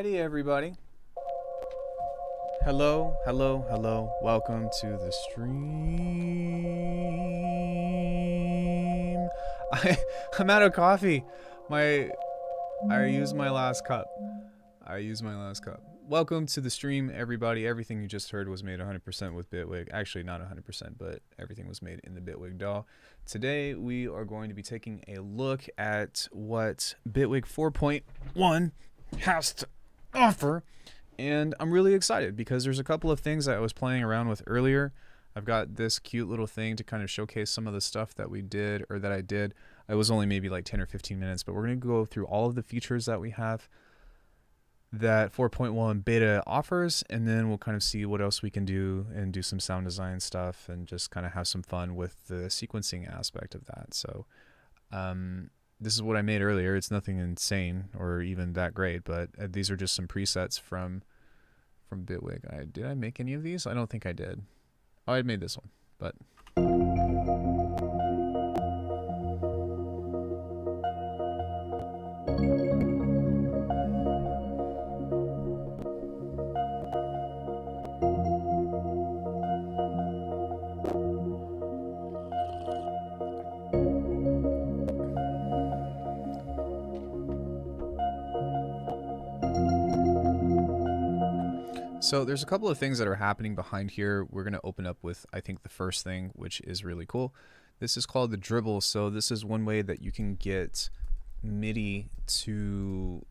Alrighty, everybody. Hello, hello, hello. Welcome to the stream. I'm out of coffee. I used my last cup. Welcome to the stream, everybody. Everything you just heard was made 100% with Bitwig. Actually, not 100%, but everything was made in the Bitwig DAW. Today, we are going to be taking a look at what Bitwig 4.1 has to offer. And I'm really excited because there's a couple of things that I was playing around with earlier. I've got this cute little thing to kind of showcase some of the stuff that we did, or that I did. It was only maybe like 10 or 15 minutes, but we're going to go through all of the features that we have that 4.1 beta offers, and then we'll kind of see what else we can do and do some sound design stuff and just kind of have some fun with the sequencing aspect of that. So this is what I made earlier. It's nothing insane or even that great, but these are just some presets from Bitwig. Did I make any of these? I don't think I did. Oh, I made this one, but so there's a couple of things that are happening behind here. We're going to open up with, I think, the first thing, which is really cool. This is called the Dribble. So this is one way that you can get MIDI to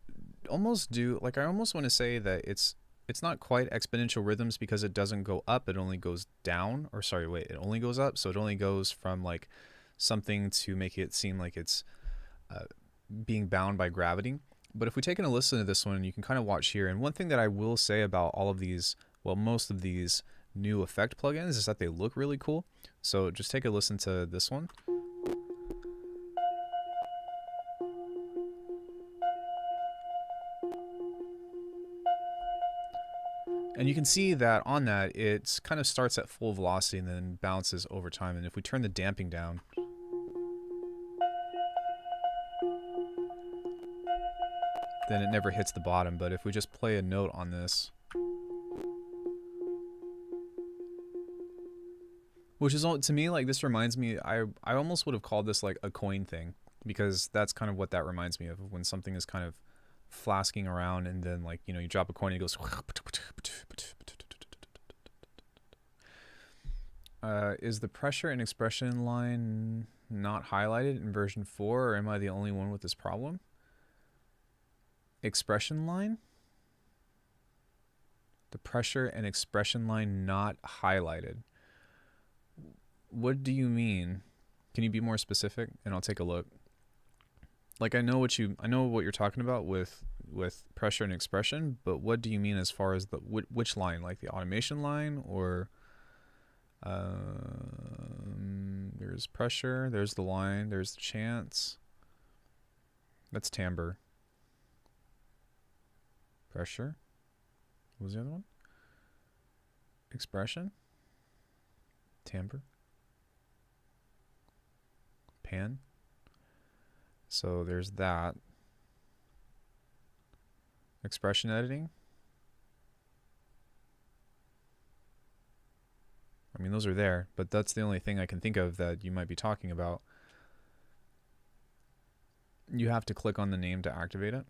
almost do, like, I almost want to say that it's not quite exponential rhythms because it doesn't go up, it only goes down. Or sorry, wait, it only goes up. So it only goes from like something to make it seem like it's being bound by gravity. But if we take a listen to this one, you can kind of watch here. And one thing that I will say about all of these, well, most of these new effect plugins is that they look really cool. So just take a listen to this one. And you can see that on that, it kind of starts at full velocity and then bounces over time. And if we turn the damping down, then it never hits the bottom. But if we just play a note on this, which is, to me, like, this reminds me, I almost would have called this like a coin thing, because that's kind of what that reminds me of, when something is kind of flasking around and then, like, you know, you drop a coin and it goes. Is the pressure and expression line not highlighted in version 4, or am I the only one with this problem? Expression line? The pressure and expression line not highlighted. What do you mean? Can you be more specific? And I'll take a look. Like, I know what you're talking about with pressure and expression, but what do you mean as far as the which line? Like the automation line, or there's pressure, there's the line, there's the chance. That's timbre. Pressure. What was the other one? Expression. Timbre. Pan. So there's that. Expression editing. I mean, those are there, but that's the only thing I can think of that you might be talking about. You have to click on the name to activate it.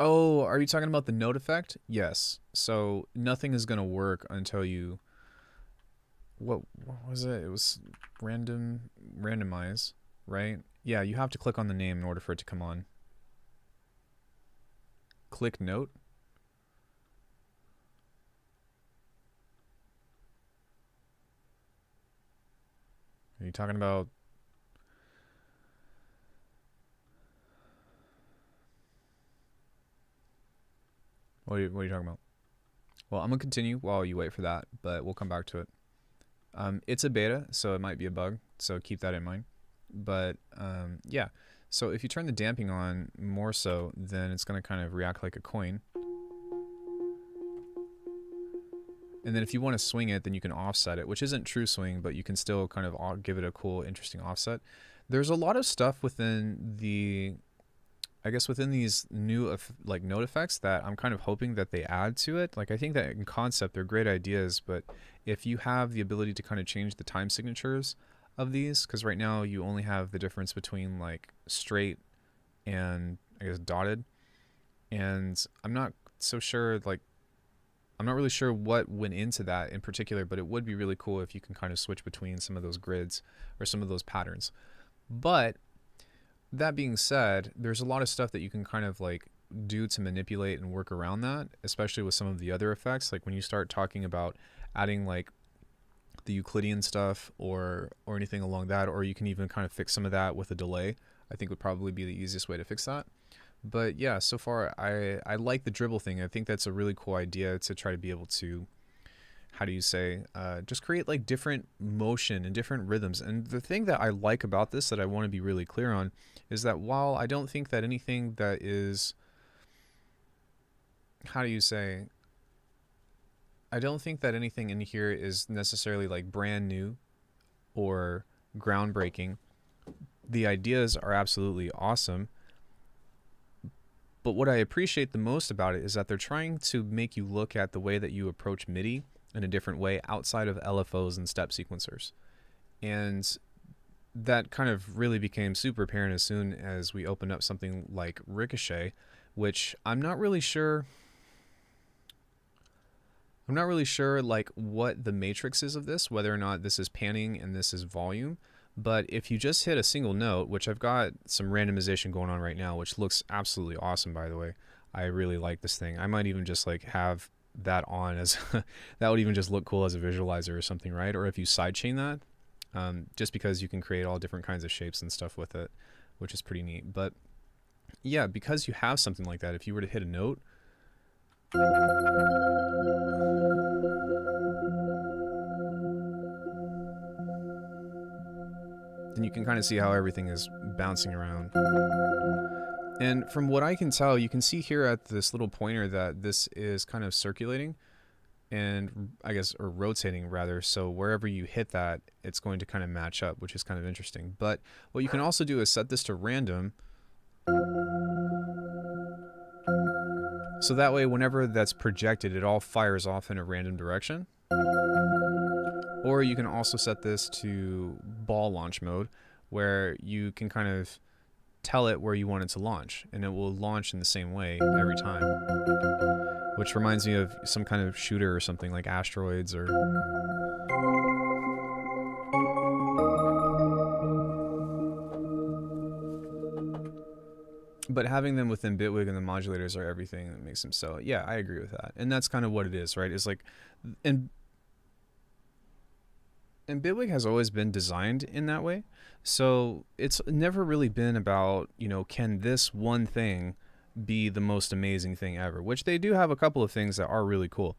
Oh, are you talking about the note effect? Yes. So nothing is going to work until you... What was it? It was randomize, right? Yeah, you have to click on the name in order for it to come on. Click note. Are you talking about... What are you talking about? Well, I'm going to continue while you wait for that, but we'll come back to it. It's a beta, so it might be a bug, so keep that in mind. But yeah, so if you turn the damping on more so, then it's going to kind of react like a coin. And then if you want to swing it, then you can offset it, which isn't true swing, but you can still kind of give it a cool, interesting offset. There's a lot of stuff within the I guess within these new like note effects that I'm kind of hoping that they add to it. Like I think that in concept they're great ideas, but if you have the ability to kind of change the time signatures of these, because right now you only have the difference between like straight and I guess dotted, and I'm not so sure, like I'm not really sure what went into that in particular, but it would be really cool if you can kind of switch between some of those grids or some of those patterns. But that being said, there's a lot of stuff that you can kind of like do to manipulate and work around that, especially with some of the other effects. Like when you start talking about adding like the Euclidean stuff or anything along that, or you can even kind of fix some of that with a delay, I think would probably be the easiest way to fix that. But yeah, so far I like the dribble thing. I think that's a really cool idea to try to be able to, how do you say, just create like different motion and different rhythms. And the thing that I like about this that I want to be really clear on is that while I don't think that anything that is, how do you say, I don't think that anything in here is necessarily like brand new or groundbreaking. The ideas are absolutely awesome. But what I appreciate the most about it is that they're trying to make you look at the way that you approach MIDI in a different way outside of LFOs and step sequencers. And that kind of really became super apparent as soon as we opened up something like Ricochet, which I'm not really sure like what the matrix is of this, whether or not this is panning and this is volume. But if you just hit a single note, which I've got some randomization going on right now, which looks absolutely awesome, by the way. I really like this thing. I might even just like have that on as that would even just look cool as a visualizer or something, right? Or if you sidechain that, just because you can create all different kinds of shapes and stuff with it, which is pretty neat. But yeah, because you have something like that, if you were to hit a note, then you can kind of see how everything is bouncing around. And from what I can tell, you can see here at this little pointer that this is kind of circulating and I guess, or rotating rather. So wherever you hit that, it's going to kind of match up, which is kind of interesting. But what you can also do is set this to random. So that way, whenever that's projected, it all fires off in a random direction. Or you can also set this to ball launch mode, where you can kind of tell it where you want it to launch, and it will launch in the same way every time. Which reminds me of some kind of shooter or something like Asteroids or... But having them within Bitwig and the modulators are everything that makes them so. Yeah, I agree with that. And that's kind of what it is, right? It's like... And Bitwig has always been designed in that way. So it's never really been about, you know, can this one thing be the most amazing thing ever? Which they do have a couple of things that are really cool.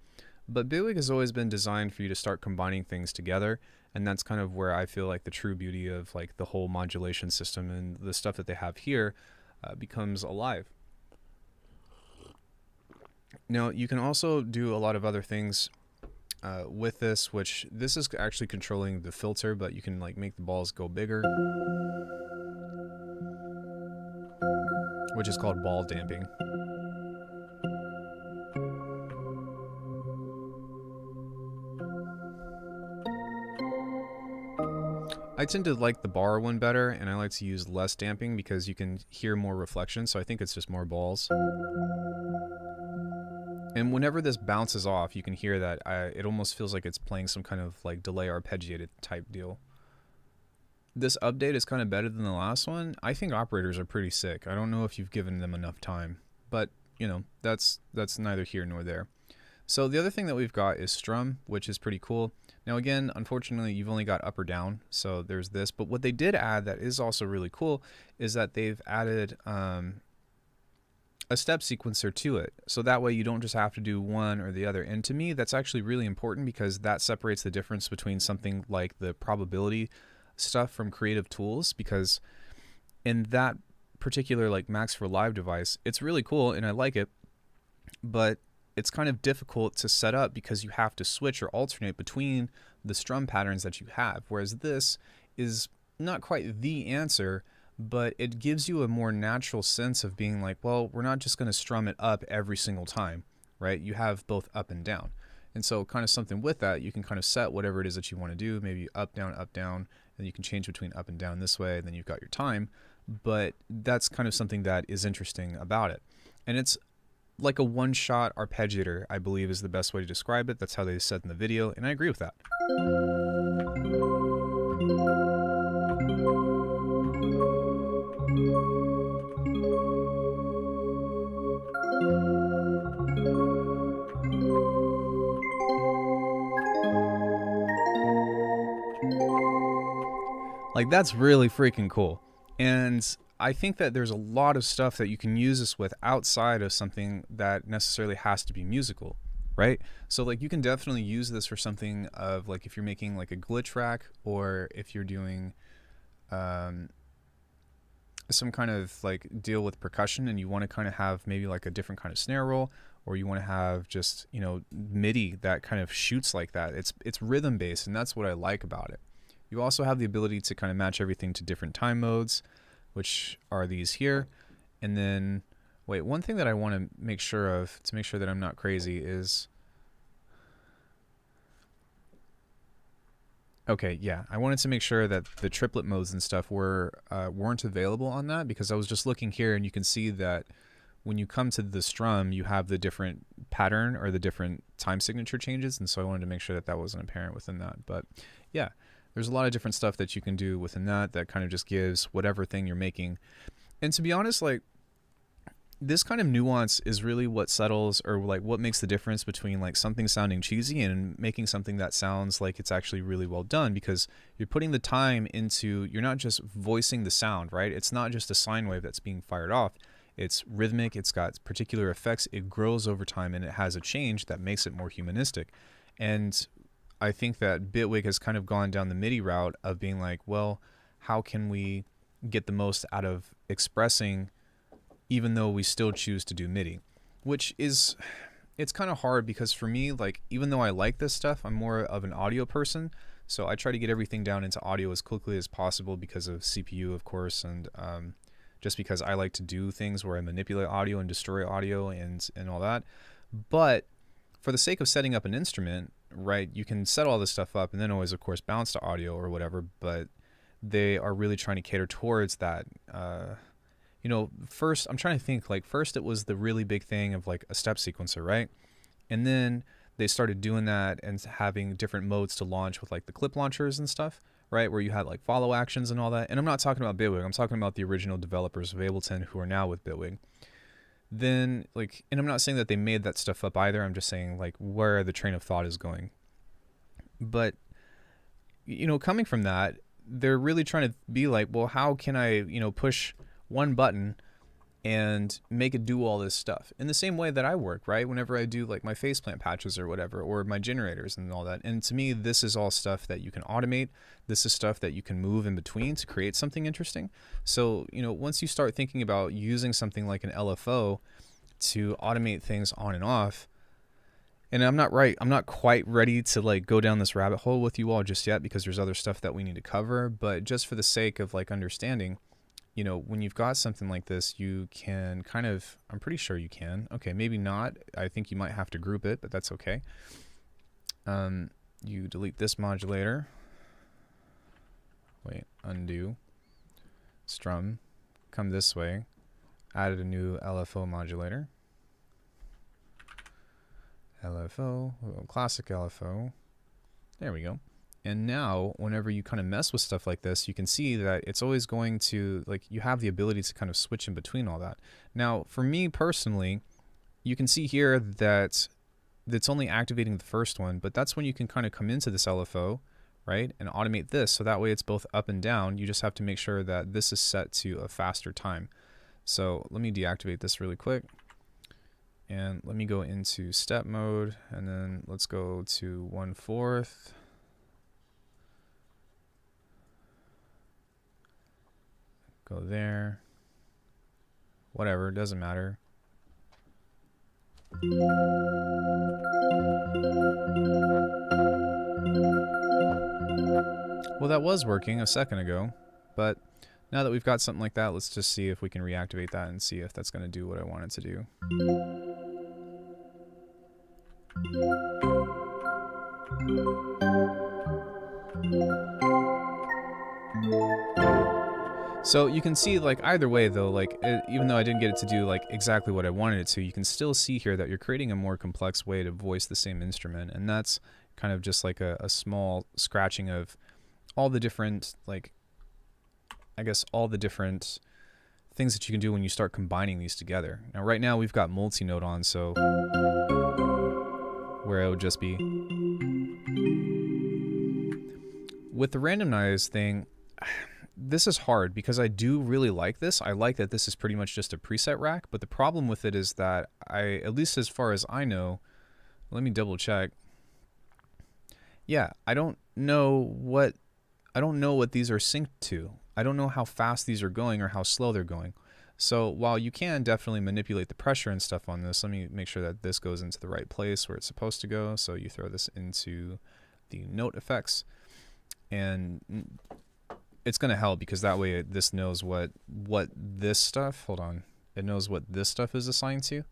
But Bitwig has always been designed for you to start combining things together. And that's kind of where I feel like the true beauty of like the whole modulation system and the stuff that they have here becomes alive. Now, you can also do a lot of other things with this, which this is actually controlling the filter, but you can like make the balls go bigger, which is called ball damping. I tend to like the bar one better, and I like to use less damping because you can hear more reflection, so I think it's just more balls. And whenever this bounces off, you can hear that it almost feels like it's playing some kind of like delay arpeggiated type deal. This update is kind of better than the last one. I think operators are pretty sick. I don't know if you've given them enough time, but you know, that's neither here nor there. So the other thing that we've got is Strum, which is pretty cool. Now again, unfortunately, you've only got up or down, so there's this. But what they did add that is also really cool is that they've added a step sequencer to it, so that way you don't just have to do one or the other. And to me, that's actually really important because that separates the difference between something like the probability stuff from creative tools, because in that particular like Max for Live device, it's really cool and I like it, but it's kind of difficult to set up because you have to switch or alternate between the strum patterns that you have, whereas this is not quite the answer, but it gives you a more natural sense of being like, well, we're not just going to strum it up every single time, right? You have both up and down. And so kind of something with that, you can kind of set whatever it is that you want to do, maybe up, down, and you can change between up and down this way, and then you've got your time. But that's kind of something that is interesting about it. And it's like a one-shot arpeggiator, I believe is the best way to describe it. That's how they said in the video, and I agree with that. Like, that's really freaking cool. And I think that there's a lot of stuff that you can use this with outside of something that necessarily has to be musical, right? So like you can definitely use this for something of like if you're making like a glitch rack, or if you're doing some kind of like deal with percussion and you want to kind of have maybe like a different kind of snare roll, or you want to have just, you know, MIDI that kind of shoots like that. It's rhythm based, and that's what I like about it. You also have the ability to kind of match everything to different time modes, which are these here. And then, wait, one thing that I want to make sure of, to make sure that I'm not crazy, is, okay, yeah, I wanted to make sure that the triplet modes and stuff weren't available on that, because I was just looking here and you can see that when you come to the strum, you have the different pattern or the different time signature changes, and so I wanted to make sure that that wasn't apparent within that. But yeah, there's a lot of different stuff that you can do within that kind of just gives whatever thing you're making. And to be honest, like, this kind of nuance is really what settles, or like what makes the difference between like something sounding cheesy and making something that sounds like it's actually really well done, because you're putting the time into, you're not just voicing the sound, right? It's not just a sine wave that's being fired off. It's rhythmic, it's got particular effects, it grows over time, and it has a change that makes it more humanistic. And I think that Bitwig has kind of gone down the MIDI route of being like, well, how can we get the most out of expressing even though we still choose to do MIDI? Which is, it's kind of hard, because for me, like, even though I like this stuff, I'm more of an audio person. So I try to get everything down into audio as quickly as possible because of CPU, of course, and just because I like to do things where I manipulate audio and destroy audio and all that. But for the sake of setting up an instrument, right, you can set all this stuff up and then always, of course, bounce to audio or whatever, but they are really trying to cater towards that. You know, first, I'm trying to think, like, first it was the really big thing of like a step sequencer, right? And then they started doing that and having different modes to launch with like the clip launchers and stuff, right? Where you had like follow actions and all that. And I'm not talking about Bitwig, I'm talking about the original developers of Ableton who are now with Bitwig. Then, like, and I'm not saying that they made that stuff up either, I'm just saying like where the train of thought is going. But, you know, coming from that, they're really trying to be like, well, how can I, you know, push one button and make it do all this stuff in the same way that I work, right? Whenever I do like my faceplant patches or whatever, or my generators and all that. And to me, this is all stuff that you can automate. This is stuff that you can move in between to create something interesting. So, you know, once you start thinking about using something like an LFO to automate things on and off, and I'm not quite ready to like go down this rabbit hole with you all just yet, because there's other stuff that we need to cover, but just for the sake of like understanding, you know, when you've got something like this, you can kind of, I'm pretty sure you can. Okay, maybe not. I think you might have to group it, but that's okay. You delete this modulator. Wait, undo. Strum. Come this way. Added a new LFO modulator. LFO, classic LFO. There we go. And now, whenever you kind of mess with stuff like this, you can see that it's always going to, like, you have the ability to kind of switch in between all that. Now, for me personally, you can see here that it's only activating the first one, but that's when you can kind of come into this LFO, right, and automate this, so that way it's both up and down. You just have to make sure that this is set to a faster time. So let me deactivate this really quick. And let me go into step mode, and then let's go to 1/4. Go there. Whatever, doesn't matter. Well, that was working a second ago, but Now that we've got something like that, let's just see if we can reactivate that and see if that's going to do what I want it to do. So you can see, like, either way though, like, even though I didn't get it to do like exactly what I wanted it to, you can still see here that you're creating a more complex way to voice the same instrument, and that's kind of just like a small scratching of all the different, like, I guess all the different things that you can do when you start combining these together. Now right now we've got multi-note on, so where it would just be with the randomize thing. This is hard because I do really like this. I like that this is pretty much just a preset rack, but the problem with it is that at least as far as I know, let me double check. Yeah, I don't know what these are synced to. I don't know how fast these are going or how slow they're going. So while you can definitely manipulate the pressure and stuff on this, let me make sure that this goes into the right place where it's supposed to go. So you throw this into the note effects, and it's going to help because that way this knows what this stuff, hold on, it knows what this stuff is assigned to.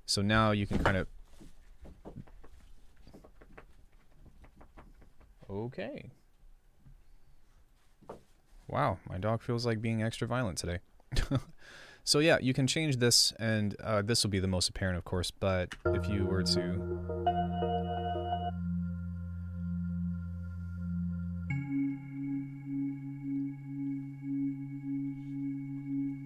So now you can kind of, okay. Wow, my dog feels like being extra violent today. So yeah, you can change this, and this will be the most apparent, of course, but if you were to...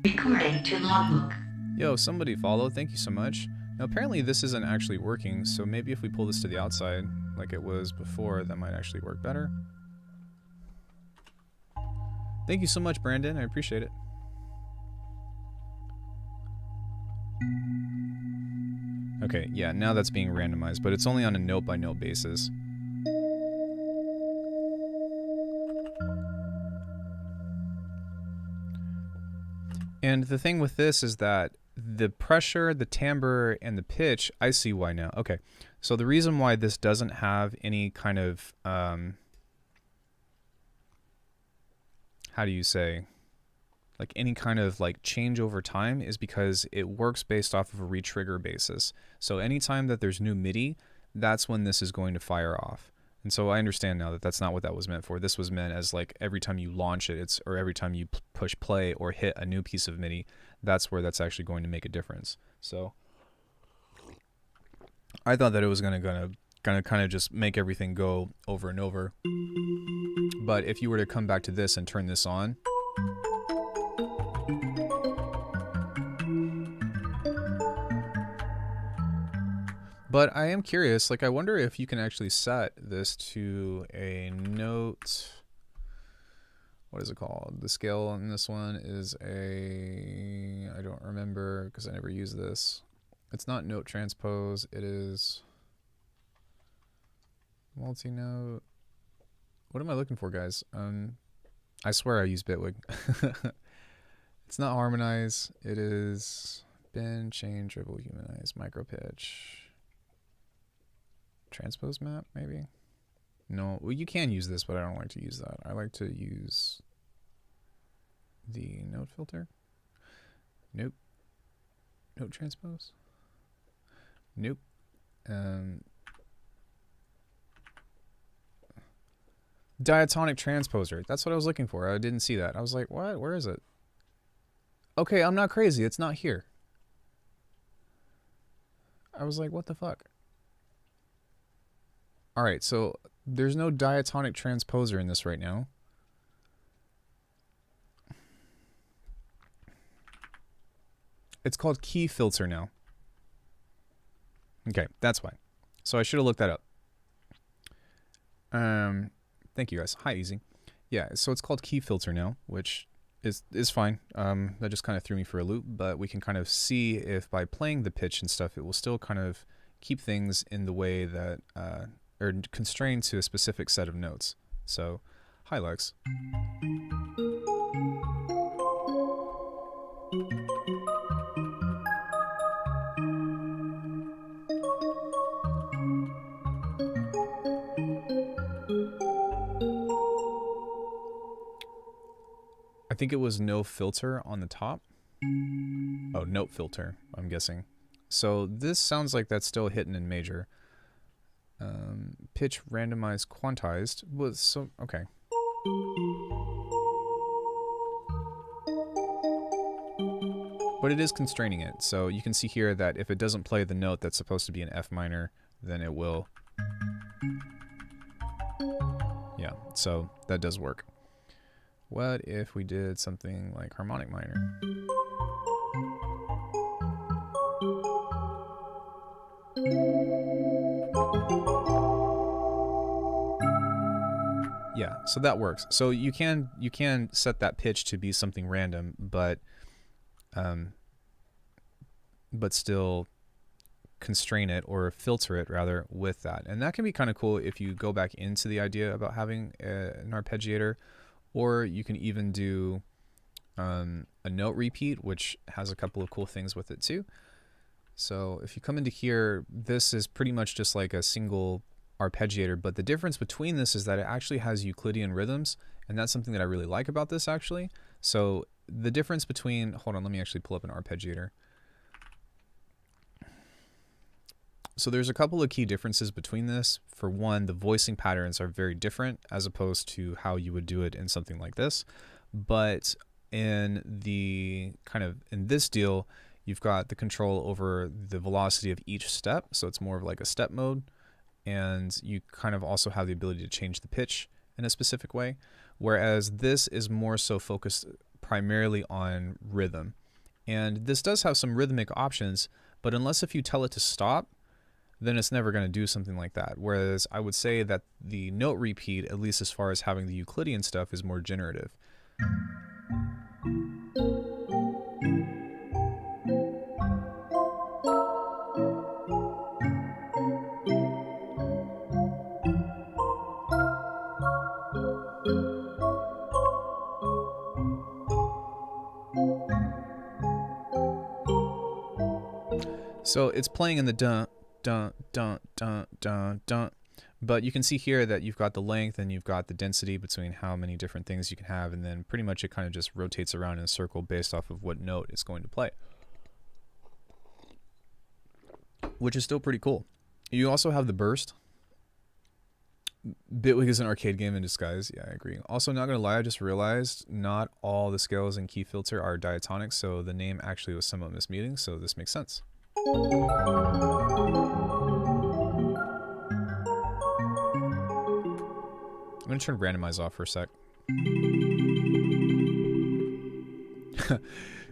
Recording to logbook. Yo, somebody follow, thank you so much. Now apparently this isn't actually working, so maybe if we pull this to the outside, like it was before, that might actually work better. Thank you so much, Brandon, I appreciate it. Okay, yeah, now that's being randomized, but it's only on a note-by-note basis. And the thing with this is that the pressure, the timbre, and the pitch, I see why now. Okay, so the reason why this doesn't have any kind of, how do you say, like any kind of like change over time is because it works based off of a retrigger basis. So anytime that there's new MIDI, that's when this is going to fire off. And so I understand now that that's not what that was meant for. This was meant as like every time you launch it, or every time you push play or hit a new piece of MIDI, that's where that's actually going to make a difference. So I thought that it was gonna kind of just make everything go over and over. But if you were to come back to this and turn this on, but I am curious, like I wonder if you can actually set this to a note. What is it called? The scale on this one is a, I don't remember because I never use this. It's not note transpose, it is multi-note. What am I looking for, guys? I swear I use Bitwig. It's not harmonize, it is bend, change, dribble, humanize, micro pitch. Transpose map, maybe? No, well, you can use this, but I don't like to use that. I like to use the note filter. Nope. Note transpose? Nope. Diatonic Transposer. That's what I was looking for. I didn't see that. I was like, what? Where is it? Okay, I'm not crazy. It's not here. I was like, what the fuck? Alright, so there's no diatonic transposer in this right now. It's called key filter now. Okay, that's why. So I should have looked that up. Thank you guys. Hi, Easy. Yeah, so it's called key filter now, which is fine. That just kind of threw me for a loop, but we can kind of see if by playing the pitch and stuff, it will still kind of keep things in the way that... or constrained to a specific set of notes. So, hi Lex. I think it was no filter on the top. Oh, note filter, I'm guessing. So this sounds like that's still hidden in major. Pitch randomized quantized was so okay. But it is constraining it. So you can see here that if it doesn't play the note that's supposed to be an F minor, then it will. Yeah, so that does work. What if we did something like harmonic minor? Yeah, so that works. So you can set that pitch to be something random, but still constrain it or filter it rather with that. And that can be kind of cool if you go back into the idea about having an arpeggiator, or you can even do a note repeat, which has a couple of cool things with it too. So if you come into here, this is pretty much just like a single arpeggiator, but the difference between this is that it actually has Euclidean rhythms, and that's something that I really like about this actually. So the difference between, hold on, let me actually pull up an arpeggiator. So there's a couple of key differences between this. For one, the voicing patterns are very different as opposed to how you would do it in something like this. But in the in this deal, you've got the control over the velocity of each step. So it's more of like a step mode. And you kind of also have the ability to change the pitch in a specific way. Whereas this is more so focused primarily on rhythm. And this does have some rhythmic options, but unless if you tell it to stop, then it's never going to do something like that. Whereas I would say that the note repeat, at least as far as having the Euclidean stuff, is more generative. So it's playing in the dun, dun, dun, dun, dun, dun. But you can see here that you've got the length and you've got the density between how many different things you can have, and then pretty much it kind of just rotates around in a circle based off of what note it's going to play, which is still pretty cool. You also have the burst. Bitwig is an arcade game in disguise. Yeah, I agree. Also, not gonna lie, I just realized not all the scales in key filter are diatonic, so the name actually was somewhat misleading, so this makes sense. I'm going to turn randomize off for a sec.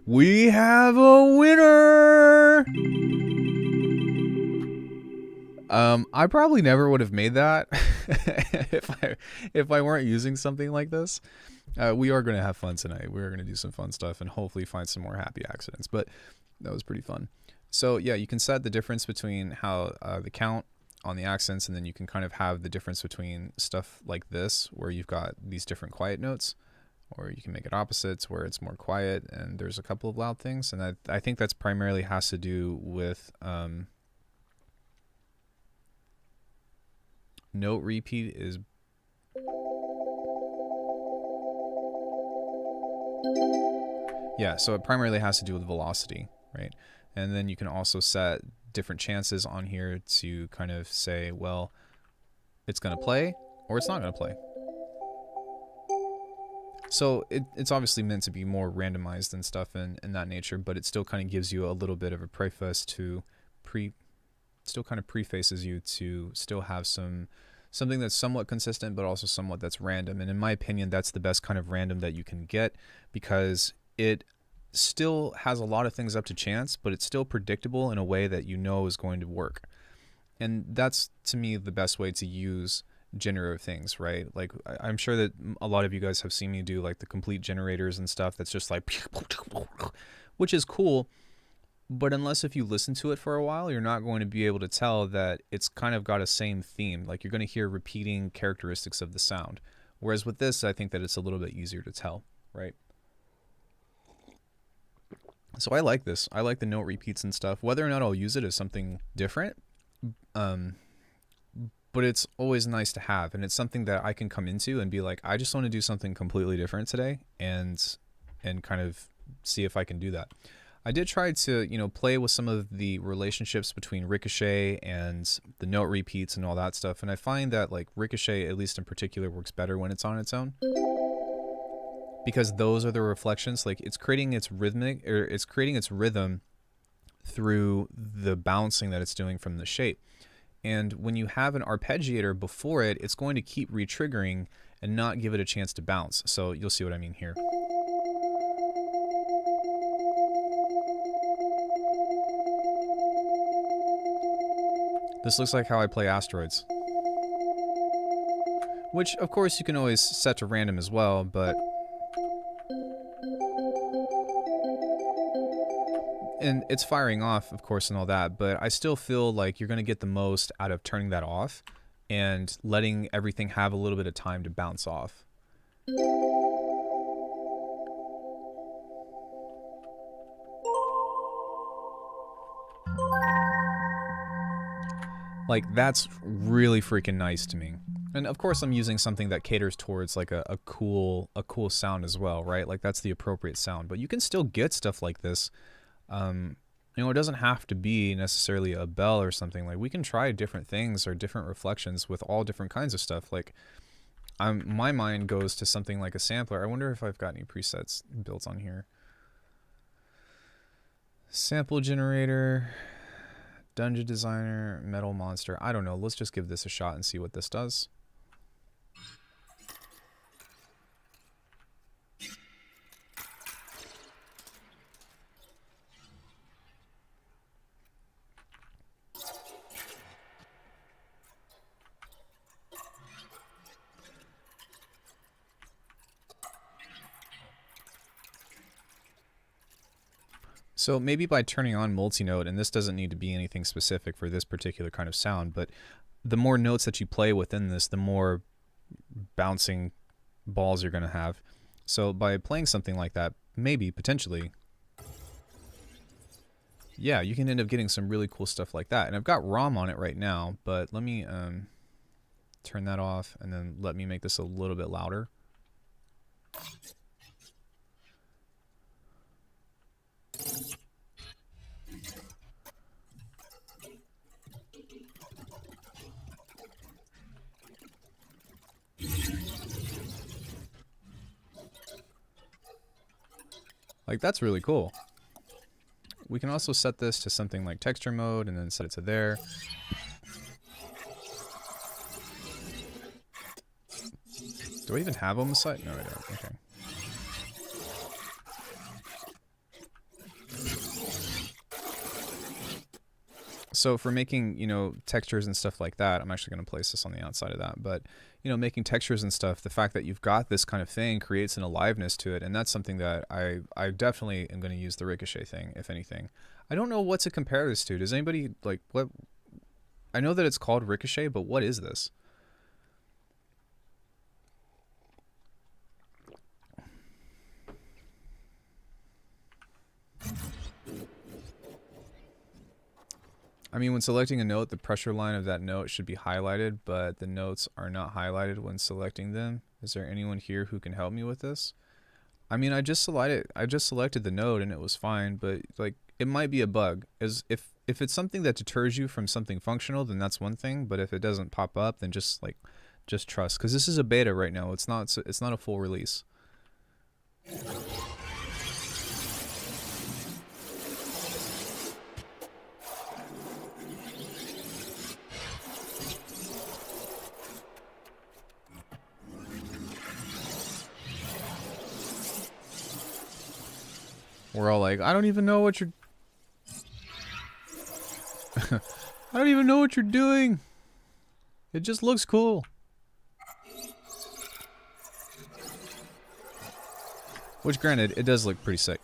We have a winner! I probably never would have made that if I weren't using something like this. We are going to have fun tonight. We are going to do some fun stuff and hopefully find some more happy accidents, but that was pretty fun. So yeah, you can set the difference between how the count on the accents, and then you can kind of have the difference between stuff like this, where you've got these different quiet notes, or you can make it opposites, where it's more quiet and there's a couple of loud things. And I think that's primarily has to do with note repeat is yeah, so it primarily has to do with velocity, right? And then you can also set different chances on here to kind of say, well, it's going to play or it's not going to play. So it's obviously meant to be more randomized and stuff in that nature, but it still kind of gives you a little bit of a preface to still kind of prefaces you to still have something that's somewhat consistent, but also somewhat that's random. And in my opinion, that's the best kind of random that you can get, because it still has a lot of things up to chance, but it's still predictable in a way that you know is going to work. And that's, to me, the best way to use generative things, right? Like, I'm sure that a lot of you guys have seen me do like the complete generators and stuff that's just like, which is cool, but unless if you listen to it for a while, you're not going to be able to tell that it's kind of got a same theme. Like, you're going to hear repeating characteristics of the sound. Whereas with this, I think that it's a little bit easier to tell, right? So I like this. I like the note repeats and stuff. Whether or not I'll use it is something different, but it's always nice to have. And it's something that I can come into and be like, I just want to do something completely different today. And and kind of see if I can do that. I did try to, you know, play with some of the relationships between ricochet and the note repeats and all that stuff, and I find that like ricochet, at least in particular, works better when it's on its own, because those are the reflections. Like it's creating its rhythmic, or it's creating its rhythm through the bouncing that it's doing from the shape. And when you have an arpeggiator before it, it's going to keep re-triggering and not give it a chance to bounce. So you'll see what I mean here. This looks like how I play Asteroids. Which, of course, you can always set to random as well, but... And it's firing off, of course, and all that, but I still feel like you're going to get the most out of turning that off and letting everything have a little bit of time to bounce off. Like, that's really freaking nice to me. And of course I'm using something that caters towards like a cool sound as well, right? Like that's the appropriate sound. But you can still get stuff like this. You know, it doesn't have to be necessarily a bell or something. Like we can try different things or different reflections with all different kinds of stuff. Like my mind goes to something like a sampler. I wonder if I've got any presets built on here. Sample generator, dungeon designer, metal monster. I don't know. Let's just give this a shot and see what this does. So maybe by turning on multi-note, and this doesn't need to be anything specific for this particular kind of sound, but the more notes that you play within this, the more bouncing balls you're going to have. So by playing something like that, maybe, potentially, yeah, you can end up getting some really cool stuff like that. And I've got ROM on it right now, but let me turn that off, and then let me make this a little bit louder. Like, that's really cool. We can also set this to something like texture mode and then set it to there. Do I even have on the site? No, I don't. Okay. So for making, you know, textures and stuff like that, I'm actually going to place this on the outside of that. But, you know, making textures and stuff, the fact that you've got this kind of thing creates an aliveness to it. And that's something that I definitely am going to use the ricochet thing, if anything. I don't know what to compare this to. Does anybody, like, what? I know that it's called ricochet, but what is this? I mean, when selecting a note, the pressure line of that note should be highlighted, but the notes are not highlighted when selecting them. Is there anyone here who can help me with this? I mean, I just selected the note and it was fine, but like it might be a bug. As if it's something that deters you from something functional, then that's one thing, but if it doesn't pop up, then just trust, cuz this is a beta right now. It's not a full release. We're all like, I don't even know what you're... I don't even know what you're doing. It just looks cool. Which, granted, it does look pretty sick.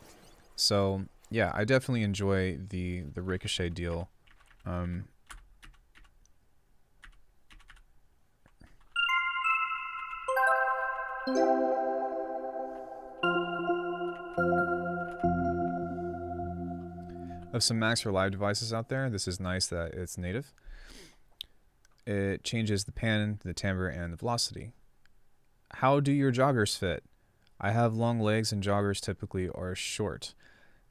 So, yeah, I definitely enjoy the ricochet deal. Of some Macs for live devices out there, this is nice that it's native. It changes the pan, the timbre, and the velocity. How do your joggers fit? I have long legs and joggers typically are short.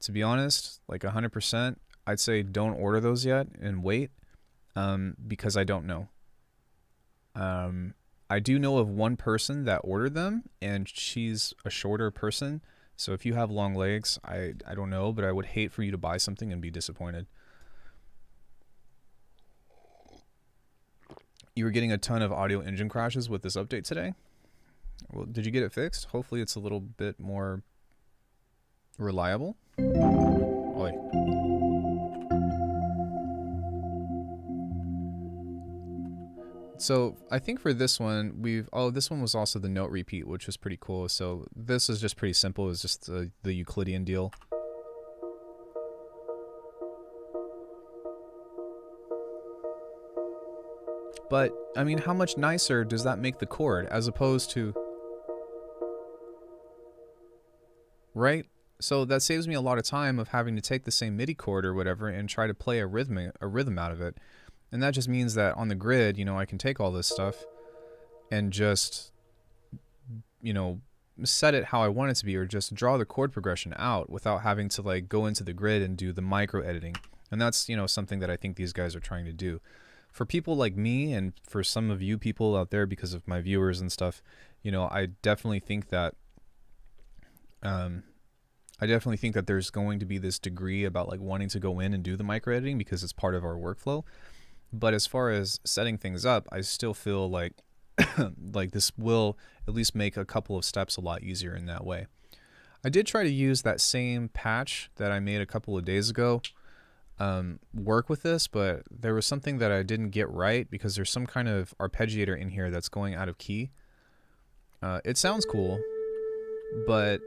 To be honest, like 100%, I'd say don't order those yet and wait, because I don't know. I do know of one person that ordered them, and she's a shorter person. So if you have long legs, I don't know, but I would hate for you to buy something and be disappointed. You were getting a ton of audio engine crashes with this update today? Well, did you get it fixed? Hopefully it's a little bit more reliable. Oi. So I think for this one, this one was also the note repeat, which was pretty cool. So this is just pretty simple. It's just the Euclidean deal. But, I mean, how much nicer does that make the chord as opposed to... Right? So that saves me a lot of time of having to take the same MIDI chord or whatever and try to play a rhythm out of it. And that just means that on the grid, you know, I can take all this stuff and just, you know, set it how I want it to be, or just draw the chord progression out without having to like go into the grid and do the micro editing. And that's, you know, something that I think these guys are trying to do. For people like me, and for some of you people out there, because of my viewers and stuff, you know, I definitely think that there's going to be this degree about like wanting to go in and do the micro editing because it's part of our workflow. But as far as setting things up, I still feel like like this will at least make a couple of steps a lot easier in that way. I did try to use that same patch that I made a couple of days ago, work with this, but there was something that I didn't get right because there's some kind of arpeggiator in here that's going out of key. It sounds cool, but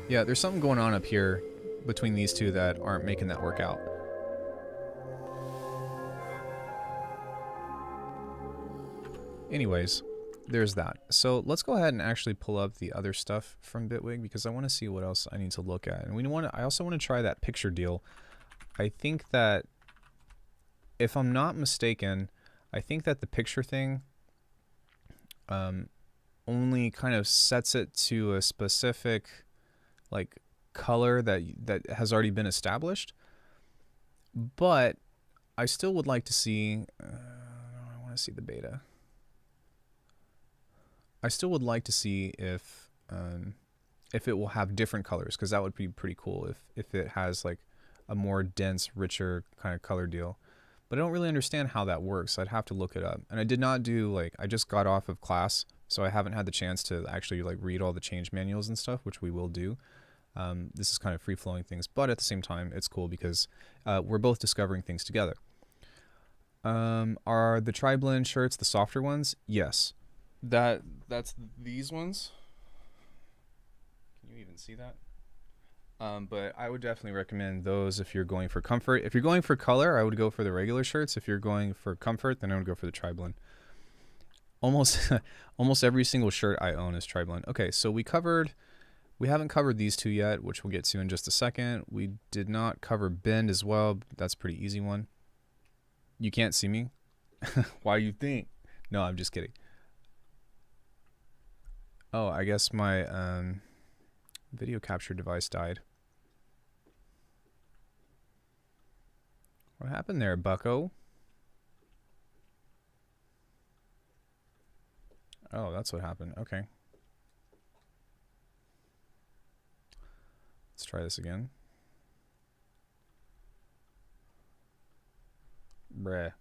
yeah, there's something going on up here between these two that aren't making that work out. Anyways, there's that. So let's go ahead and actually pull up the other stuff from Bitwig because I want to see what else I need to look at. And I also want to try that picture deal. I think that, if I'm not mistaken, I think that the picture thing only kind of sets it to a specific like color that has already been established. But I still would like to see, I want to see the beta. I still would like to see if it will have different colors, because that would be pretty cool if it has like a more dense, richer kind of color deal. But I don't really understand how that works. I'd have to look it up. And I did not do, like, I just got off of class, so I haven't had the chance to actually like read all the change manuals and stuff, which we will do. This is kind of free-flowing things, but at the same time, it's cool because we're both discovering things together. Are the tri-blend shirts the softer ones? Yes. That's these ones. Can you even see that? But I would definitely recommend those if you're going for comfort. If you're going for color, I would go for the regular shirts. If you're going for comfort, then I would go for the tri-blend. Almost every single shirt I own is tri-blend. Okay, so we haven't covered these two yet, which we'll get to in just a second. We did not cover bend as well. That's a pretty easy one. You can't see me? Why you think? No, I'm just kidding. Oh, I guess my video capture device died. What happened there, bucko? Oh, that's what happened. Okay. Let's try this again. Bruh.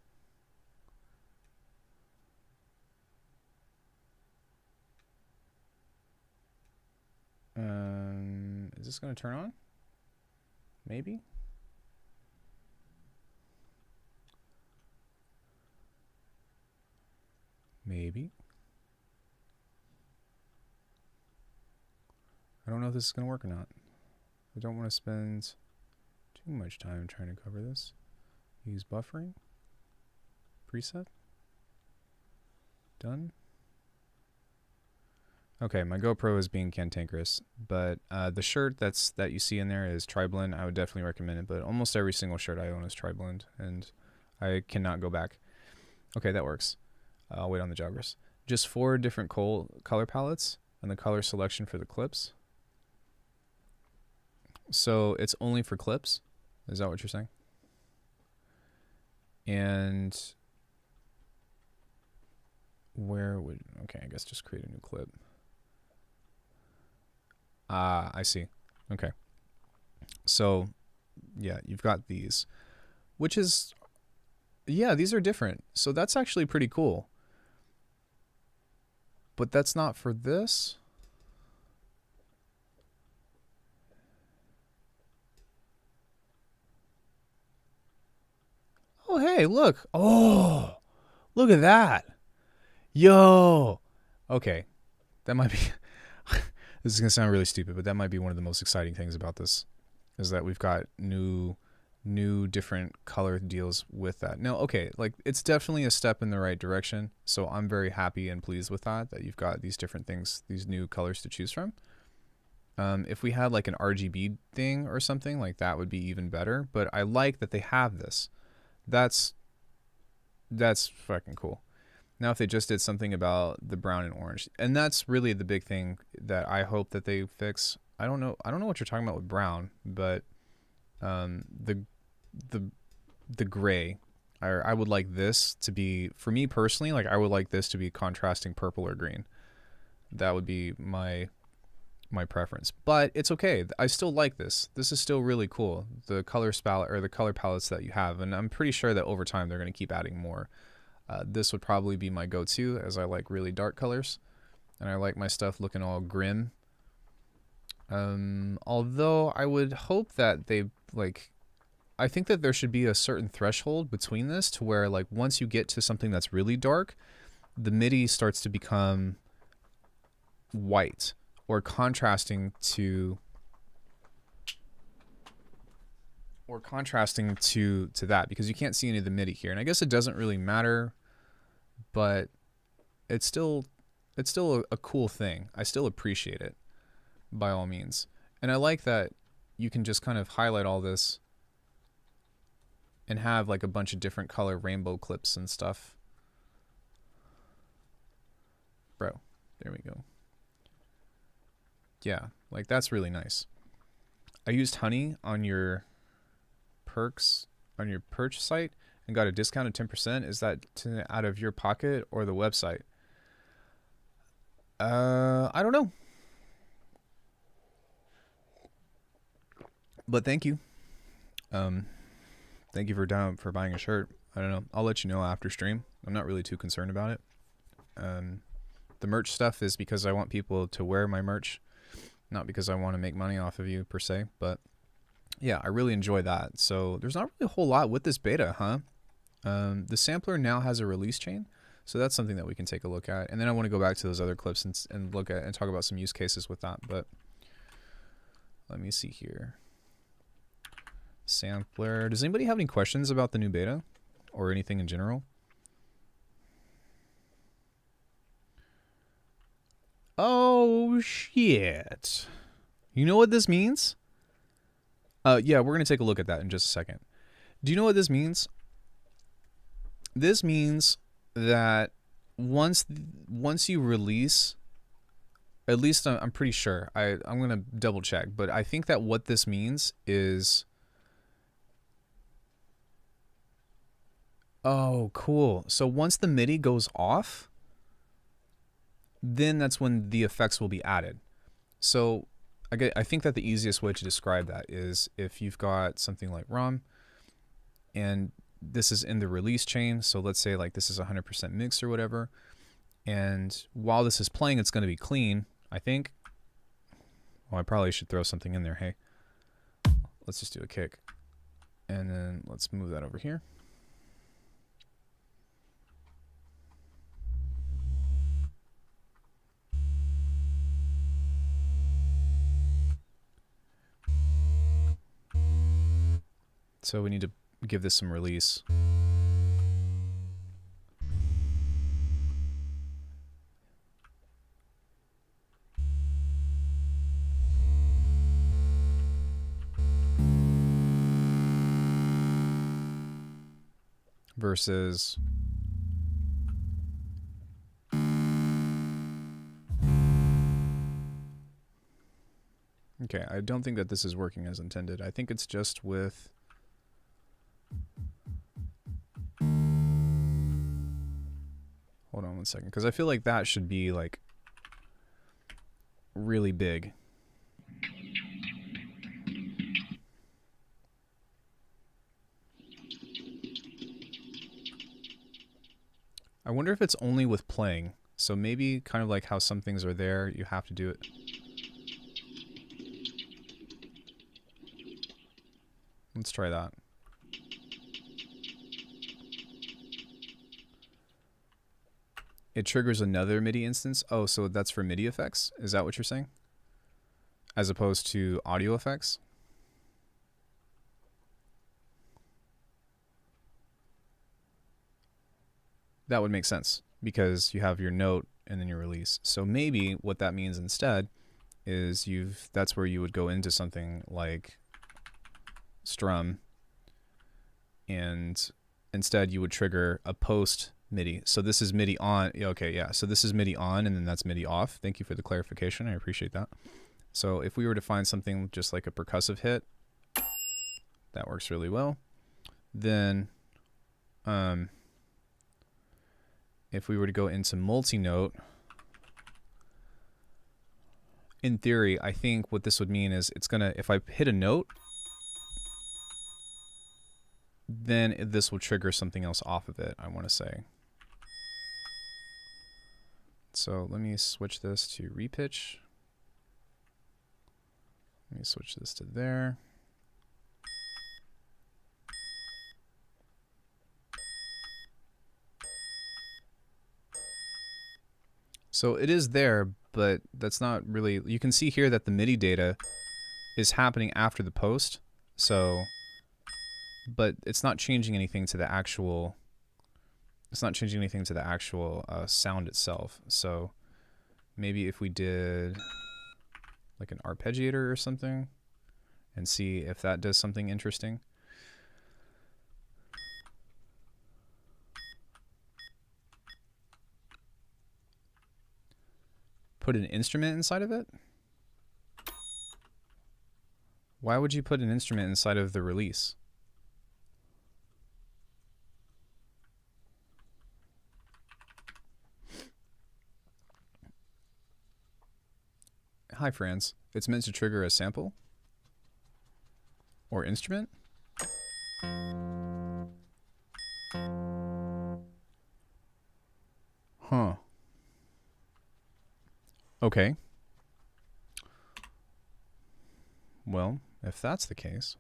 Is this going to turn on? Maybe? Maybe. I don't know if this is going to work or not. I don't want to spend too much time trying to cover this. Use buffering. Preset. Done. Okay, my GoPro is being cantankerous, but the shirt that you see in there is tri-blend. I would definitely recommend it, but almost every single shirt I own is tri-blend, and I cannot go back. Okay, that works. I'll wait on the joggers. Just 4 different color palettes and the color selection for the clips. So it's only for clips? Is that what you're saying? And where would... Okay, I guess just create a new clip. Ah, I see. Okay. So, yeah, you've got these. Which is... Yeah, these are different. So that's actually pretty cool. But that's not for this. Oh, hey, look. Oh, look at that. Yo. Okay. That might be... This is going to sound really stupid, but that might be one of the most exciting things about this. Is that we've got new different color deals with that. Now, okay, like it's definitely a step in the right direction. So I'm very happy and pleased with that you've got these different things, these new colors to choose from. If we had like an RGB thing or something, like that would be even better. But I like that they have this. That's fucking cool. Now if they just did something about the brown and orange, and that's really the big thing that I hope that they fix. I don't know what you're talking about with brown, but the gray, I would like this to be, for me personally, like I would like this to be contrasting purple or green. That would be my preference, but it's okay. I still like this. This is still really cool. The color palette or the color palettes that you have, and I'm pretty sure that over time they're going to keep adding more. This would probably be my go-to, as I like really dark colors, and I like my stuff looking all grim. Although I would hope that they like, I think that there should be a certain threshold between this to where like once you get to something that's really dark, the MIDI starts to become white or contrasting to that, because you can't see any of the MIDI here. And I guess it doesn't really matter, but it's still a cool thing. I still appreciate it by all means. And I like that you can just kind of highlight all this and have like a bunch of different color rainbow clips and stuff. Bro, there we go. Yeah, like that's really nice. I used Honey on your perks, on your Perch site, and got a discount of 10%. Is that out of your pocket or the website? I don't know. But thank you. Thank you for buying a shirt. I don't know. I'll let you know after stream. I'm not really too concerned about it. The merch stuff is because I want people to wear my merch, not because I want to make money off of you per se. But yeah, I really enjoy that. So there's not really a whole lot with this beta, huh? The sampler now has a release chain, so that's something that we can take a look at. And then I want to go back to those other clips and look at and talk about some use cases with that. But let me see here. Sampler. Does anybody have any questions about the new beta or anything in general? Oh shit. You know what this means? Yeah, we're going to take a look at that in just a second. Do you know what this means? This means that once you release, at least I'm pretty sure, I'm going to double check, but I think that what this means is, oh, cool. So once the MIDI goes off, then that's when the effects will be added. So I think that the easiest way to describe that is if you've got something like ROM and this is in the release chain. So let's say like this is 100% mixed or whatever. And while this is playing, it's going to be clean, I think. Well, I probably should throw something in there. Hey, let's just do a kick. And then let's move that over here. So we need to give this some release. versus okay, I don't think that this is working as intended. I think it's just with hold on one second, because I feel like that should be like really big. I wonder if it's only with playing. So maybe kind of like how some things are there, you have to do it. Let's try that. It triggers another MIDI instance. Oh, so that's for MIDI effects? Is that what you're saying? As opposed to audio effects? That would make sense because you have your note and then your release. So maybe what that means instead is that's where you would go into something like Strum, and instead you would trigger a post MIDI. So this is MIDI on. Okay, yeah. So this is MIDI on and then that's MIDI off. Thank you for the clarification. I appreciate that. So if we were to find something just like a percussive hit, that works really well. Then if we were to go into multi-note, in theory, I think what this would mean is it's gonna, if I hit a note, then this will trigger something else off of it, I want to say. So let me switch this to repitch. Let me switch this to there. So it is there, but that's not really, you can see here that the MIDI data is happening after the post. So, but it's not changing anything to the actual, sound itself. So maybe if we did like an Arpeggiator or something and see if that does something interesting. Put an instrument inside of it? Why would you put an instrument inside of the release? Hi, friends. It's meant to trigger a sample or instrument. Huh. Okay. Well, if that's the case,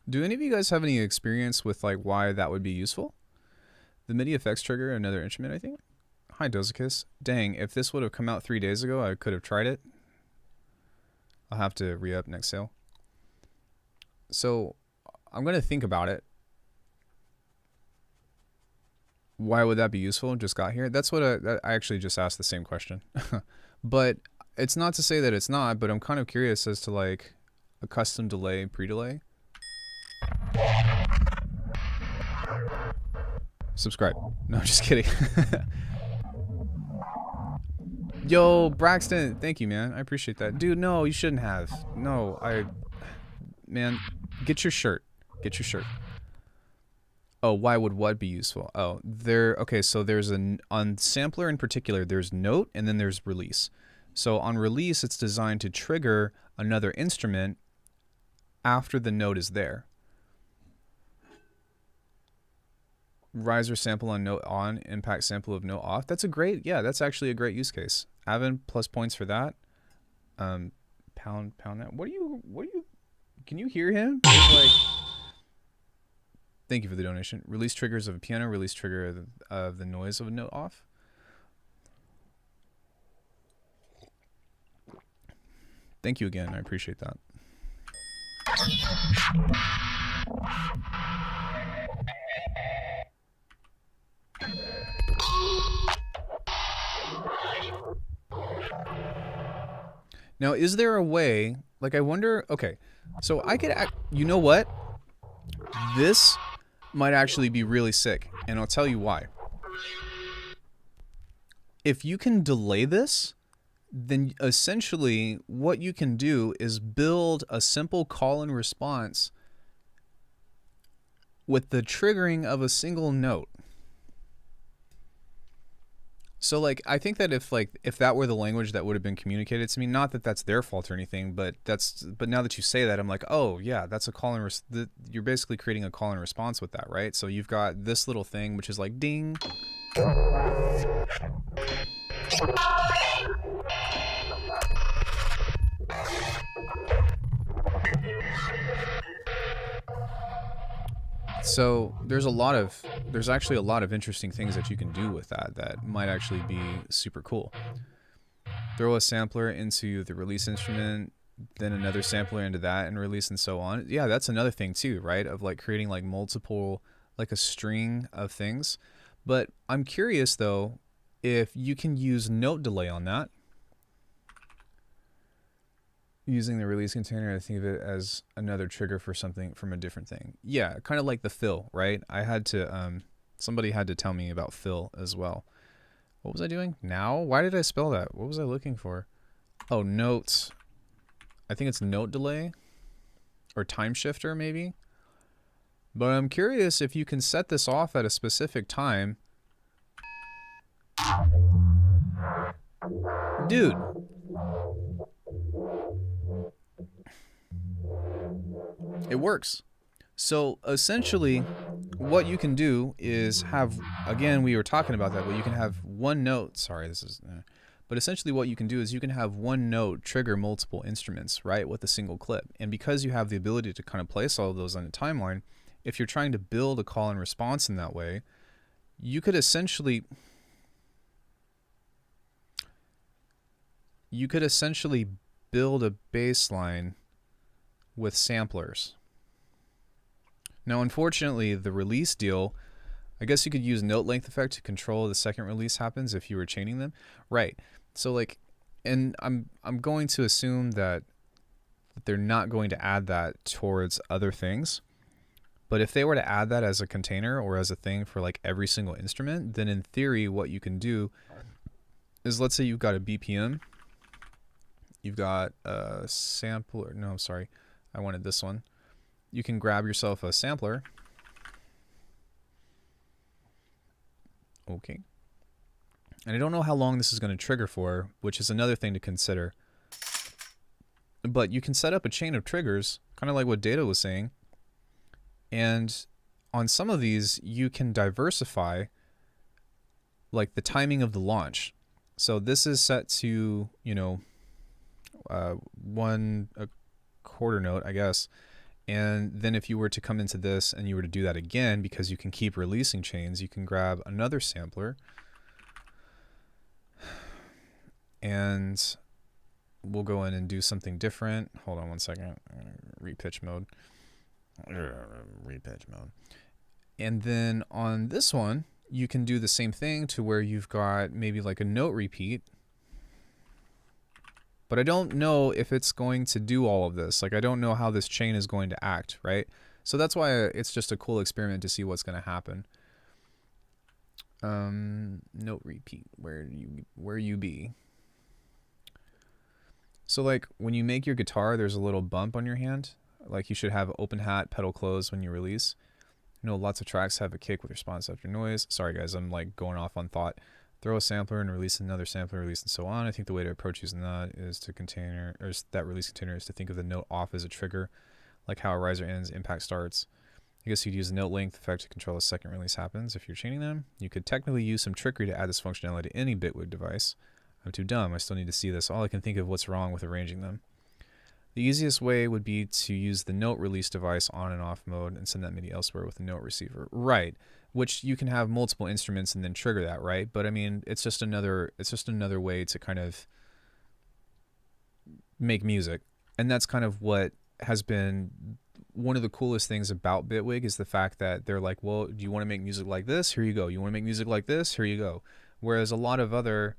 do any of you guys have any experience with like why that would be useful? The MIDI effects trigger another instrument, I think. Hi, Dozicus. Dang, if this would have come out 3 days ago, I could have tried it. I'll have to re-up next sale. So I'm going to think about it. Why would that be useful? Just got here. That's what I actually just asked the same question. But it's not to say that it's not, but I'm kind of curious as to like a custom delay, pre-delay. Subscribe. No, just kidding. Yo, Braxton, thank you, man. I appreciate that. Dude, no, you shouldn't have. No, man, get your shirt. Get your shirt. Oh, why would what be useful? Oh, okay, so there's on sampler in particular, there's note and then there's release. So on release, it's designed to trigger another instrument after the note is there. Riser sample on note on, impact sample of note off. That's that's actually a great use case. Avon, plus points for that. Pound that. What are you, can you hear him? Like, thank you for the donation. Release triggers of a piano, release trigger of the noise of a note off. Thank you again. I appreciate that. Now, is there a way, like I wonder, okay, So I could, you know what? This might actually be really sick, and I'll tell you why. If you can delay this, then essentially what you can do is build a simple call and response with the triggering of a single note. So like, I think that if that were the language that would have been communicated to me, not that that's their fault or anything, but now that you say that, I'm like, oh yeah, that's a call and you're basically creating a call and response with that, right? So you've got this little thing which is like ding. So there's actually a lot of interesting things that you can do with that might actually be super cool. Throw a sampler into the release instrument, then another sampler into that and release, and so on. Yeah, that's another thing too, right? Of like creating like multiple, like a string of things. But I'm curious though, if you can use note delay on that. Using the release container, I think of it as another trigger for something from a different thing. Yeah, kind of like the fill, right? I had to, somebody had to tell me about fill as well. What was I doing? Now? Why did I spell that? What was I looking for? Oh, notes. I think it's note delay or time shifter maybe. But I'm curious if you can set this off at a specific time. Dude. It works. So essentially what you can do is have, again, we were talking about that, but you can have one note. Sorry, but essentially what you can do is you can have one note trigger multiple instruments, right, with a single clip. And because you have the ability to kind of place all of those on a timeline, if you're trying to build a call and response in that way, you could essentially build a baseline with samplers. Now, unfortunately, the release deal, I guess you could use note length effect to control the second release happens if you were chaining them. Right. So like, and I'm going to assume that they're not going to add that towards other things. But if they were to add that as a container or as a thing for like every single instrument, then in theory, what you can do is, let's say you've got a BPM, you've got a sampler. No, sorry, I wanted this one. You can grab yourself a sampler. Okay. And I don't know how long this is going to trigger for, which is another thing to consider. But you can set up a chain of triggers, kind of like what Data was saying. And on some of these, you can diversify like the timing of the launch. So this is set to, you know, a quarter note, I guess. And then if you were to come into this and you were to do that again, because you can keep releasing chains, you can grab another sampler. And we'll go in and do something different. Hold on one second. Repitch mode. Repitch mode. And then on this one, you can do the same thing to where you've got maybe like a note repeat. But I don't know if it's going to do all of this. Like, I don't know how this chain is going to act, right? So that's why it's just a cool experiment to see what's going to happen. Note repeat, where you be. So like when you make your guitar, there's a little bump on your hand. Like you should have open hat, pedal closed when you release. You know, lots of tracks have a kick with response after noise. Sorry guys, I'm like going off on thought. Throw a sampler and release another sampler, release, and so on. I think the way to approach using that is to that release container is to think of the note off as a trigger, like how a riser ends, impact starts. I guess you'd use the note length effect to control the second release happens if you're chaining them. You could technically use some trickery to add this functionality to any Bitwig device. I'm too dumb. I still need to see this. All I can think of what's wrong with arranging them. The easiest way would be to use the note release device on and off mode and send that MIDI elsewhere with the note receiver. Right. Which you can have multiple instruments and then trigger that, right? But I mean, it's just another way to kind of make music. And that's kind of what has been one of the coolest things about Bitwig, is the fact that they're like, well, do you want to make music like this? Here you go. You want to make music like this? Here you go. Whereas a lot of other,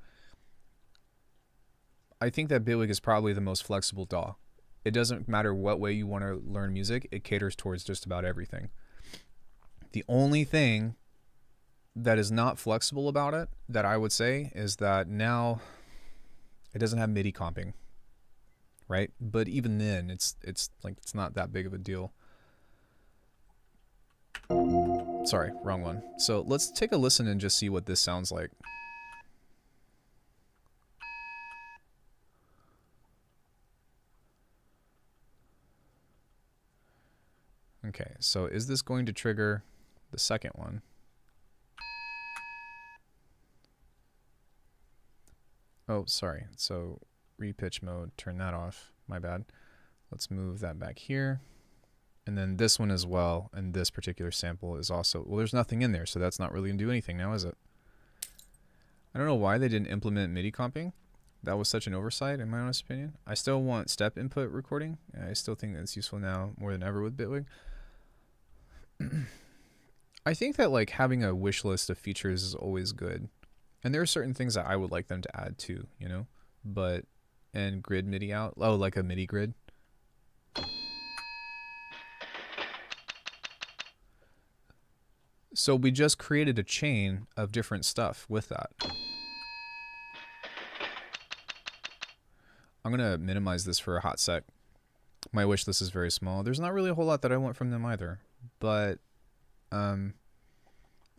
I think that Bitwig is probably the most flexible DAW. It doesn't matter what way you want to learn music, it caters towards just about everything. The only thing that is not flexible about it, that I would say, is that now it doesn't have MIDI comping, right? But even then, it's like it's not that big of a deal. Sorry, wrong one. So let's take a listen and just see what this sounds like. Okay, so is this going to trigger the second one? Oh, sorry. So repitch mode, turn that off. My bad. Let's move that back here. And then this one as well, and this particular sample is also, well, there's nothing in there, so that's not really going to do anything now, is it? I don't know why they didn't implement MIDI comping. That was such an oversight, in my honest opinion. I still want step input recording. I still think that's useful now more than ever with Bitwig. I think that like having a wish list of features is always good. And there are certain things that I would like them to add too, you know? But, and grid MIDI out. Oh, like a MIDI grid. So we just created a chain of different stuff with that. I'm going to minimize this for a hot sec. My wish list is very small. There's not really a whole lot that I want from them either. But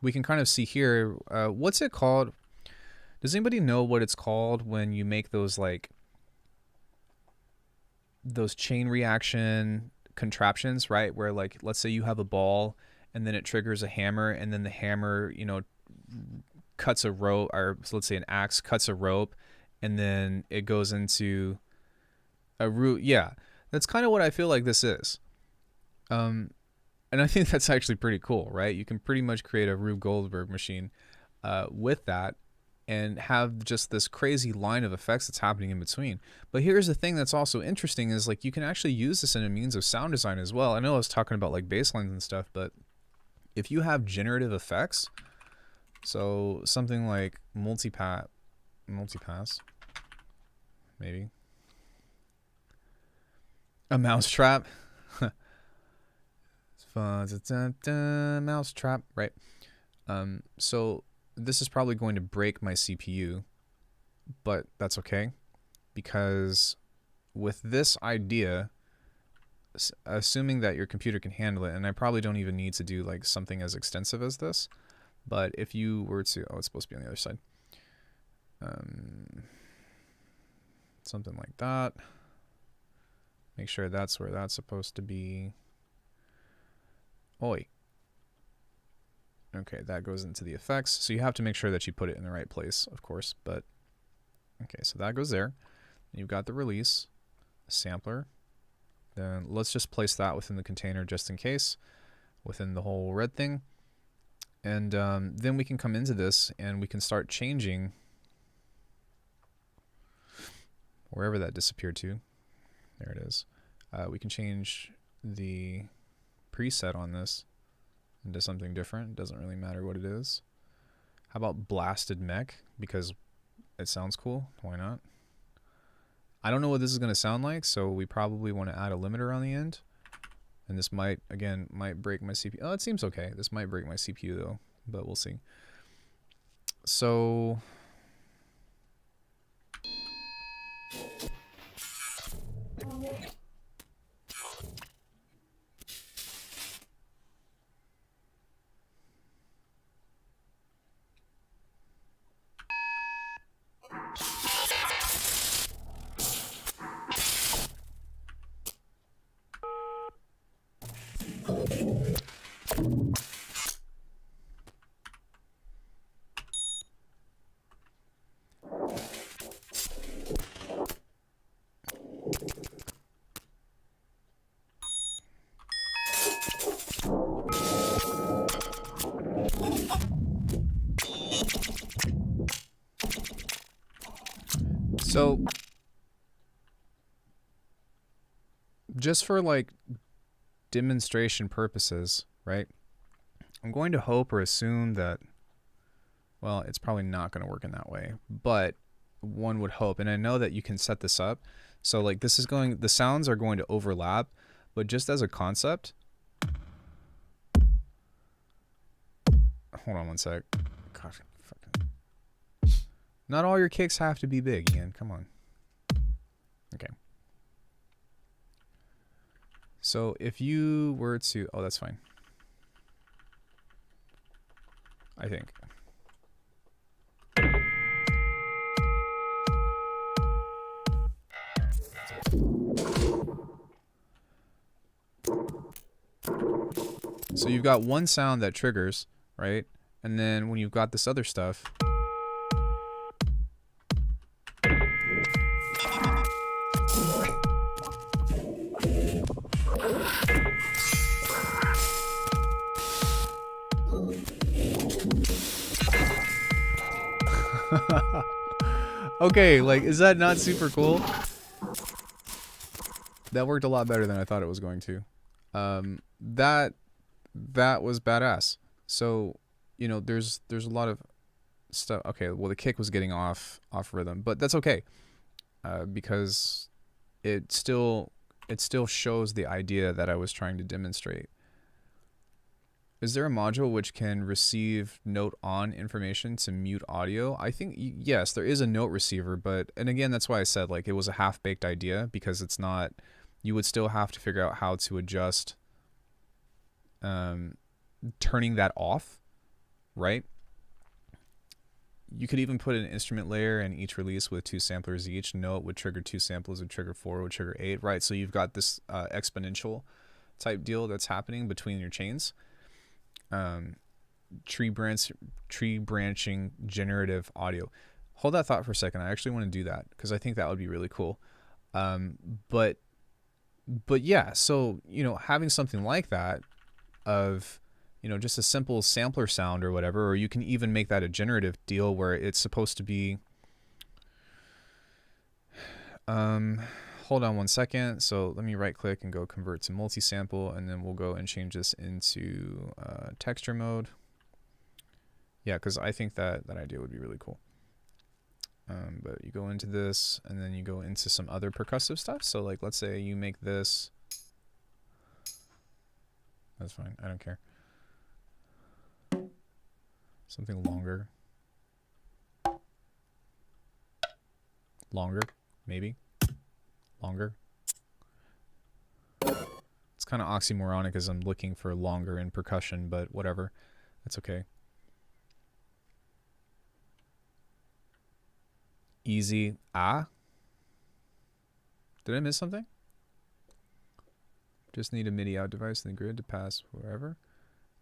we can kind of see here, what's it called? Does anybody know what it's called when you make those like those chain reaction contraptions, right? Where like, let's say you have a ball and then it triggers a hammer, and then the hammer, you know, cuts a rope, or so let's say an axe cuts a rope, and then it goes into a root. Yeah, that's kind of what I feel like this is. And I think that's actually pretty cool, right? You can pretty much create a Rube Goldberg machine with that and have just this crazy line of effects that's happening in between. But here's the thing that's also interesting is like you can actually use this in a means of sound design as well. I know I was talking about like bass lines and stuff, but if you have generative effects, so something like multipass, maybe a mousetrap, mousetrap, right? So this is probably going to break my CPU, but that's okay, because with this idea, assuming that your computer can handle it, and I probably don't even need to do like something as extensive as this, but if you were to, oh, it's supposed to be on the other side, something like that, make sure that's where that's supposed to be. Oi. Okay, that goes into the effects, so you have to make sure that you put it in the right place, of course, but okay, so that goes there. You've got the release, sampler. Then let's just place that within the container just in case, within the whole red thing. And then we can come into this and we can start changing wherever that disappeared to. There it is. We can change the preset on this into something different. It doesn't really matter what it is. How about blasted mech? Because it sounds cool. Why not? I don't know what this is going to sound like, so we probably want to add a limiter on the end. And this might, again, might break my CPU. Oh, it seems okay. This might break my CPU though, but we'll see. So just for like demonstration purposes, right? I'm going to hope or assume that, well, it's probably not going to work in that way, but one would hope, and I know that you can set this up So like this is going, the sounds are going to overlap, but just as a concept, hold on one sec. God, fucking. Not all your kicks have to be big, Ian. Come on. Okay. So if you were to, oh, that's fine. I think. So you've got one sound that triggers, right? And then when you've got this other stuff, okay, like, is that not super cool? That worked a lot better than I thought it was going to. That was badass. So, you know, there's a lot of stuff. Okay, well, the kick was getting off rhythm, but that's okay, because it still shows the idea that I was trying to demonstrate. Is there a module which can receive note on information to mute audio? I think yes, there is a note receiver, but, and again, that's why I said like it was a half-baked idea, because it's not, you would still have to figure out how to adjust turning that off, right? You could even put an instrument layer in each release with 2 samplers each. Note would trigger 2 samples, would trigger 4, would trigger 8, right? So you've got this exponential type deal that's happening between your chains. Tree branching generative audio. Hold that thought for a second. I actually want to do that because I think that would be really cool. But yeah, so, you know, having something like that of, you know, just a simple sampler sound or whatever, or you can even make that a generative deal where it's supposed to be, hold on one second. So let me right click and go convert to multi-sample, and then we'll go and change this into texture mode. Yeah, because I think that idea would be really cool. But you go into this, and then you go into some other percussive stuff. So like, let's say you make this. That's fine. I don't care. Something longer. Longer, maybe. Longer. It's kind of oxymoronic as I'm looking for longer in percussion, but whatever. That's okay. Easy. Ah? Did I miss something? Just need a MIDI out device in the grid to pass wherever.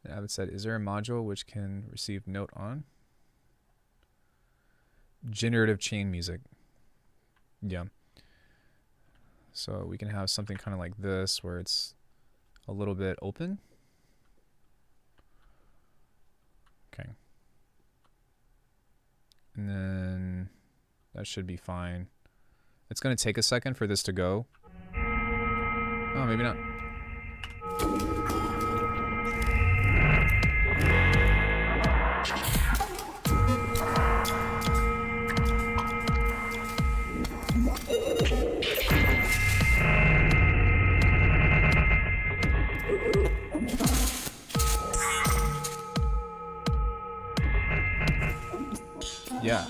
And Avid said, is there a module which can receive note on? Generative chain music. Yeah. So we can have something kind of like this where it's a little bit open. Okay. And then that should be fine. It's going to take a second for this to go. Oh, maybe not. Yeah.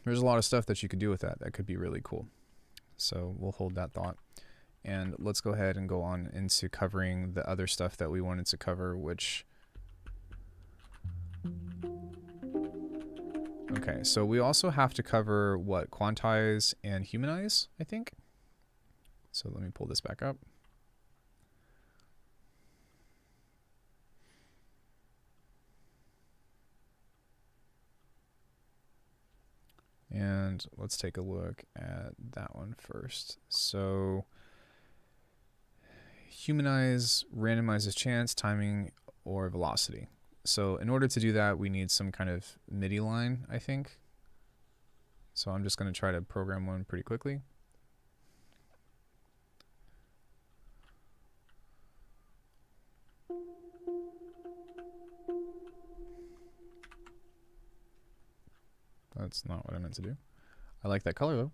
There's a lot of stuff that you could do with that. That could be really cool. So we'll hold that thought. And let's go ahead and go on into covering the other stuff that we wanted to cover, which... Okay, so we also have to cover, what, Quantize and Humanize, I think? So let me pull this back up. And let's take a look at that one first. So Humanize randomizes chance, timing, or velocity. So in order to do that, we need some kind of MIDI line, I think. So I'm just going to try to program one pretty quickly. That's not what I meant to do. I like that color though.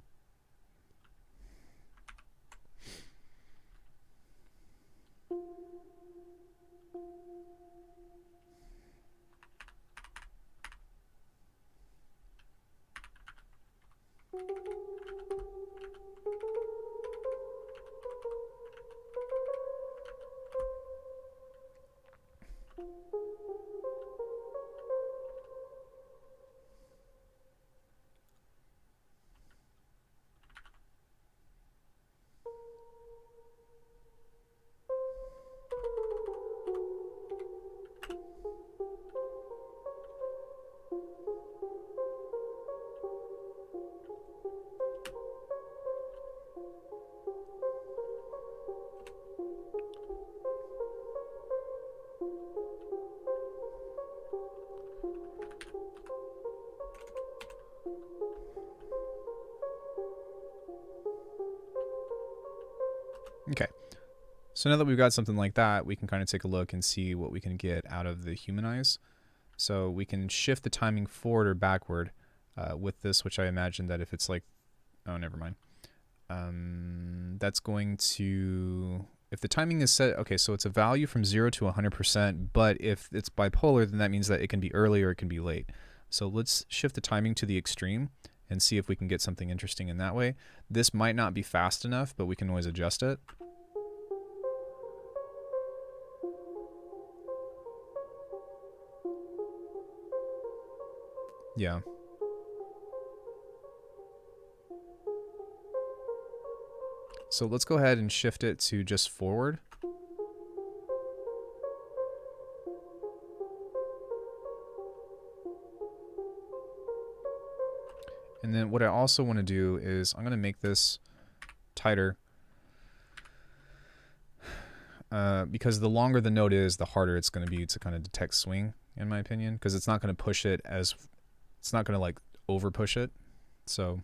Okay, so now that we've got something like that, we can kind of take a look and see what we can get out of the Humanize. So we can shift the timing forward or backward with this, which I imagine that if it's like, oh, never mind. That's going to, if the timing is set, okay, so it's a value from 0 to 100%, but if it's bipolar, then that means that it can be early or it can be late. So let's shift the timing to the extreme and see if we can get something interesting in that way. This might not be fast enough, but we can always adjust it. Yeah. So let's go ahead and shift it to just forward. And then what I also want to do is I'm going to make this tighter because the longer the note is, the harder it's going to be to kind of detect swing, in my opinion, because it's not going to push it as, it's not going to like over push it. So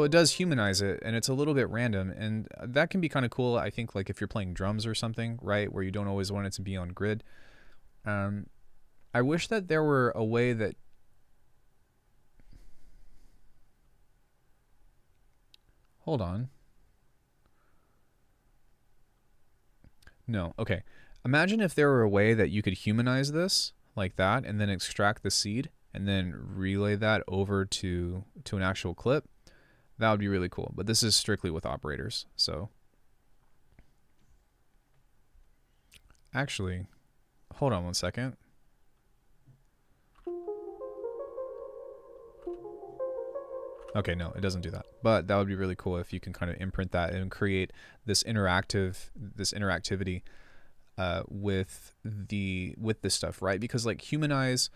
it does humanize it, and it's a little bit random, and that can be kind of cool, I think, like if you're playing drums or something, right, where you don't always want it to be on grid. I wish that there were a way that... Hold on. No, okay. Imagine if there were a way that you could humanize this like that, and then extract the seed, and then relay that over to an actual clip. That would be really cool, but this is strictly with operators, so. Actually, hold on one second. Okay, no, it doesn't do that, but that would be really cool if you can kind of imprint that and create this interactivity with this stuff, right? Because like Humanize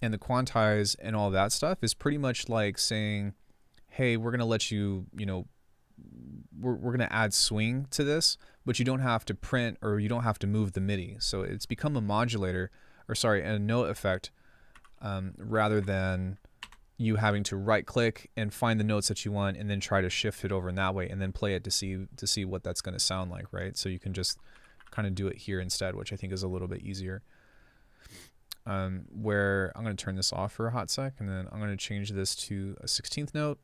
and the Quantize and all that stuff is pretty much like saying, hey, we're going to let you, you know, we're going to add swing to this, but you don't have to print or you don't have to move the MIDI. So it's become a modulator, or sorry, a note effect, rather than you having to right click and find the notes that you want and then try to shift it over in that way and then play it to see what that's going to sound like, right? So you can just kind of do it here instead, which I think is a little bit easier. Where I'm going to turn this off for a hot sec, and then I'm going to change this to a 16th note.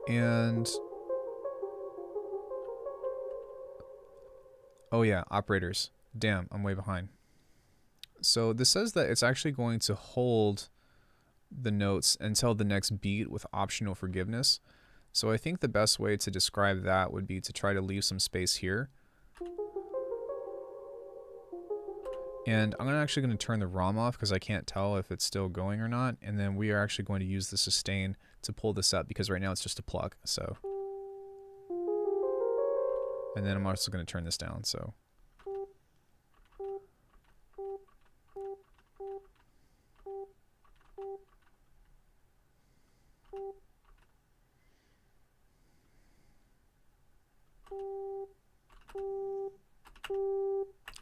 And oh yeah, operators. Damn, I'm way behind. So this says that it's actually going to hold the notes until the next beat with optional forgiveness. So I think the best way to describe that would be to try to leave some space here. And I'm actually going to turn the ROM off because I can't tell if it's still going or not. And then we are actually going to use the sustain to pull this up because right now it's just a plug. So, and then I'm also going to turn this down. So.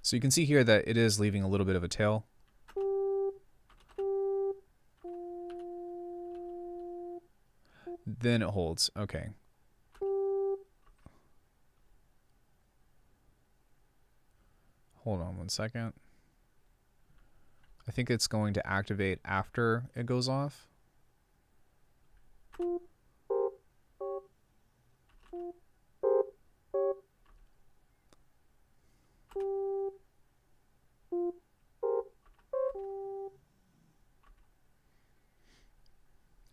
So you can see here that it is leaving a little bit of a tail. Then it holds. Okay. Hold on one second. I think it's going to activate after it goes off.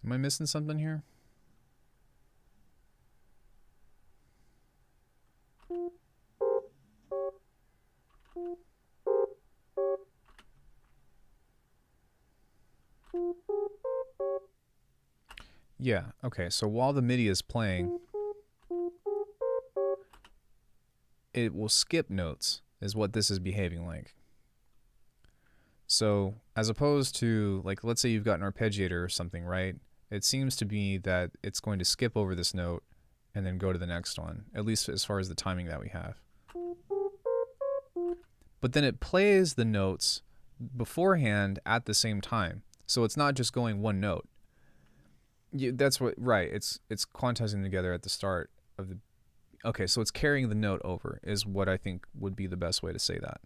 Am I missing something here? Yeah, okay, so while the MIDI is playing, it will skip notes, is what this is behaving like. So, as opposed to, like, let's say you've got an arpeggiator or something, right? It seems to be that it's going to skip over this note and then go to the next one, at least as far as the timing that we have. But then it plays the notes beforehand at the same time. So it's not just going one note. Yeah, that's what, right, it's quantizing together at the start of the, okay, so it's carrying the note over is what I think would be the best way to say that.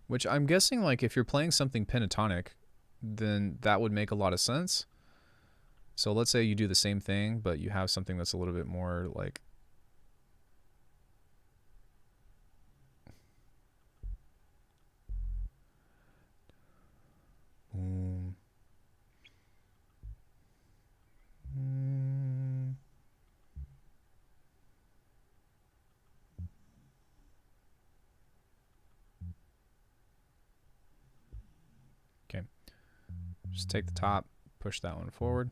Which I'm guessing, like, if you're playing something pentatonic, then that would make a lot of sense. So let's say you do the same thing, but you have something that's a little bit more like, okay. Just take the top, push that one forward.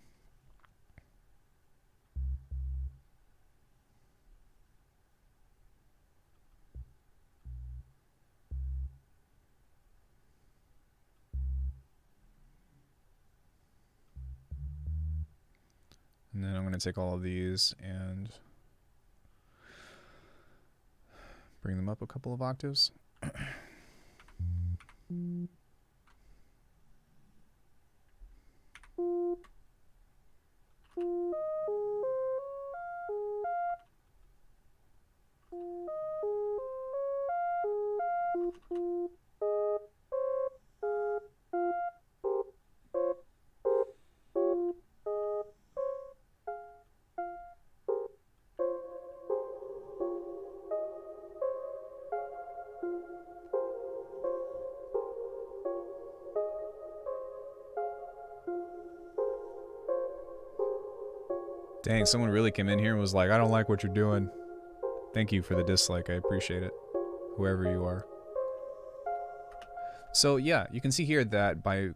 And then I'm going to take all of these and bring them up a couple of octaves. Dang, someone really came in here and was like, I don't like what you're doing. Thank you for the dislike. I appreciate it. Whoever you are. So yeah, you can see here that by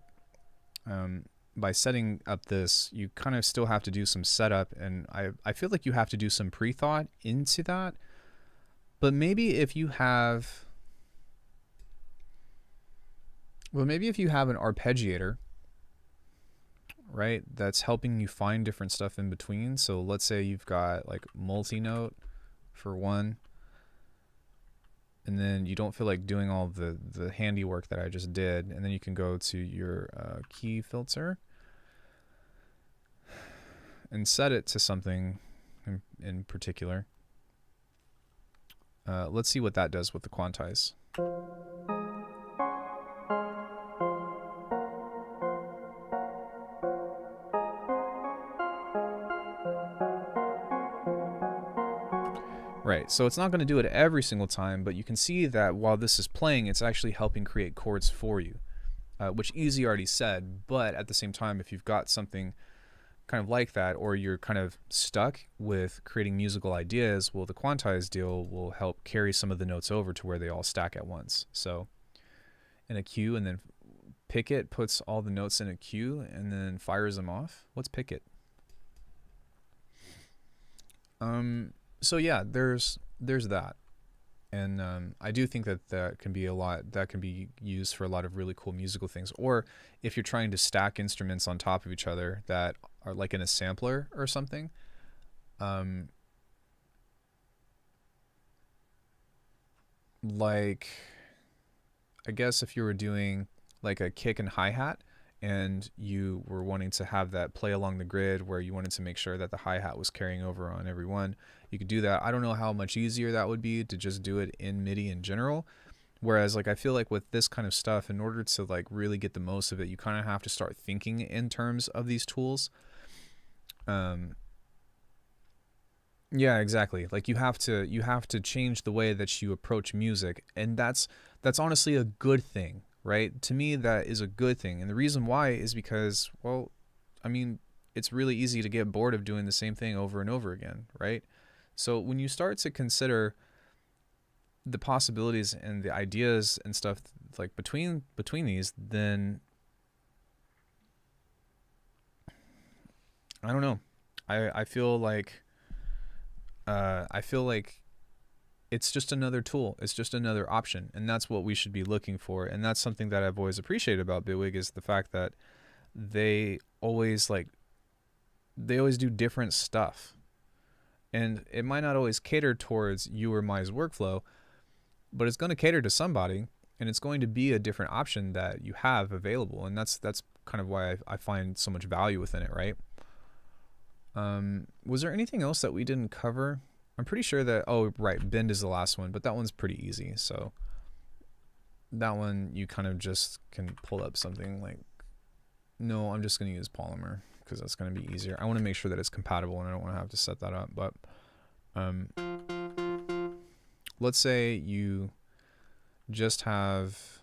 setting up this, you kind of still have to do some setup, and I feel like you have to do some pre-thought into that. But maybe if you have, well, maybe if you have an arpeggiator, right, that's helping you find different stuff in between. So let's say you've got like multi-note for one, and then you don't feel like doing all the handiwork that I just did, and then you can go to your key filter and set it to something in particular. Let's see what that does with the quantize. Right, so it's not going to do it every single time, but you can see that while this is playing, it's actually helping create chords for you, which Easy already said, but at the same time, if you've got something kind of like that, or you're kind of stuck with creating musical ideas, well, the quantize deal will help carry some of the notes over to where they all stack at once. So in a queue, and then pick it puts all the notes in a queue and then fires them off. What's pick it? So yeah, there's that, and I do think that can be used for a lot of really cool musical things. Or if you're trying to stack instruments on top of each other that are like in a sampler or something, like I guess if you were doing like a kick and hi-hat, and you were wanting to have that play along the grid where you wanted to make sure that the hi-hat was carrying over on every one, you could do that. I don't know how much easier that would be to just do it in MIDI in general. Whereas like I feel like with this kind of stuff, in order to like really get the most of it, you kind of have to start thinking in terms of these tools. Yeah, exactly. Like you have to change the way that you approach music, and that's honestly a good thing, right? To me, that is a good thing. And the reason why is because, well, I mean, it's really easy to get bored of doing the same thing over and over again, right? So when you start to consider the possibilities and the ideas and stuff like between these, then I don't know. I feel like it's just another tool. It's just another option, and that's what we should be looking for. And that's something that I've always appreciated about Bitwig, is the fact that they always do different stuff, and it might not always cater towards you or my's workflow, but it's going to cater to somebody, and it's going to be a different option that you have available. And that's kind of why I find so much value within it, right? Was there anything else that we didn't cover? I'm pretty sure that, oh, right, bend is the last one, but that one's pretty easy. So that one, you kind of just can pull up something like, no, I'm just going to use Polymer because that's going to be easier. I want to make sure that it's compatible, and I don't want to have to set that up. But let's say you just have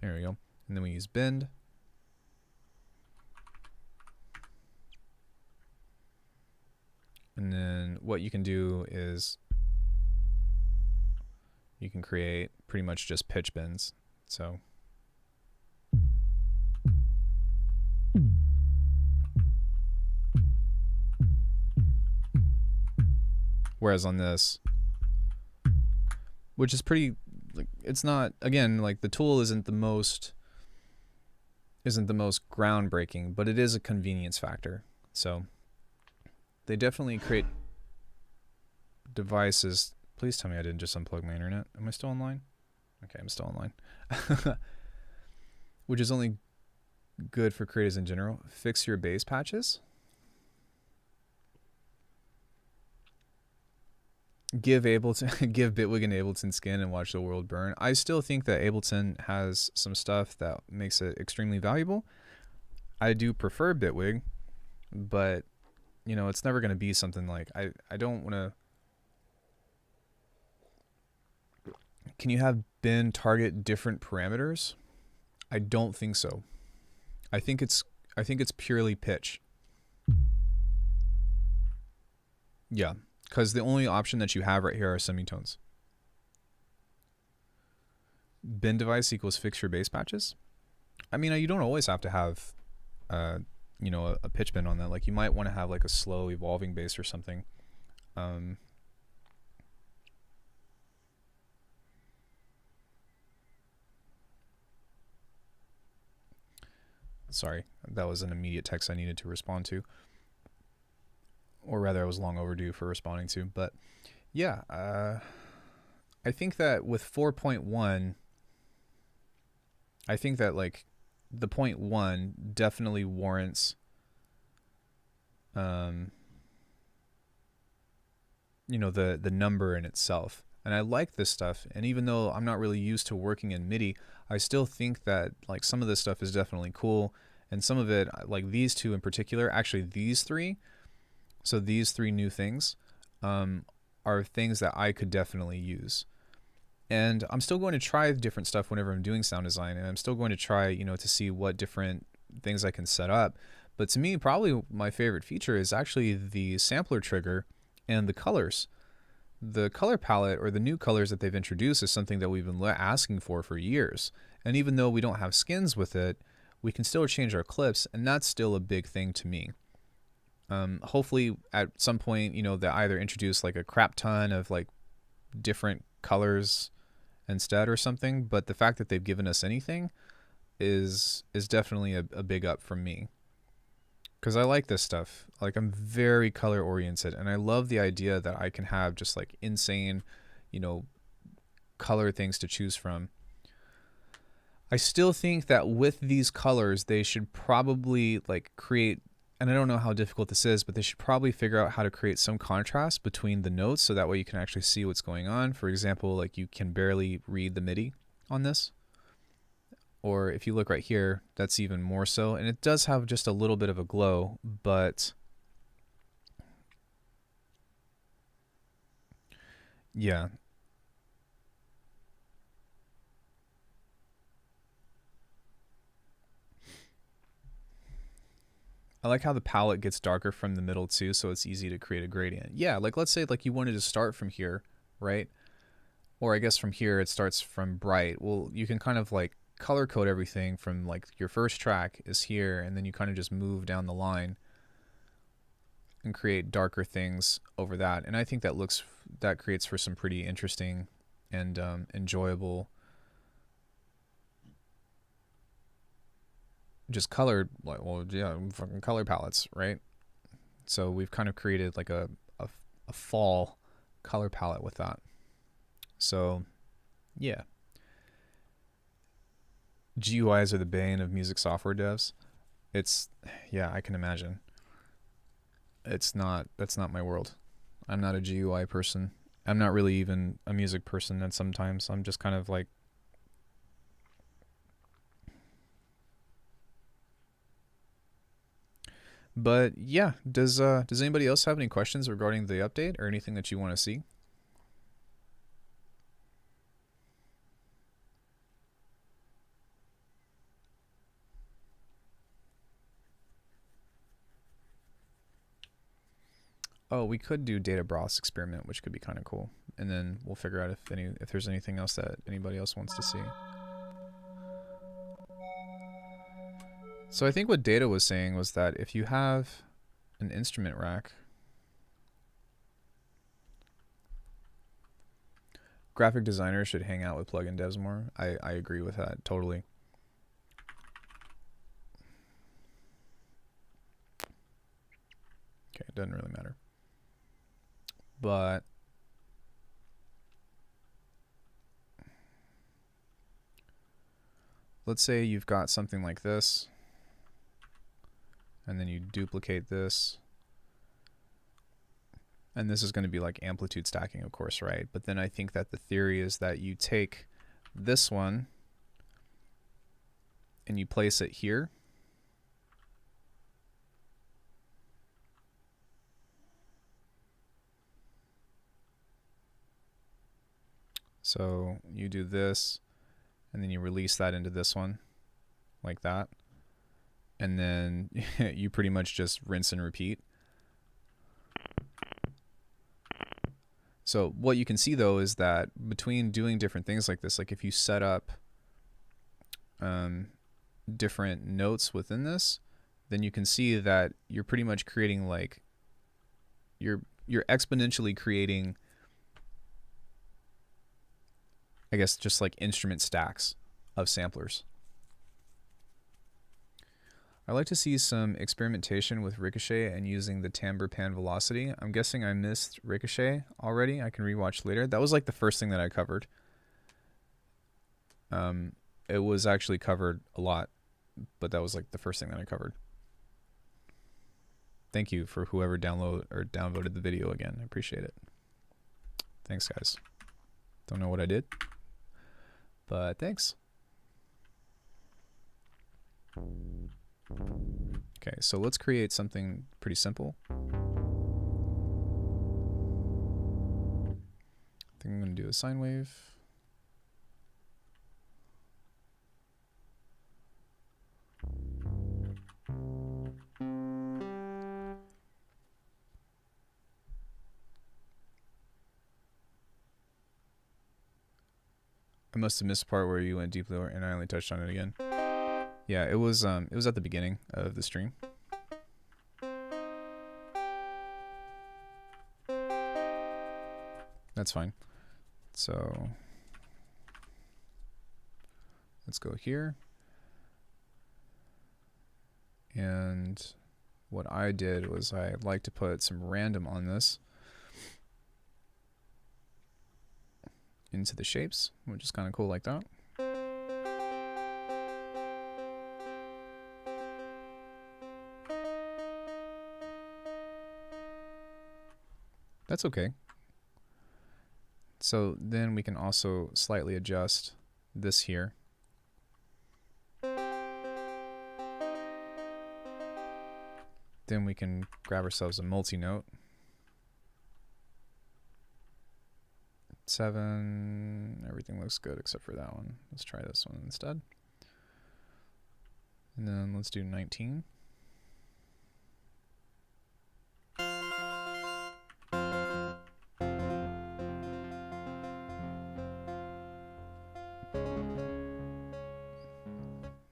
there we go. And then we use bend. And then what you can do is you can create pretty much just pitch bends. So whereas on this, which is pretty, like, it's not, again, like the tool isn't the most groundbreaking, but it is a convenience factor. So they definitely create devices. Please tell me I didn't just unplug my internet. Am I still online? Okay, I'm still online. Which is only good for creators in general. Fix your bass patches. Give Bitwig and Ableton skin and watch the world burn. I still think that Ableton has some stuff that makes it extremely valuable. I do prefer Bitwig, but you know, it's never going to be something like, I don't want to. Can you have bend target different parameters? I don't think so. I think it's purely pitch. Yeah. Because the only option that you have right here are semitones. Bend device equals fix your bass patches. I mean, you don't always have to have, you know, a pitch bend on that. Like you might want to have like a slow evolving bass or something. Sorry, that was an immediate text I needed to respond to. Or rather, I was long overdue for responding to. But yeah, I think that with 4.1, I think that like the 0.1 definitely warrants, you know, the number in itself. And I like this stuff. And even though I'm not really used to working in MIDI, I still think that like some of this stuff is definitely cool. And some of it, like these two in particular, actually these three. So these three new things are things that I could definitely use. And I'm still going to try different stuff whenever I'm doing sound design. And I'm still going to try, you know, to see what different things I can set up. But to me, probably my favorite feature is actually the sampler trigger and the colors. The color palette, or the new colors that they've introduced, is something that we've been asking for years. And even though we don't have skins with it, we can still change our clips. And that's still a big thing to me. Hopefully at some point, you know, they either introduce like a crap ton of like different colors instead or something. But the fact that they've given us anything is definitely a big up from me. because I like this stuff. Like, I'm very color oriented, and I love the idea that I can have just like insane, you know, color things to choose from. I still think that with these colors, they should probably like create, and I don't know how difficult this is, but they should probably figure out how to create some contrast between the notes so that way you can actually see what's going on. For example, like you can barely read the MIDI on this. Or if you look right here, that's even more so. And it does have just a little bit of a glow, but yeah. I like how the palette gets darker from the middle too, so it's easy to create a gradient. Yeah, like let's say like you wanted to start from here, right? Or I guess from here it starts from bright. Well, you can kind of like color code everything from like your first track is here, and then you kind of just move down the line and create darker things over that. And I think that creates for some pretty interesting and enjoyable just colored, like, well, yeah, fucking color palettes, right? So we've kind of created like a fall color palette with that. So yeah, GUIs are the bane of music software devs. It's, yeah, I can imagine. That's not my world. I'm not a GUI person. I'm not really even a music person, and sometimes I'm just kind of like, but yeah, does anybody else have any questions regarding the update or anything that you want to see? Oh, we could do data browse experiment, which could be kind of cool, and then we'll figure out if there's anything else that anybody else wants to see. So I think what Data was saying was that if you have an instrument rack, graphic designers should hang out with plugin devs more. I agree with that totally. Okay, it doesn't really matter. But let's say you've got something like this, and then you duplicate this, and this is going to be like amplitude stacking, of course, right? But then I think that the theory is that you take this one and you place it here. So you do this, and then you release that into this one, like that. And then you pretty much just rinse and repeat. So what you can see though is that between doing different things like this, like if you set up different notes within this, then you can see that you're pretty much creating like, you're exponentially creating, I guess, just like instrument stacks of samplers. I like to see some experimentation with ricochet and using the timbre pan velocity. I'm guessing I missed ricochet already. I can rewatch later. That was like the first thing that I covered. It was actually covered a lot, but that was like the first thing that I covered. Thank you for whoever downvoted the video again. I appreciate it. Thanks, guys. Don't know what I did, but thanks. Okay, so let's create something pretty simple. I think I'm going to do a sine wave. I must have missed the part where you went deeply and I only touched on it again. Yeah, it was at the beginning of the stream. That's fine. So let's go here. And what I did was I like to put some random on this into the shapes, which is kind of cool like that. That's okay. So then we can also slightly adjust this here. Then we can grab ourselves a multi-note. 7, everything looks good except for that one. Let's try this one instead. And then let's do 19.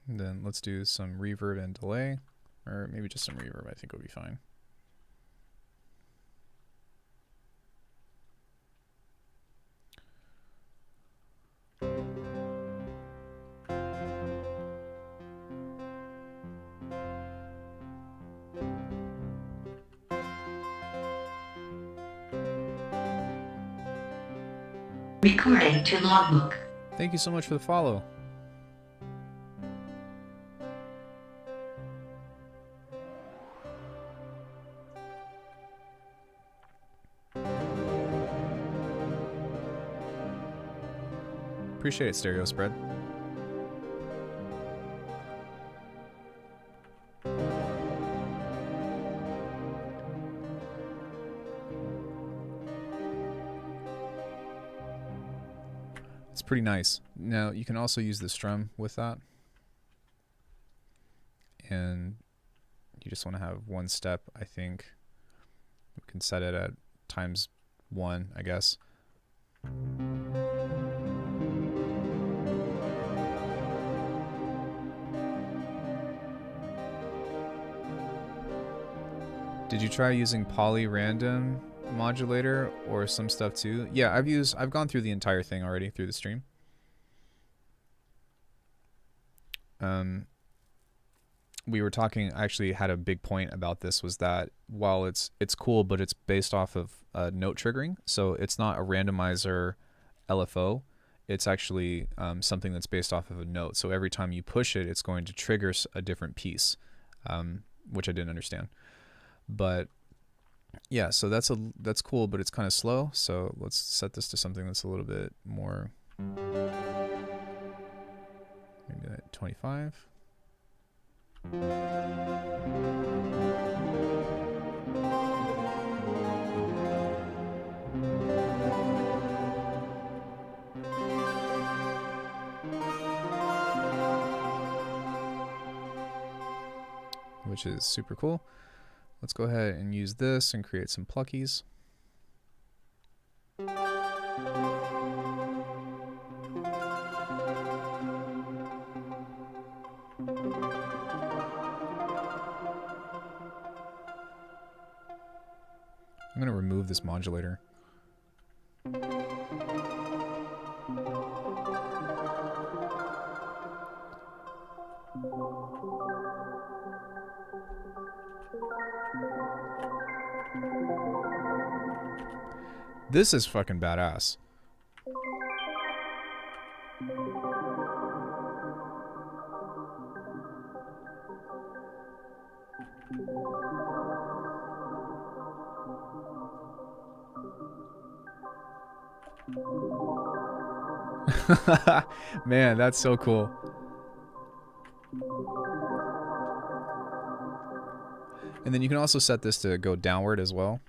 And then let's do some reverb and delay, or maybe just some reverb, I think will be fine. Recording to logbook. Thank you so much for the follow. Appreciate it, Stereo Spread. It's pretty nice. Now, you can also use the Strum with that. And you just want to have one step, I think. We can set it at ×1, I guess. Did you try using poly random modulator or some stuff too? Yeah, I've gone through the entire thing already through the stream. We were talking, I actually had a big point about this, was that while it's cool, but it's based off of note triggering, so it's not a randomizer LFO. It's actually something that's based off of a note. So every time you push it, it's going to trigger a different piece, which I didn't understand. But yeah, so that's cool, but it's kind of slow. So let's set this to something that's a little bit more, maybe at 25. Which is super cool. Let's go ahead and use this and create some pluckies. I'm going to remove this modulator. This is fucking badass. Man, that's so cool. And then you can also set this to go downward as well.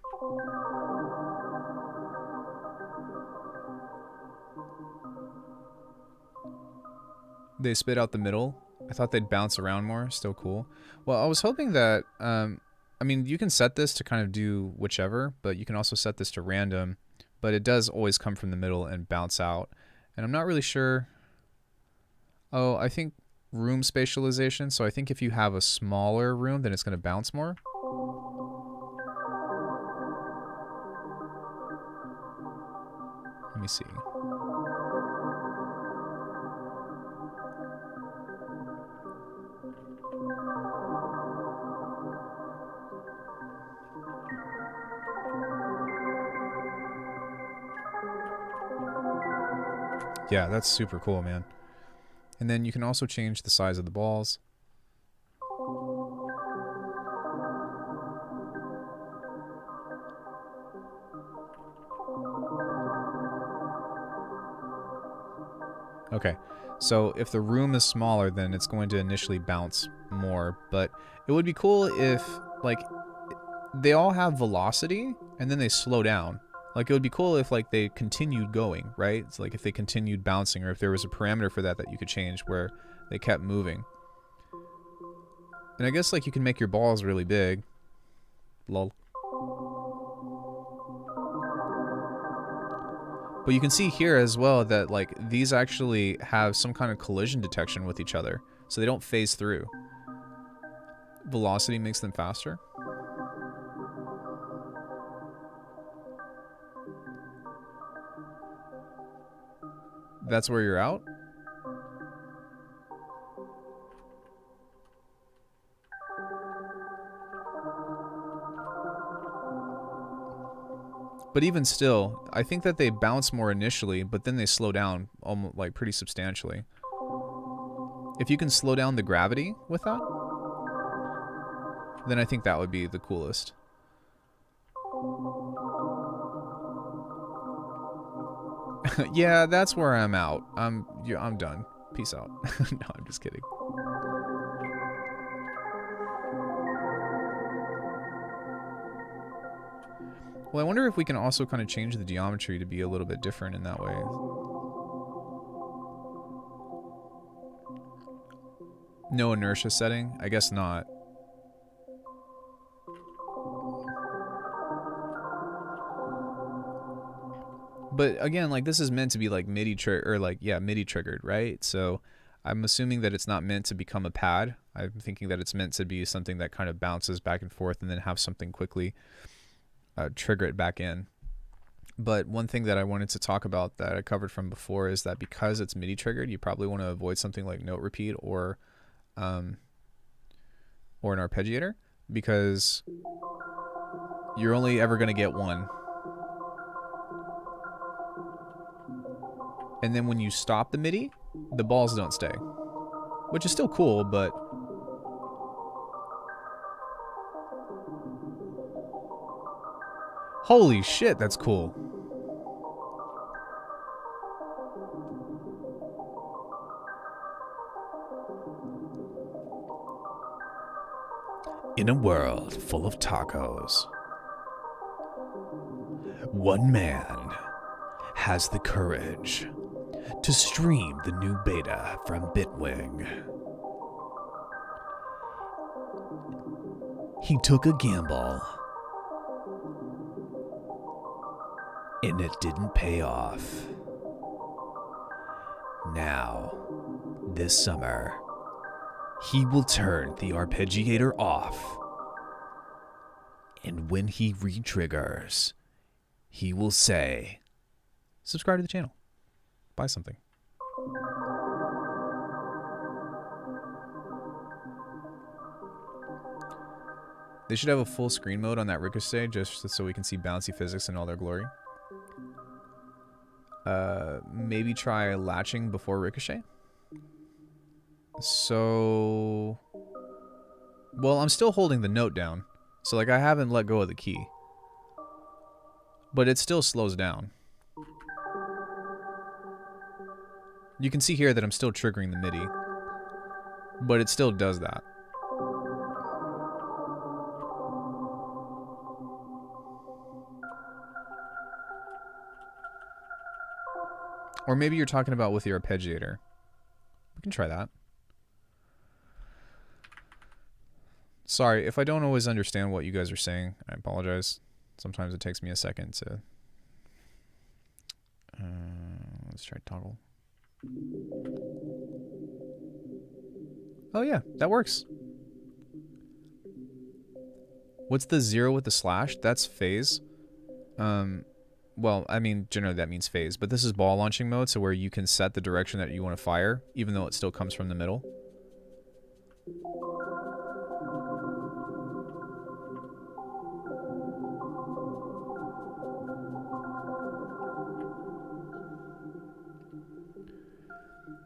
They spit out the middle. I thought they'd bounce around more. Still cool. Well, I was hoping that, I mean, you can set this to kind of do whichever, but you can also set this to random, but it does always come from the middle and bounce out. And I'm not really sure. Oh, I think room spatialization. So I think if you have a smaller room, then it's going to bounce more. Let me see. Yeah, that's super cool, man. And then you can also change the size of the balls. Okay, so if the room is smaller, then it's going to initially bounce more, but it would be cool if, like, they all have velocity, and then they slow down. Like, it would be cool if, like, they continued going, right? It's like if they continued bouncing, or if there was a parameter for that that you could change where they kept moving. And I guess, like, you can make your balls really big. Lol. But you can see here as well that, like, these actually have some kind of collision detection with each other, so they don't phase through. Velocity makes them faster. That's where you're out? But even still, I think that they bounce more initially, but then they slow down almost, like, pretty substantially. If you can slow down the gravity with that, then I think that would be the coolest. Yeah, that's where I'm out. I'm done. Peace out. No, I'm just kidding. Well, I wonder if we can also kind of change the geometry to be a little bit different in that way. No inertia setting? I guess not. But again, like, this is meant to be like MIDI MIDI triggered, right? So I'm assuming that it's not meant to become a pad. I'm thinking that it's meant to be something that kind of bounces back and forth and then have something quickly trigger it back in. But one thing that I wanted to talk about that I covered from before is that because it's MIDI triggered, you probably want to avoid something like note repeat or an arpeggiator, because you're only ever going to get one. And then when you stop the MIDI, the balls don't stay, which is still cool, but holy shit, that's cool. In a world full of tacos, one man has the courage to stream the new beta from Bitwig. He took a gamble, and it didn't pay off. Now, this summer, he will turn the Arpeggiator off, and when he re-triggers, he will say, subscribe to the channel, buy something. They should have a full screen mode on that Ricochet just so we can see bouncy physics in all their glory. Maybe try latching before Ricochet. So, well, I'm still holding the note down. So, like, I haven't let go of the key. But it still slows down. You can see here that I'm still triggering the MIDI. But it still does that. Or maybe you're talking about with your arpeggiator. We can try that. Sorry, if I don't always understand what you guys are saying, I apologize. Sometimes it takes me a second to... let's try toggle. Oh yeah, that works. What's the 0 with the slash? That's phase. Well, I mean, generally that means phase, but this is ball launching mode, so where you can set the direction that you want to fire, even though it still comes from the middle.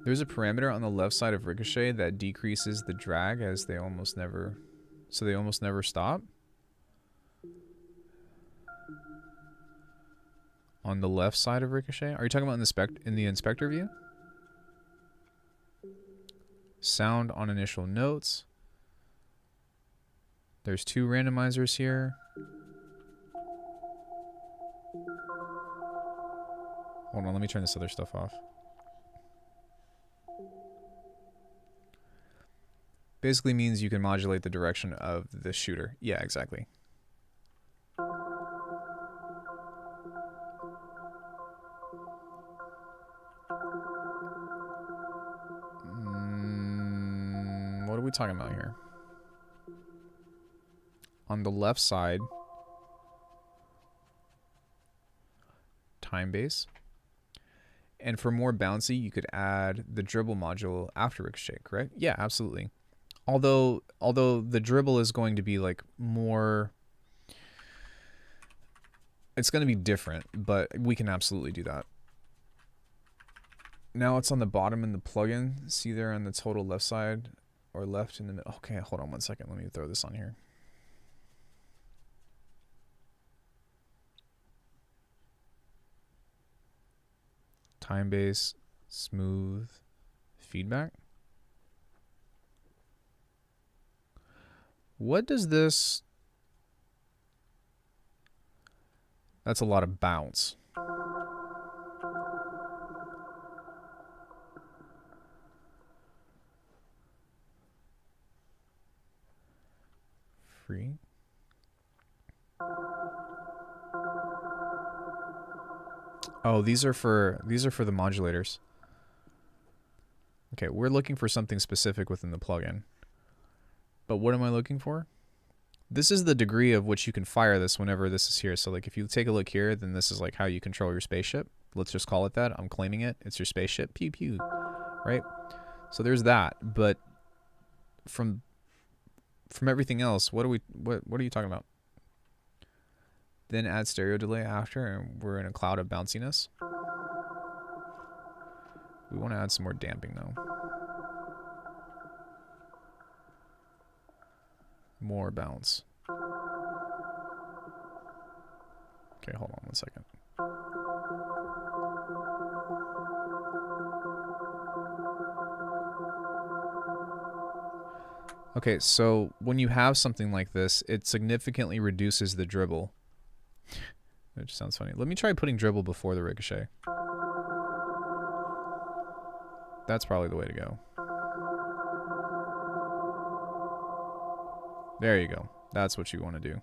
There's a parameter on the left side of ricochet that decreases the drag as they almost never, so they almost never stop. On the left side of ricochet? Are you talking about in the inspector view? Sound on initial notes. There's 2 randomizers here. Hold on, let me turn this other stuff off. Basically means you can modulate the direction of the shooter. Yeah, exactly. What are we talking about here? On the left side, time base. And for more bouncy, you could add the dribble module after ricochet, correct? Yeah, absolutely. Although the dribble is going to be like more, it's going to be different, but we can absolutely do that. Now it's on the bottom in the plugin. See there on the total left side or left in the middle. Okay, hold on one second. Let me throw this on here. Time base, smooth, feedback. What does this... That's a lot of bounce. Free. Oh, these are for the modulators. Okay, we're looking for something specific within the plugin. But what am I looking for? This is the degree of which you can fire this whenever this is here. So like if you take a look here, then this is like how you control your spaceship. Let's just call it that. I'm claiming it. It's your spaceship. Pew pew. Right? So there's that. But from everything else, what are you talking about? Then add stereo delay after, and we're in a cloud of bounciness. We want to add some more damping though. More bounce. Okay, hold on one second. Okay, so when you have something like this, it significantly reduces the dribble. Which sounds funny. Let me try putting dribble before the ricochet. That's probably the way to go. There you go. That's what you want to do.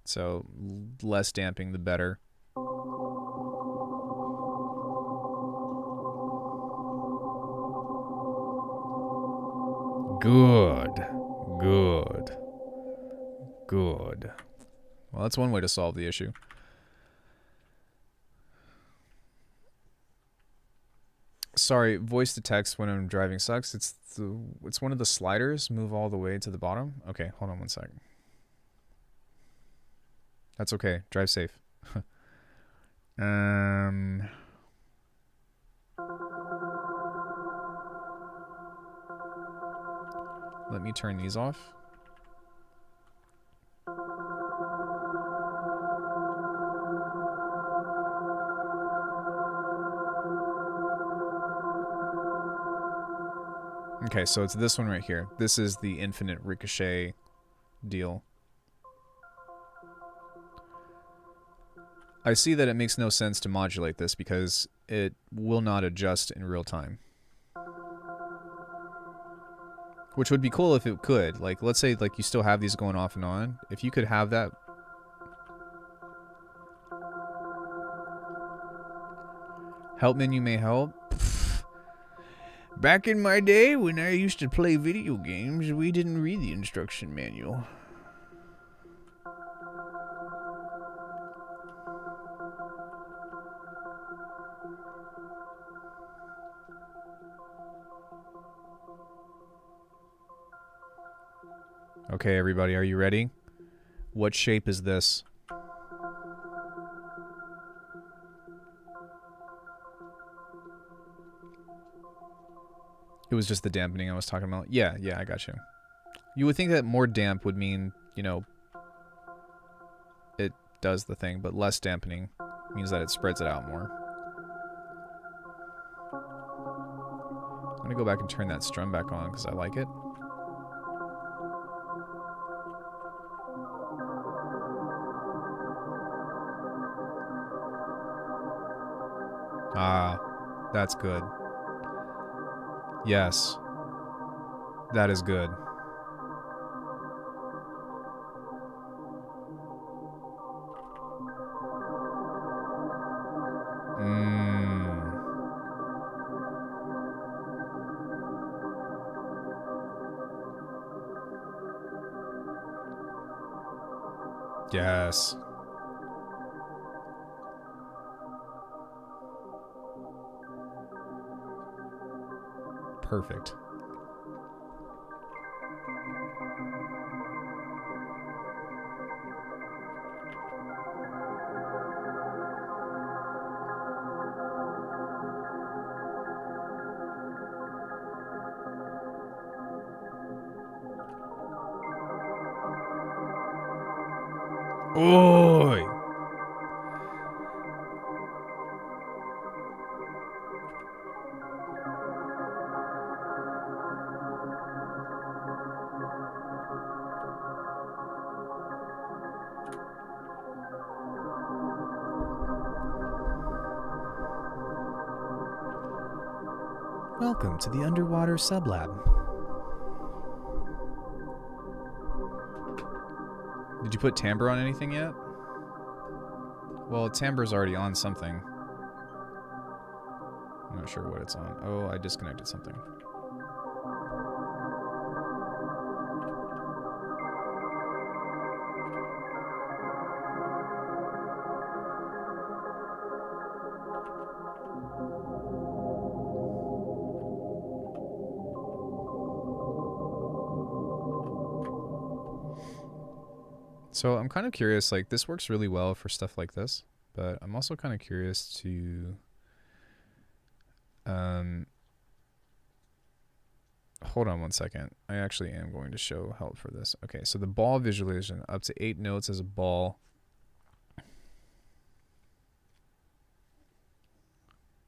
So, less damping, the better. Good. Good. Good. Well, that's one way to solve the issue. Sorry, voice to text when I'm driving sucks. It's one of the sliders. Move all the way to the bottom. Okay, hold on one sec. That's okay. Drive safe. Let me turn these off. Okay, so it's this one right here. This is the infinite ricochet deal. I see that it makes no sense to modulate this because it will not adjust in real time. Which would be cool if it could. Like, let's say like you still have these going off and on. If you could have that. Help menu may help. Back in my day, when I used to play video games, we didn't read the instruction manual. Okay, everybody, are you ready? What shape is this? It was just the dampening I was talking about. Yeah, I got you. You would think that more damp would mean, you know, it does the thing, but less dampening means that it spreads it out more. I'm going to go back and turn that strum back on because I like it. Ah, that's good. Yes. That is good. Yes. Perfect. Oi! Welcome to the Underwater Sublab. Did you put timbre on anything yet? Well, timbre's already on something. I'm not sure what it's on. Oh, I disconnected something. So I'm kind of curious, like this works really well for stuff like this, but I'm also kind of curious to hold on one second. I actually am going to show help for this. Okay, so the ball visualization, up to 8 notes as a ball.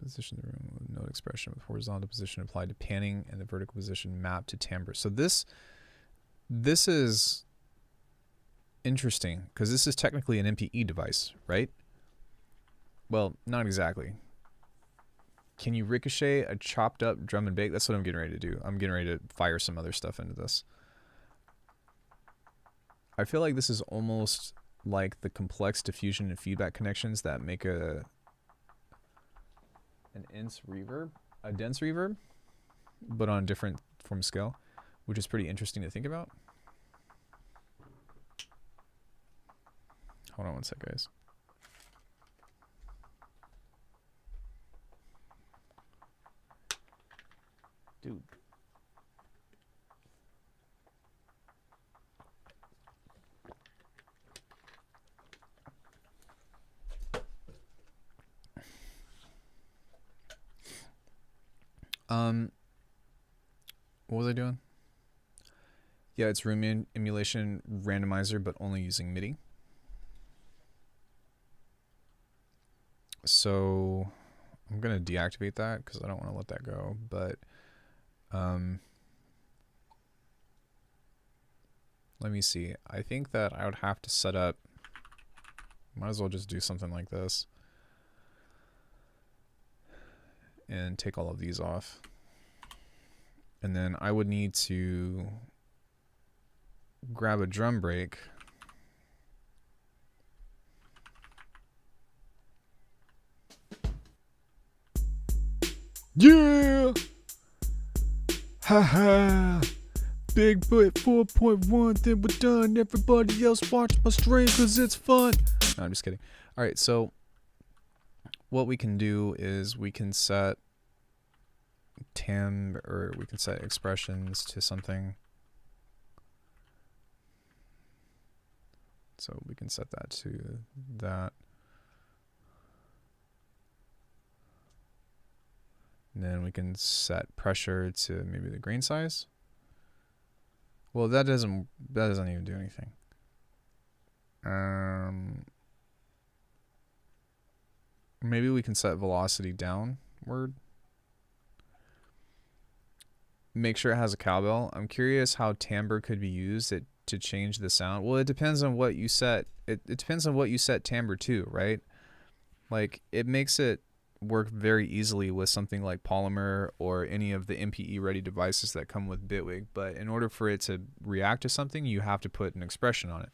Position the room with note expression with horizontal position applied to panning and the vertical position mapped to timbre. So this is interesting because this is technically an MPE device, right? Well, not exactly. Can you ricochet a chopped up drum and bass? That's what I'm getting ready to do. I'm getting ready to fire some other stuff into this. I feel like this is almost like the complex diffusion and feedback connections that make a dense reverb, but on a different form scale, which is pretty interesting to think about. Hold on one sec, guys. Dude. What was I doing? Yeah, it's room emulation randomizer, but only using MIDI. So I'm going to deactivate that because I don't want to let that go, but let me see. I think that I would have to set up, might as well just do something like this and take all of these off. And then I would need to grab a drum break. Yeah! Haha! Bigfoot 4.1, then we're done. Everybody else watch my stream because it's fun. No, I'm just kidding. Alright, so what we can do is we can set or we can set expressions to something. So we can set that to that. And then we can set pressure to maybe the grain size. Well, that doesn't even do anything. Maybe we can set velocity downward. Make sure it has a cowbell. I'm curious how timbre could be used to change the sound. Well, it depends on what you set. It depends on what you set timbre to, right? Like, it makes it work very easily with something like Polymer or any of the MPE ready devices that come with Bitwig. But in order for it to react to something, you have to put an expression on it.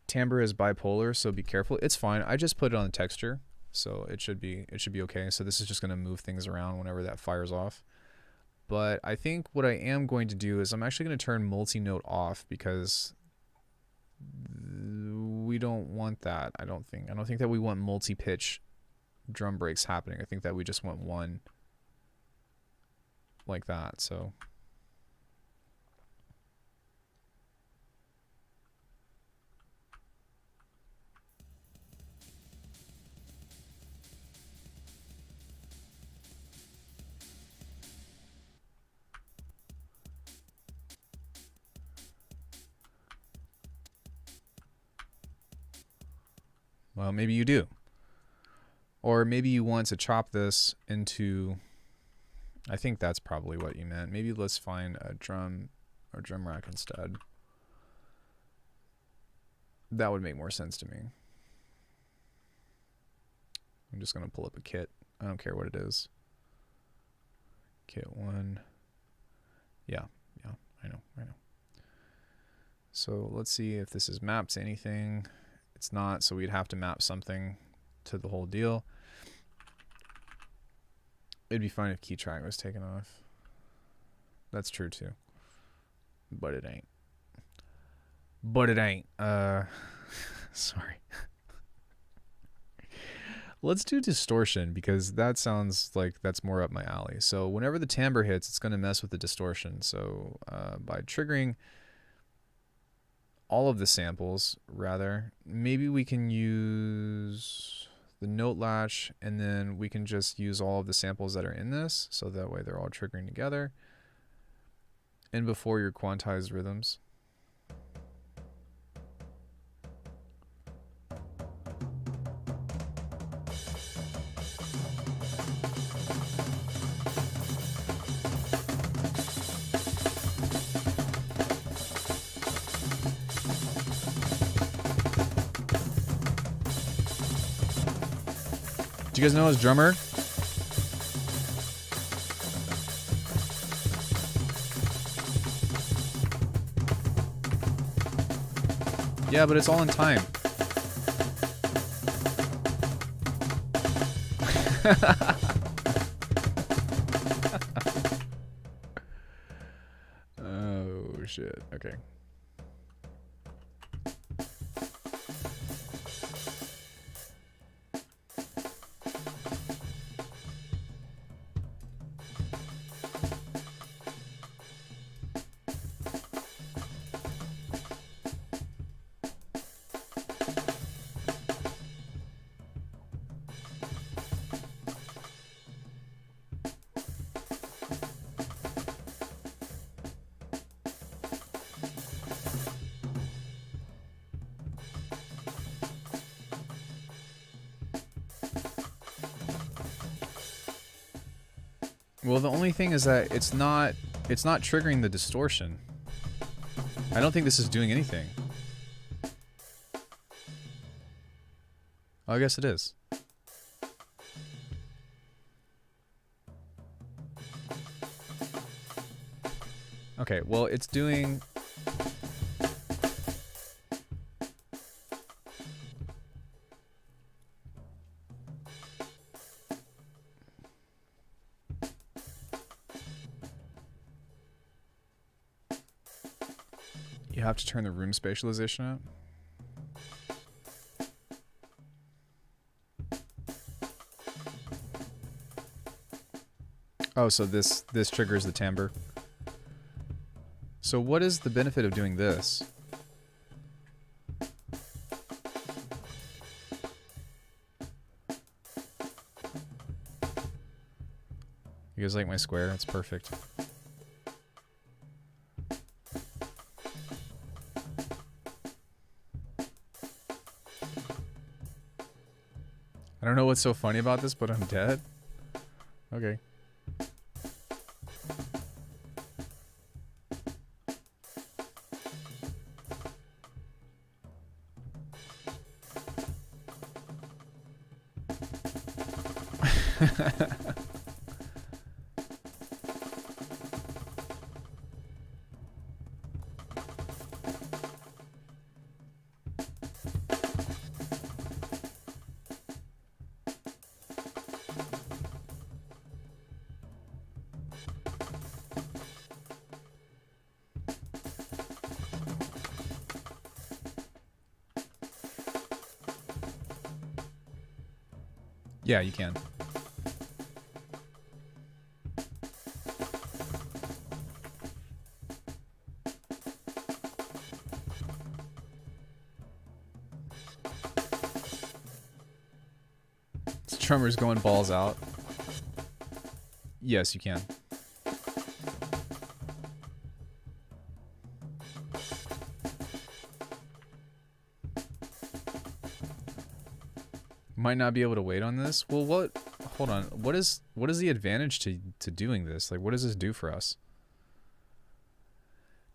Timbre is bipolar, so be careful. It's fine. I just put it on the texture, so it should be okay. So this is just going to move things around whenever that fires off. But I think what I am going to do is I'm actually going to turn multi-note off, because we don't want that. I don't think that we want multi-pitch drum breaks happening. I think that we just want one like that. So well, maybe you do. Or maybe you want to chop this into, I think that's probably what you meant. Maybe let's find a drum or drum rack instead. That would make more sense to me. I'm just going to pull up a kit. I don't care what it is. Kit 1. Yeah, I know. So let's see if this is mapped to anything. It's not, so we'd have to map something to the whole deal. It'd be fine if key track was taken off. That's true too. But it ain't. Sorry. Let's do distortion, because that sounds like that's more up my alley. So whenever the timbre hits, it's going to mess with the distortion. So by triggering all of the samples, rather, maybe we can use the note latch, and then we can just use all of the samples that are in this, so that way they're all triggering together. And before your quantized rhythms. Do you guys know his drummer? Yeah, but it's all in time. Oh, shit. Okay. Well, the only thing is that it's not triggering the distortion. I don't think this is doing anything. Oh, I guess it is. Okay, well, it's doing... You have to turn the room spatialization up. Oh, so this triggers the timbre. So what is the benefit of doing this? You guys like my square? It's perfect. I don't know what's so funny about this, but I'm dead. Okay. Yeah, you can. This drummer's going balls out. Yes, you can. Might not be able to wait on this. Well, what? Hold on. What is the advantage to doing this? Like, what does this do for us?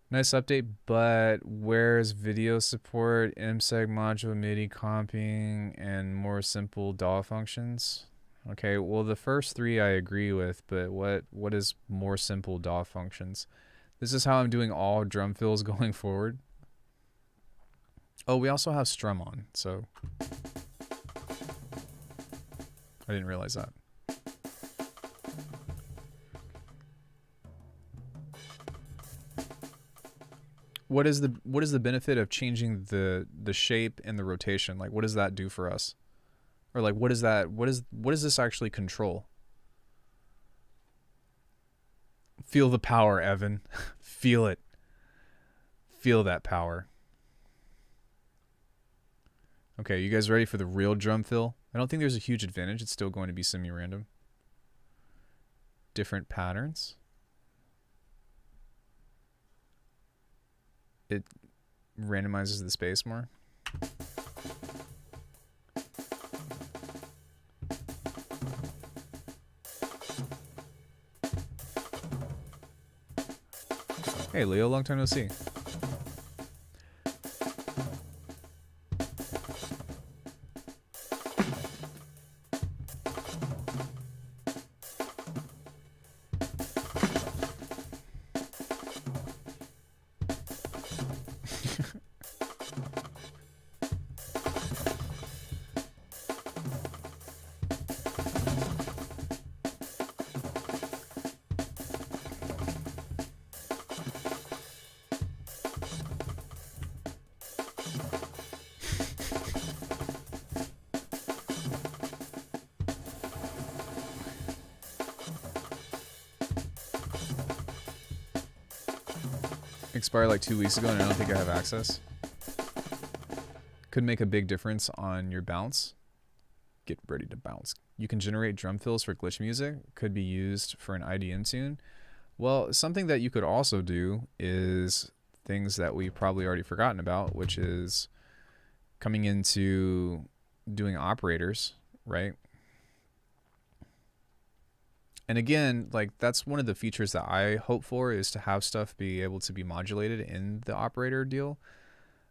Nice update, but where's video support, MSEG module, MIDI comping, and more simple DAW functions? Okay, well the first three I agree with, but what is more simple DAW functions? This is how I'm doing all drum fills going forward. Oh, we also have Strum on, so I didn't realize that. What is the benefit of changing the shape and the rotation? Like, what does that do for us? Or like, what does this actually control? Feel the power, Evan. Feel it. Feel that power. Okay, you guys ready for the real drum fill? I don't think there's a huge advantage. It's still going to be semi-random. Different patterns. It randomizes the space more. Hey Leo, long time no see. Expired like 2 weeks ago and I don't think I have access. Could make a big difference on your bounce. Get ready to bounce. You can generate drum fills for glitch music. Could be used for an IDM tune. Well, something that you could also do is things that we've probably already forgotten about, which is coming into doing operators, right? And again, like that's one of the features that I hope for, is to have stuff be able to be modulated in the operator deal.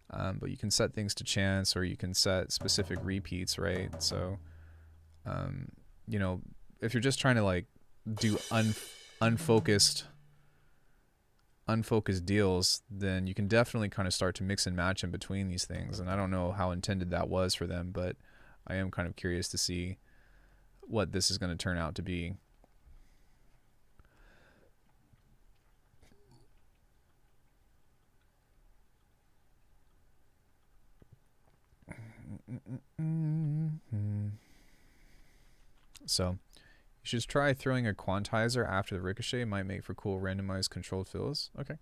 But you can set things to chance, or you can set specific repeats, right? So, you know, if you're just trying to like do unfocused deals, then you can definitely kind of start to mix and match in between these things. And I don't know how intended that was for them, but I am kind of curious to see what this is going to turn out to be. So you should try throwing a quantizer after the ricochet. It might make for cool randomized controlled fills. Okay.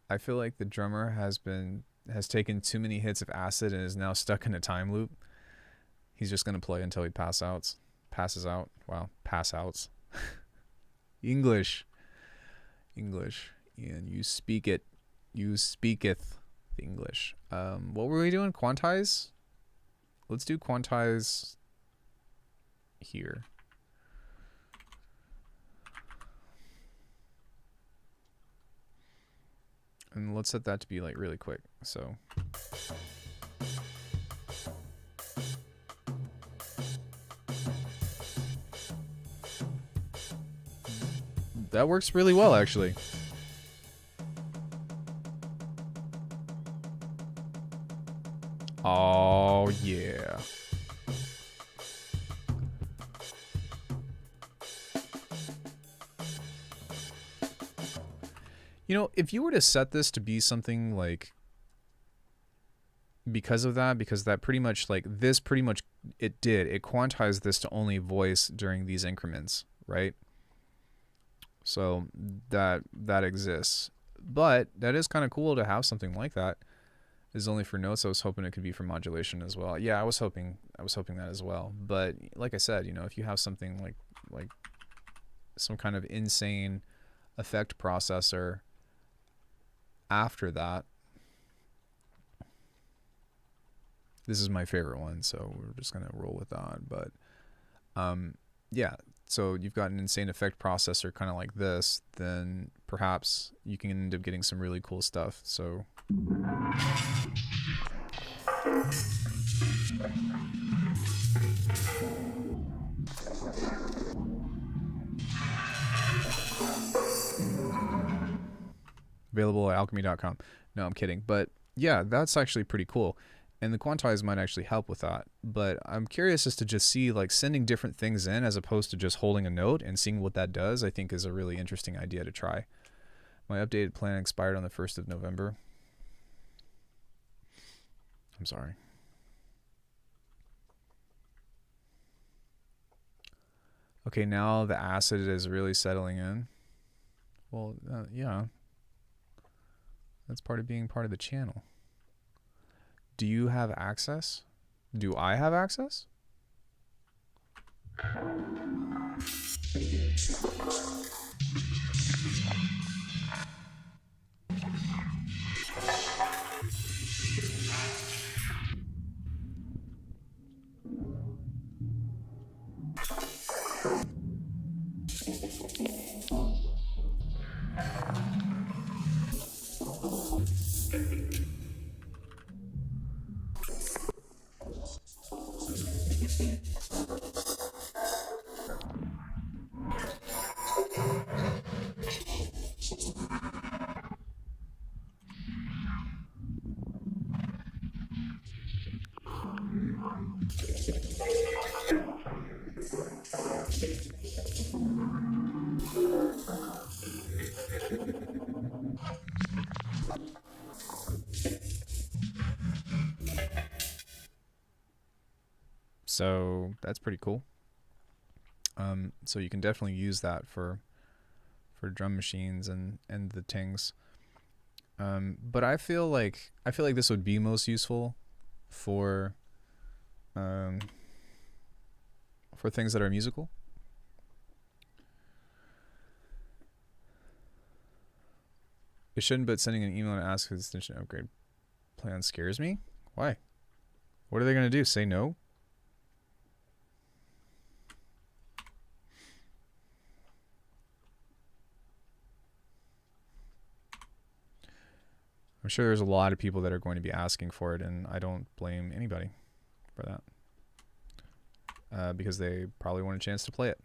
I feel like the drummer has taken too many hits of acid and is now stuck in a time loop. He's just gonna play until he passes out. passes out. Wow, pass outs. English. English. And you speak it. You speaketh English. What were we doing? Quantize? Let's do quantize here. And let's set that to be like really quick. So that works really well, actually. Oh, yeah. You know, if you were to set this to be something like, because that pretty much, like, this pretty much, it quantized this to only voice during these increments, right? So that exists. But that is kind of cool to have something like that. Is only for notes. I was hoping it could be for modulation as well. Yeah, I was hoping that as well. But like I said, you know, if you have something like some kind of insane effect processor after that, this is my favorite one, so we're just gonna roll with that. But yeah, so you've got an insane effect processor kind of like this, then perhaps you can end up getting some really cool stuff. So available at alckemy.com. No, I'm kidding. But yeah, that's actually pretty cool. And the quantize might actually help with that. But I'm curious as to just see, like, sending different things in as opposed to just holding a note and seeing what that does, I think is a really interesting idea to try. My updated plan expired on the 1st of November. I'm sorry. Okay, now the acid is really settling in. Well, yeah. That's part of being part of the channel. Do you have access? Do I have access? So that's pretty cool. So you can definitely use that for drum machines and the tings. But I feel like this would be most useful for things that are musical. It shouldn't, but sending an email to ask for the extension upgrade plan scares me. Why? What are they going to do? Say no? I'm sure there's a lot of people that are going to be asking for it, and I don't blame anybody for that. Because they probably want a chance to play it.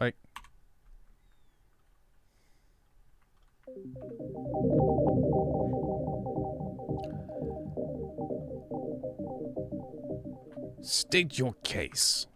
Like, state your case.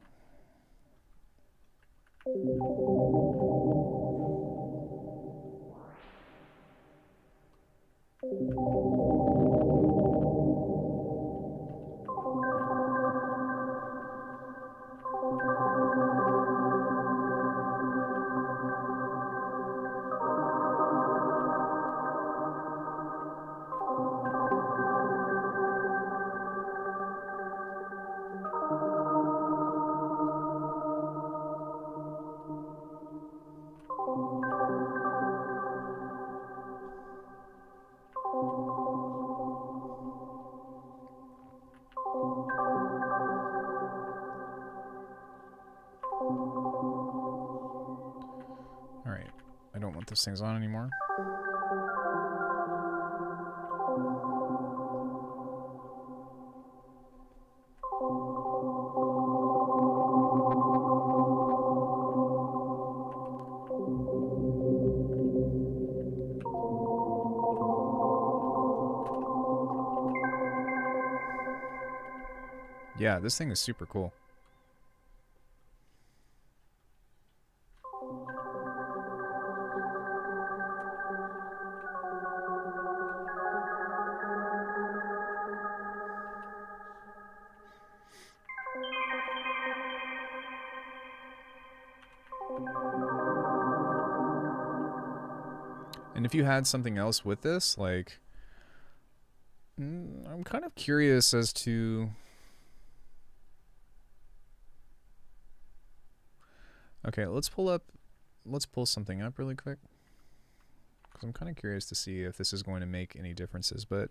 those things on anymore. Yeah, this thing is super cool. And if you had something else with this, like, I'm kind of curious as to... Okay, let's pull something up really quick. Because I'm kind of curious to see if this is going to make any differences. But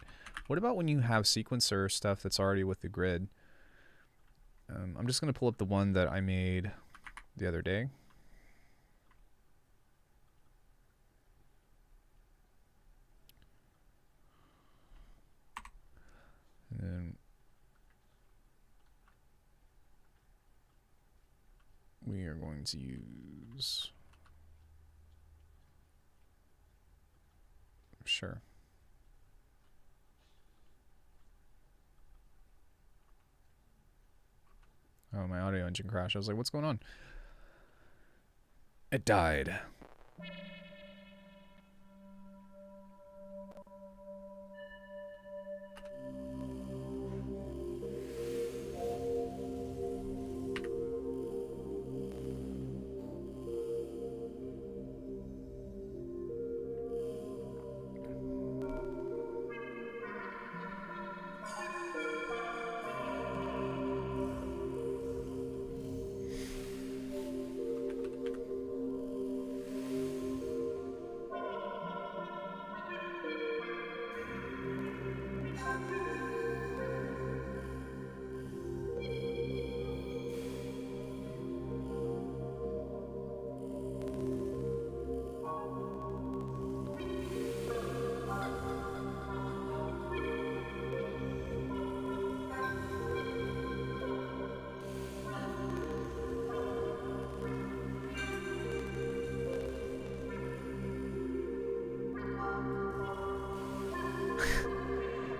what about when you have sequencer stuff that's already with the grid? I'm just going to pull up the one that I made the other day. And then we are going to use... Sure. Oh, my audio engine crashed. I was like, what's going on? It died.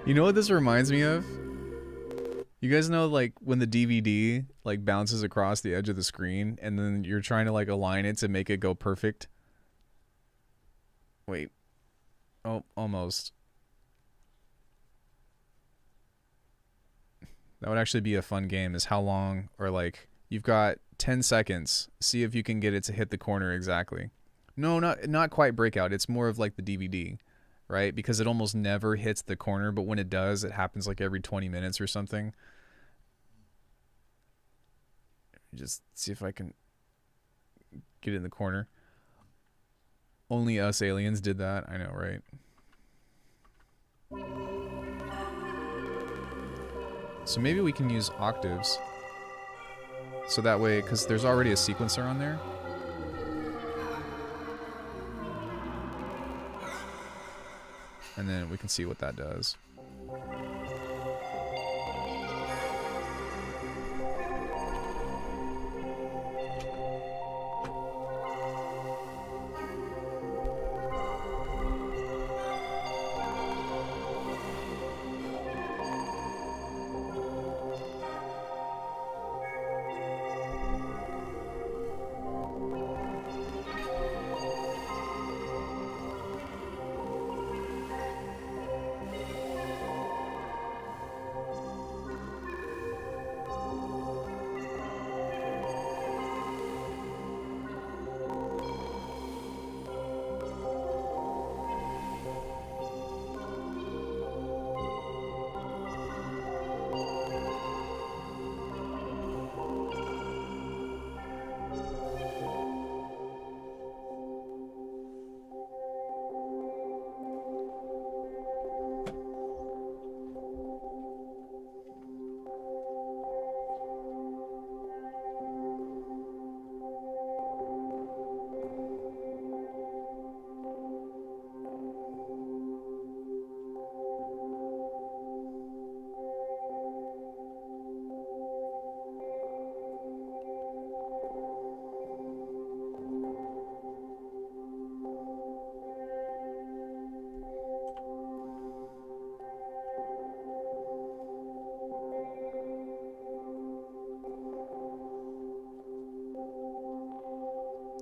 You know what this reminds me of? You guys know, like, when the DVD, like, bounces across the edge of the screen and then you're trying to, like, align it to make it go perfect? Wait. Oh, almost. That would actually be a fun game, is how long, or, like, you've got 10 seconds. See if you can get it to hit the corner exactly. No, not quite breakout. It's more of, like, the DVD. Right? Because it almost never hits the corner, but when it does, it happens like every 20 minutes or something. Just see if I can get it in the corner. Only us aliens did that. I know, right? So maybe we can use octaves. So that way, because there's already a sequencer on there. And then we can see what that does.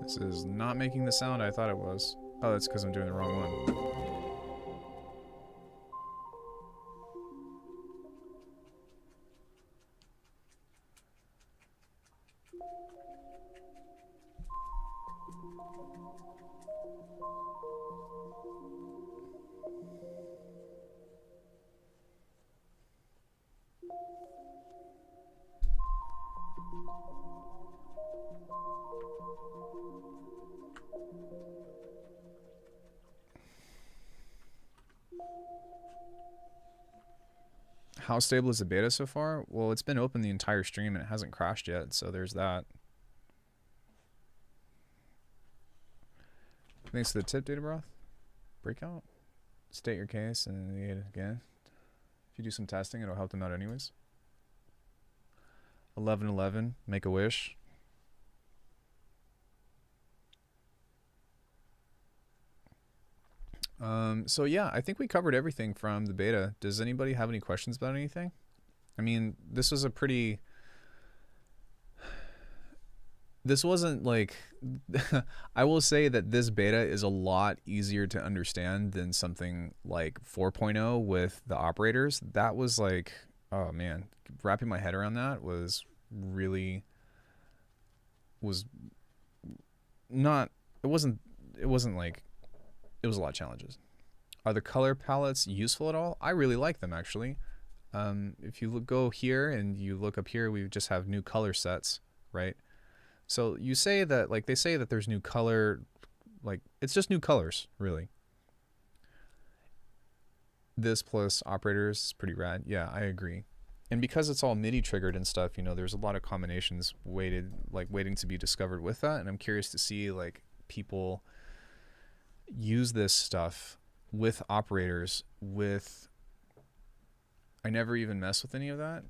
This is not making the sound I thought it was. Oh, that's because I'm doing the wrong one. How stable is the beta so far? Well, it's been open the entire stream and it hasn't crashed yet, so there's that. Thanks to the tip, Data Broth. Breakout. State your case and again. If you do some testing, it'll help them out anyways. 1111, make a wish. So yeah, I think we covered everything from the beta. Does anybody have any questions about anything? I mean, this was a pretty... This wasn't like... I will say that this beta is a lot easier to understand than something like 4.0 with the operators. That was like... Oh man, wrapping my head around that was really... Was not... It wasn't like... It was a lot of challenges. Are the color palettes useful at all? I really like them actually. If you go here and you look up here, we just have new color sets, right? So you say that, like they say that there's new color, like it's just new colors, really. This plus operators is pretty rad. Yeah, I agree. And because it's all MIDI triggered and stuff, you know, there's a lot of combinations waiting to be discovered with that. And I'm curious to see like people use this stuff with operators with... I never even mess with any of that.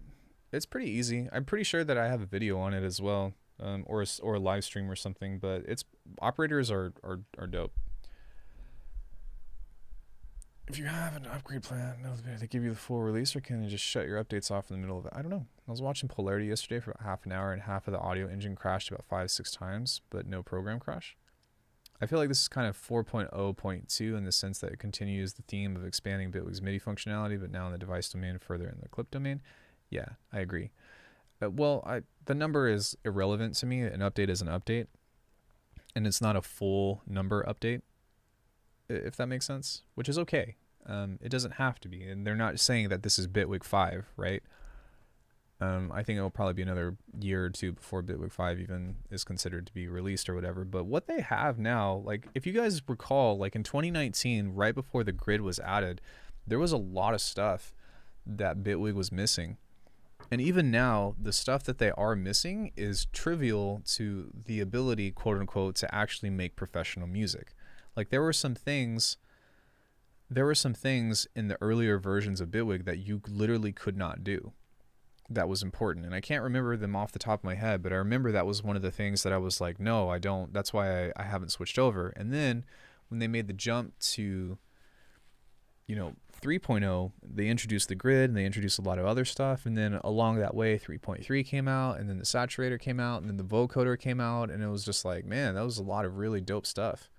It's pretty easy. I'm pretty sure that I have a video on it as well, or a live stream or something, but it's... Operators are dope. If you have an upgrade plan, they give you the full release, or can you just shut your updates off in the middle of it? I don't know. I was watching Polarity yesterday for about half an hour, and half of the audio engine crashed about 5-6 times, but no program crash. I feel like this is kind of 4.0.2 in the sense that it continues the theme of expanding Bitwig's MIDI functionality, but now in the device domain, further in the clip domain. Yeah, I agree. The number is irrelevant to me. An update is an update, and it's not a full number update, if that makes sense, which is okay. It doesn't have to be, and they're not saying that this is Bitwig 5, right? I think it'll probably be another year or two before Bitwig 5 even is considered to be released or whatever. But what they have now, like if you guys recall, like in 2019, right before the grid was added, there was a lot of stuff that Bitwig was missing. And even now, the stuff that they are missing is trivial to the ability, quote unquote, to actually make professional music. Like there were some things in the earlier versions of Bitwig that you literally could not do. That was important, and I can't remember them off the top of my head, but I remember that was one of the things that I was like, no, I don't. That's why I haven't switched over. And then when they made the jump to, you know, 3.0, they introduced the grid and they introduced a lot of other stuff, and then along that way 3.3 came out, and then the saturator came out, and then the vocoder came out, and it was just like, man, that was a lot of really dope stuff.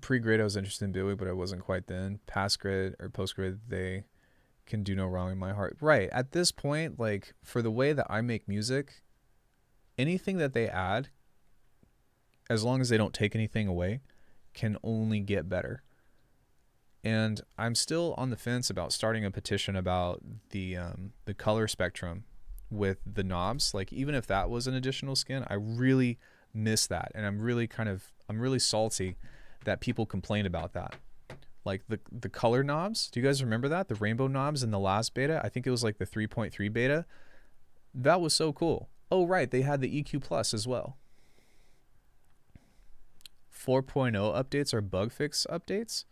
Pre-grid I was interested in Bitwig, but I wasn't quite then. Past grid or post grid, they can do no wrong in my heart. Right, at this point, like for the way that I make music, anything that they add, as long as they don't take anything away, can only get better. And I'm still on the fence about starting a petition about the color spectrum with the knobs. Like even if that was an additional skin, I really miss that, and I'm really salty that people complain about that. Like the color knobs. Do you guys remember that? The rainbow knobs in the last beta? I think it was like the 3.3 beta. That was so cool. Oh, right. They had the EQ Plus as well. 4.0 updates are bug fix updates.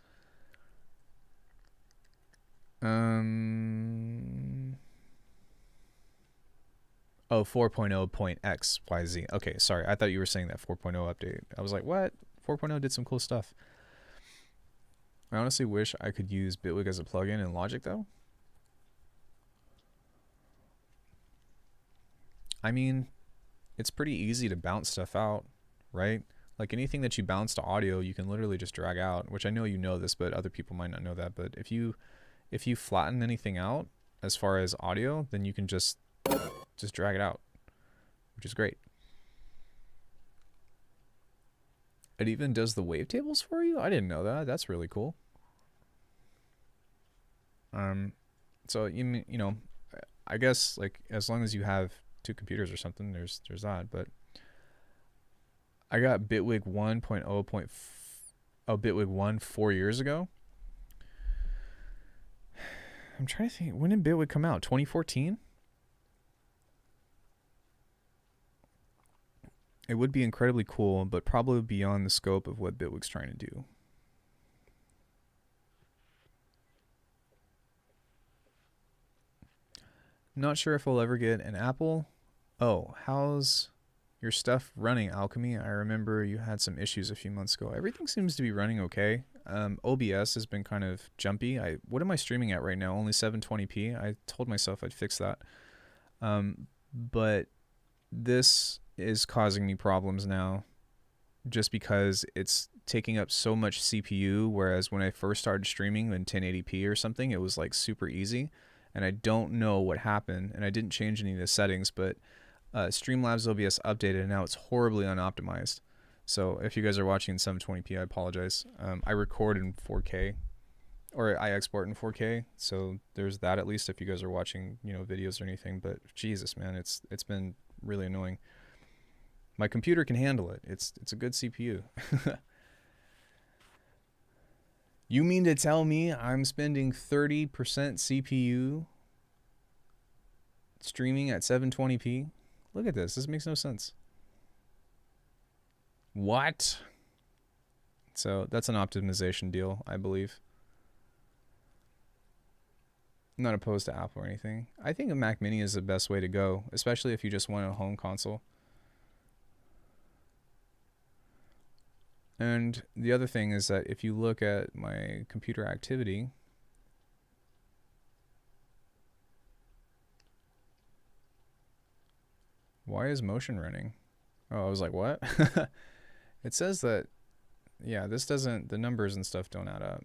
Oh, 4.0.xyz. Okay, sorry. I thought you were saying that 4.0 update. I was like, what? 4.0 did some cool stuff. I honestly wish I could use Bitwig as a plugin in Logic, though. I mean, it's pretty easy to bounce stuff out, right? Like anything that you bounce to audio, you can literally just drag out, which I know you know this, but other people might not know that. But if you flatten anything out as far as audio, then you can just drag it out, which is great. It even does the wavetables for you? I didn't know that. That's really cool. So you know, I guess like as long as you have two computers or something, there's that. But I got Bitwig 1.0. Bitwig 1 4 years ago. I'm trying to think, when did Bitwig come out? 2014? It would be incredibly cool, but probably beyond the scope of what Bitwig's trying to do. Not sure if we'll ever get an Apple. Oh, how's your stuff running, Alckemy? I remember you had some issues a few months ago. Everything seems to be running okay. OBS has been kind of jumpy. What am I streaming at right now? Only 720p. I told myself I'd fix that. But this is causing me problems now just because it's taking up so much CPU, whereas when I first started streaming in 1080p or something, it was like super easy. And I don't know what happened, and I didn't change any of the settings, but Streamlabs OBS updated, and now it's horribly unoptimized. So if you guys are watching in 720p, I apologize. I record in 4K, or I export in 4K, so there's that at least if you guys are watching, you know, videos or anything. But Jesus, man, it's been really annoying. My computer can handle it. It's a good CPU. You mean to tell me I'm spending 30% CPU streaming at 720p? Look at this. This makes no sense. What? So that's an optimization deal, I believe. I'm not opposed to Apple or anything. I think a Mac Mini is the best way to go, especially if you just want a home console. And the other thing is that if you look at my computer activity, why is motion running? Oh, I was like, what? It says that, yeah, this doesn't, the numbers and stuff don't add up.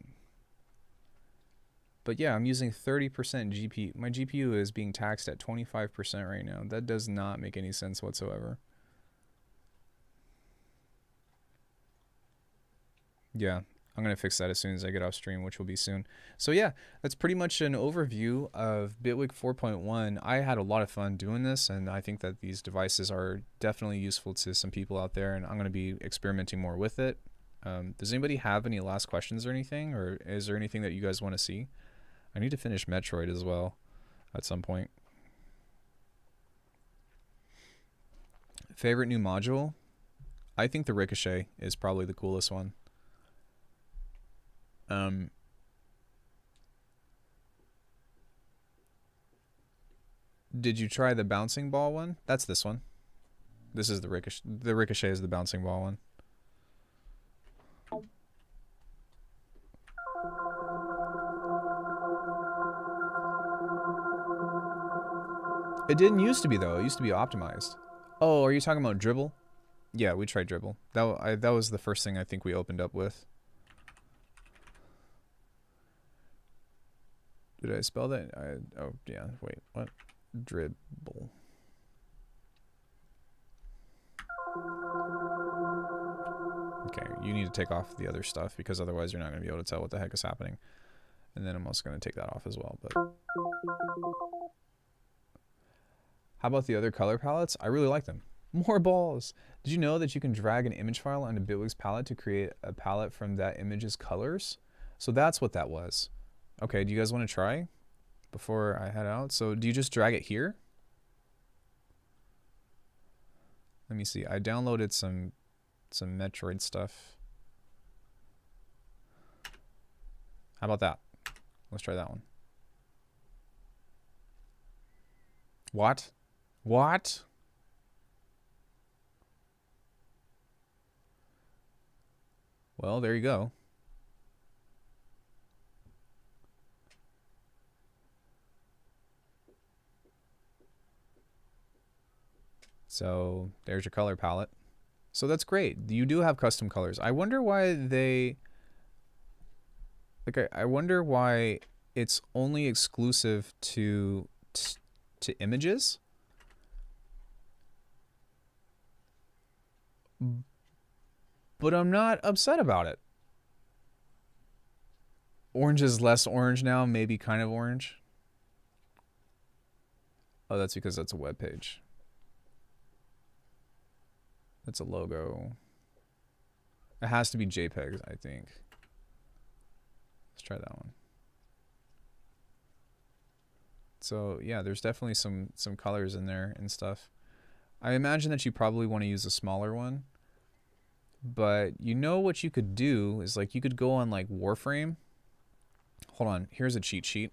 But yeah, I'm using 30% GPU. My GPU is being taxed at 25% right now. That does not make any sense whatsoever. Yeah, I'm going to fix that as soon as I get off stream, which will be soon. So yeah, that's pretty much an overview of Bitwig 4.1. I had a lot of fun doing this, and I think that these devices are definitely useful to some people out there, and I'm going to be experimenting more with it. Does anybody have any last questions or anything, or is there anything that you guys want to see? I need to finish Metroid as well at some point. Favorite new module? I think the Ricochet is probably the coolest one. Did you try the bouncing ball one? That's this one. This is the Ricochet. The Ricochet is the bouncing ball one. It didn't used to be, though. It used to be optimized. Oh, are you talking about Dribble? Yeah, we tried Dribble. That was the first thing I think we opened up with. Did I spell that? Oh, yeah. Wait, what? Dribble. Okay, you need to take off the other stuff because otherwise you're not going to be able to tell what the heck is happening. And then I'm also going to take that off as well. But how about the other color palettes? I really like them. More balls. Did you know that you can drag an image file onto Bitwig's palette to create a palette from that image's colors? So that's what that was. Okay, do you guys want to try before I head out? So do you just drag it here? Let me see. I downloaded some Metroid stuff. How about that? Let's try that one. What? What? Well, there you go. So there's your color palette. So that's great. You do have custom colors. I wonder why they, like, I wonder why it's only exclusive to images. But I'm not upset about it. Orange is less orange now, maybe kind of orange. Oh, that's because that's a web page. That's a logo. It has to be JPEG, I think. Let's try that one. So yeah, there's definitely some colors in there and stuff. I imagine that you probably want to use a smaller one. But you know what you could do is like you could go on like Warframe. Hold on, here's a cheat sheet.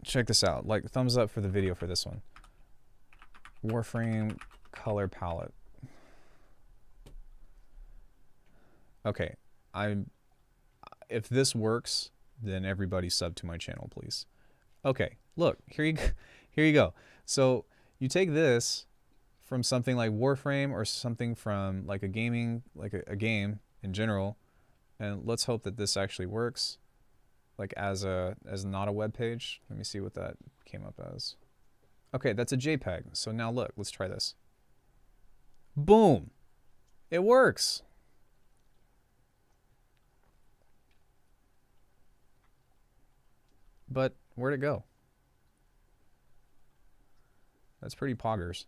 Check this out. Like thumbs up for the video for this one. Warframe color palette. Okay, if this works, then everybody sub to my channel, please. Okay, look, here you go. So you take this from something like Warframe or something from like a gaming, like a game in general, and let's hope that this actually works, like as not a web page. Let me see what that came up as. Okay, that's a JPEG. So now look, let's try this. Boom, it works. But where'd it go? That's pretty poggers.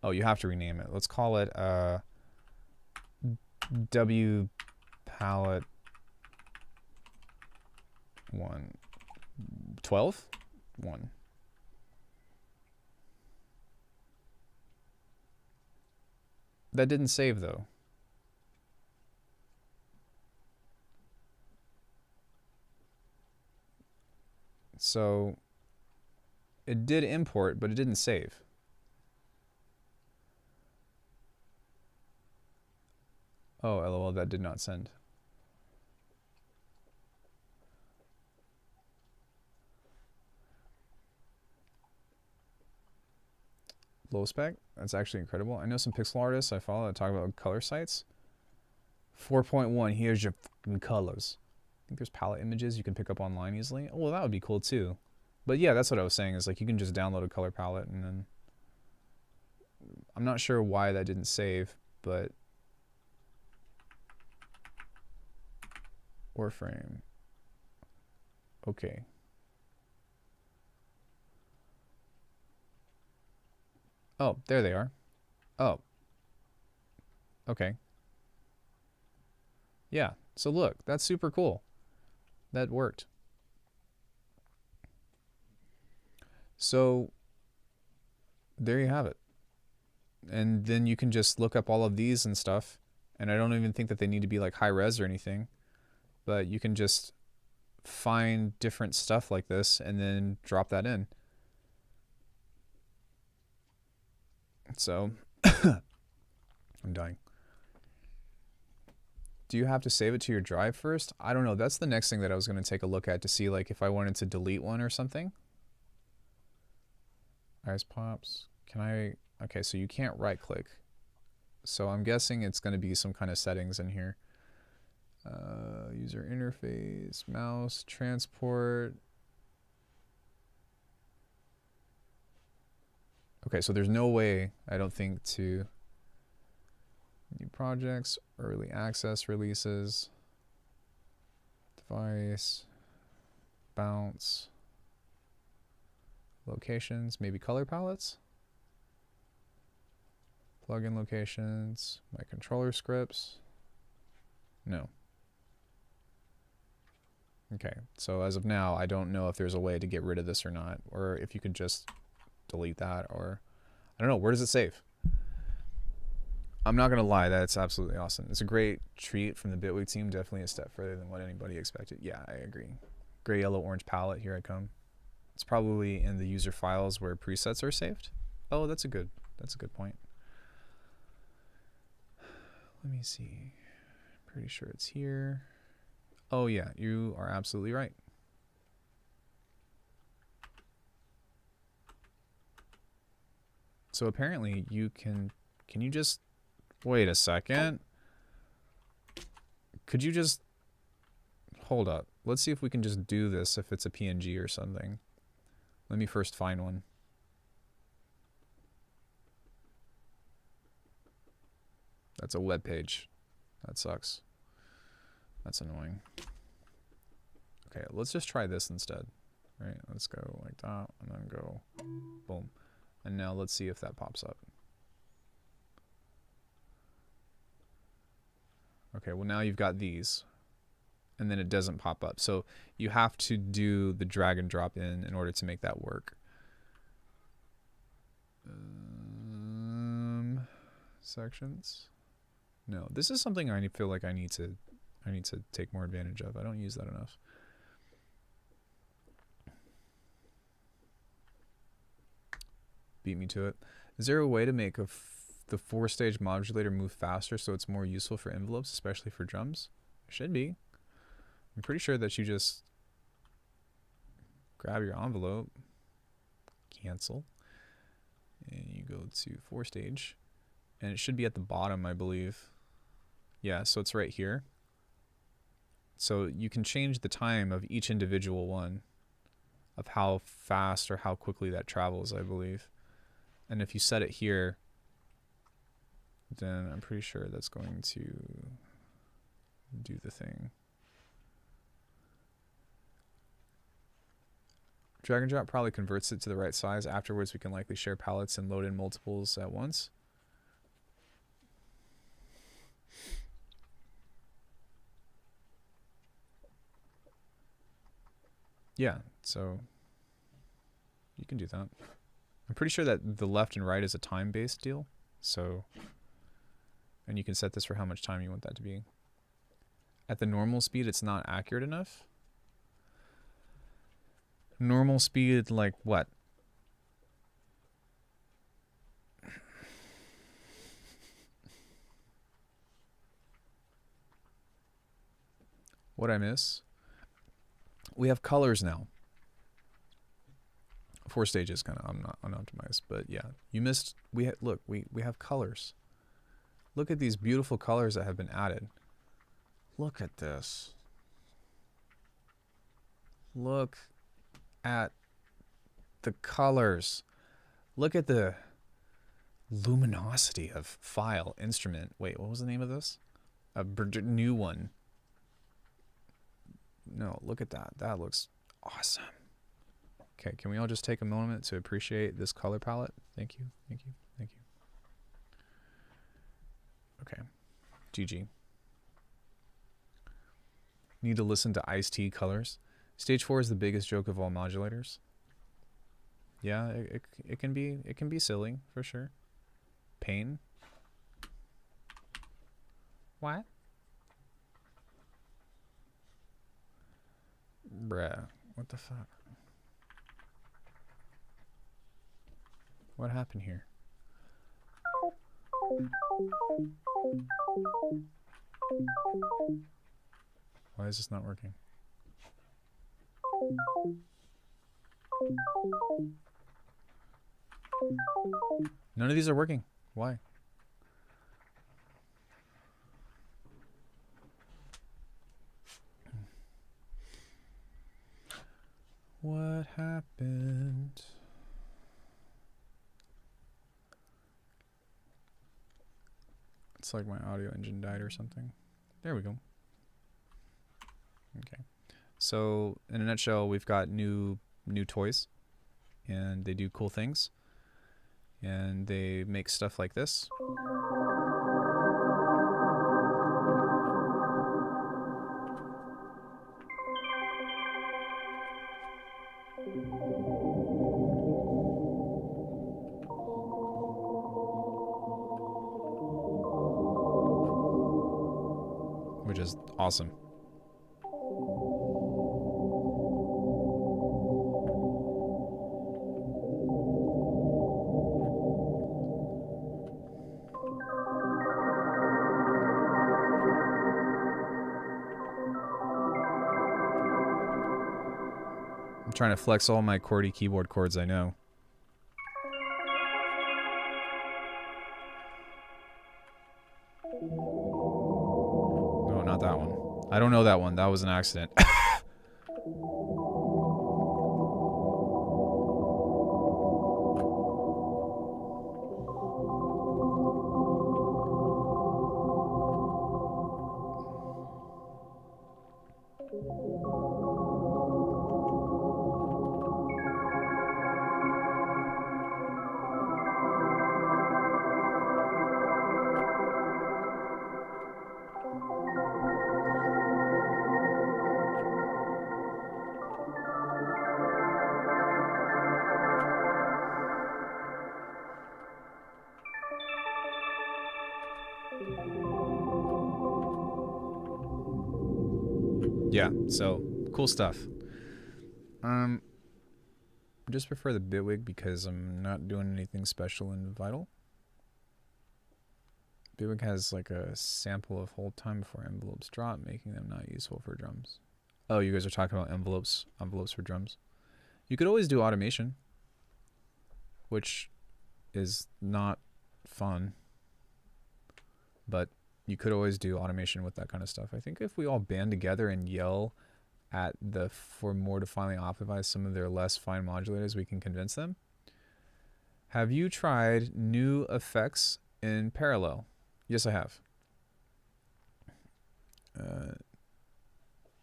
Oh, you have to rename it. Let's call it W palette 1 12 1. That didn't save though. So it did import, but it didn't save. Oh, LOL, that did not send. Low spec? That's actually incredible. I know some pixel artists I follow that talk about color sites. 4.1, here's your fucking colors. I think there's palette images you can pick up online easily. Oh, well, that would be cool too. But yeah, that's what I was saying, is like you can just download a color palette and then... I'm not sure why that didn't save, but... Warframe. Okay. Oh, there they are. Oh. Okay. Yeah, so look, that's super cool. That worked. So there you have it. And then you can just look up all of these and stuff. And I don't even think that they need to be like high res or anything. But you can just find different stuff like this and then drop that in. So I'm dying. Do you have to save it to your drive first? I don't know. That's the next thing that I was going to take a look at to see like if I wanted to delete one or something. Eyes pops. Can I? Okay, so you can't right click. So I'm guessing it's going to be some kind of settings in here. User interface, mouse, transport. Okay, so there's no way, I don't think, to new projects, early access releases, device, bounce, locations, maybe color palettes, plugin locations, my controller scripts. No. Okay, so as of now, I don't know if there's a way to get rid of this or not, or if you could just delete that, or I don't know, where does it save? I'm not gonna lie, that's absolutely awesome. It's a great treat from the Bitwig team, definitely a step further than what anybody expected. Yeah, I agree. Gray, yellow, orange palette, here I come. It's probably in the user files where presets are saved. Oh, that's a good point. Let me see. Pretty sure it's here. Oh yeah, you are absolutely right. So apparently you can you just, wait a second. Could you just, hold up. Let's see if we can just do this if it's a PNG or something. Let me first find one. That's a web page. That sucks. That's annoying. Okay, let's just try this instead. Right, let's go like that, and then go boom. And now let's see if that pops up. Okay, well now you've got these, and then it doesn't pop up. So you have to do the drag and drop in order to make that work. Sections. No, this is something I feel like I need to take more advantage of. I don't use that enough. Beat me to it. Is there a way to make the 4-stage modulator move faster so it's more useful for envelopes, especially for drums? There should be. I'm pretty sure that you just grab your envelope, cancel, and you go to 4-stage, and it should be at the bottom, I believe. Yeah, so it's right here. So you can change the time of each individual one, of how fast or how quickly that travels, I believe. And if you set it here, then I'm pretty sure that's going to do the thing. Drag and drop probably converts it to the right size. Afterwards, we can likely share palettes and load in multiples at once. Yeah, so you can do that. I'm pretty sure that the left and right is a time-based deal. So, and you can set this for how much time you want that to be. At the normal speed, it's not accurate enough. Normal speed, like what? What'd I miss? We have colors now. 4 stages kind of unoptimized, but yeah, you missed. Look, we have colors. Look at these beautiful colors that have been added. Look at this. Look at the colors. Look at the luminosity of file instrument. Wait, what was the name of this? A new one. No, look at that. That looks awesome. Okay, can we all just take a moment to appreciate this color palette? Thank you, thank you, thank you. Okay, GG. Need to listen to Ice-T colors. Stage 4 is the biggest joke of all modulators. Yeah, it can be silly for sure. Pain. What? Bruh, what the fuck? What happened here? Why is this not working? None of these are working. Why? What happened? It's like my audio engine died or something. There we go. Okay. So in a nutshell, we've got new toys, and they do cool things, and they make stuff like this. Which is awesome. I'm trying to flex all my QWERTY keyboard chords I know. No, not that one. I don't know that one. That was an accident. Yeah, so cool stuff. I just prefer the Bitwig because I'm not doing anything special in Vital. Bitwig has like a sample of hold time before envelopes drop, making them not useful for drums. Oh, you guys are talking about envelopes for drums. You could always do automation, which is not fun, but you could always do automation with that kind of stuff. I think if we all band together and yell at for more to finally optimize some of their less fine modulators, we can convince them. Have you tried new effects in parallel? Yes, I have.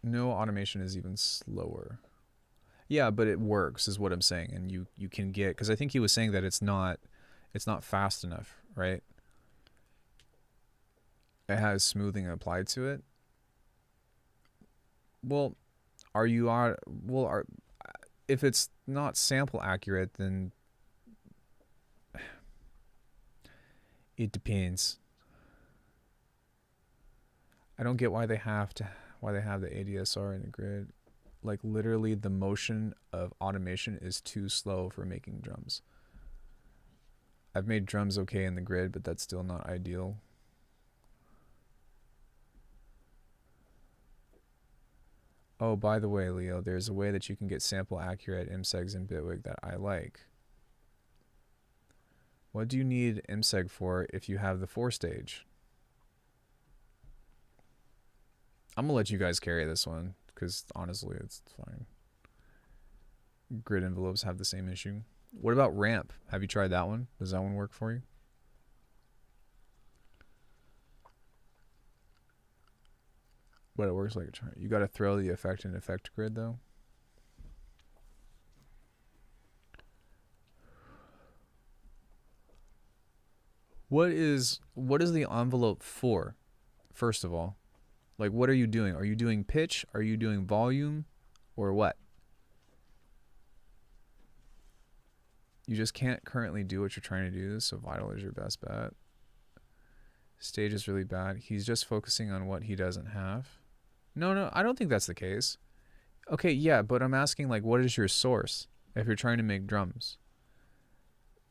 No automation is even slower. Yeah, but it works is what I'm saying, and you can get, because I think he was saying that it's not fast enough, right? It has smoothing applied to it. Well, if it's not sample accurate, then it depends. I don't get why they have the ADSR in the grid. Like literally the motion of automation is too slow for making drums. I've made drums okay in the grid, but that's still not ideal. Oh, by the way, Leo, there's a way that you can get sample accurate MSEGs in Bitwig that I like. What do you need MSEG for if you have the 4-stage? I'm going to let you guys carry this one, because honestly, it's fine. Grid envelopes have the same issue. What about ramp? Have you tried that one? Does that one work for you? But it works like a charm. You got to throw the effect in effect grid, though. What is the envelope for, first of all? Like, what are you doing? Are you doing pitch? Are you doing volume? Or what? You just can't currently do what you're trying to do, so Vital is your best bet. Stage is really bad. He's just focusing on what he doesn't have. No, I don't think that's the case. Okay, yeah, but I'm asking, like, what is your source if you're trying to make drums?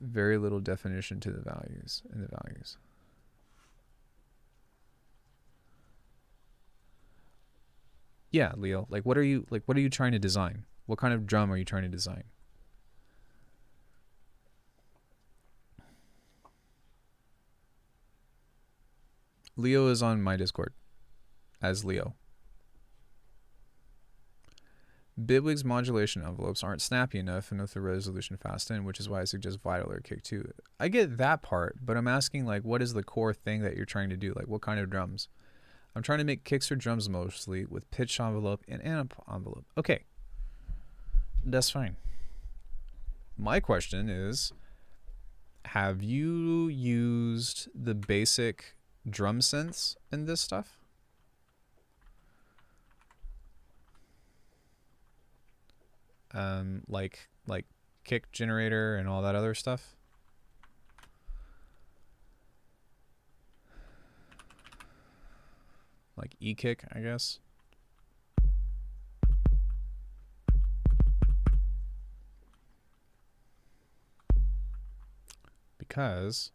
Very little definition to the values, Yeah, Leo, like what are you trying to design? What kind of drum are you trying to design? Leo is on my Discord as Leo. Bitwig's modulation envelopes aren't snappy enough and with the resolution fast in, which is why I suggest Vital or Kick 2. I get that part, but I'm asking, like, what is the core thing that you're trying to do? Like, what kind of drums? I'm trying to make kicks or drums mostly with pitch envelope and amp envelope. Okay, that's fine. My question is, have you used the basic drum synths in this stuff? Like kick generator and all that other stuff? Like e-kick, I guess. Because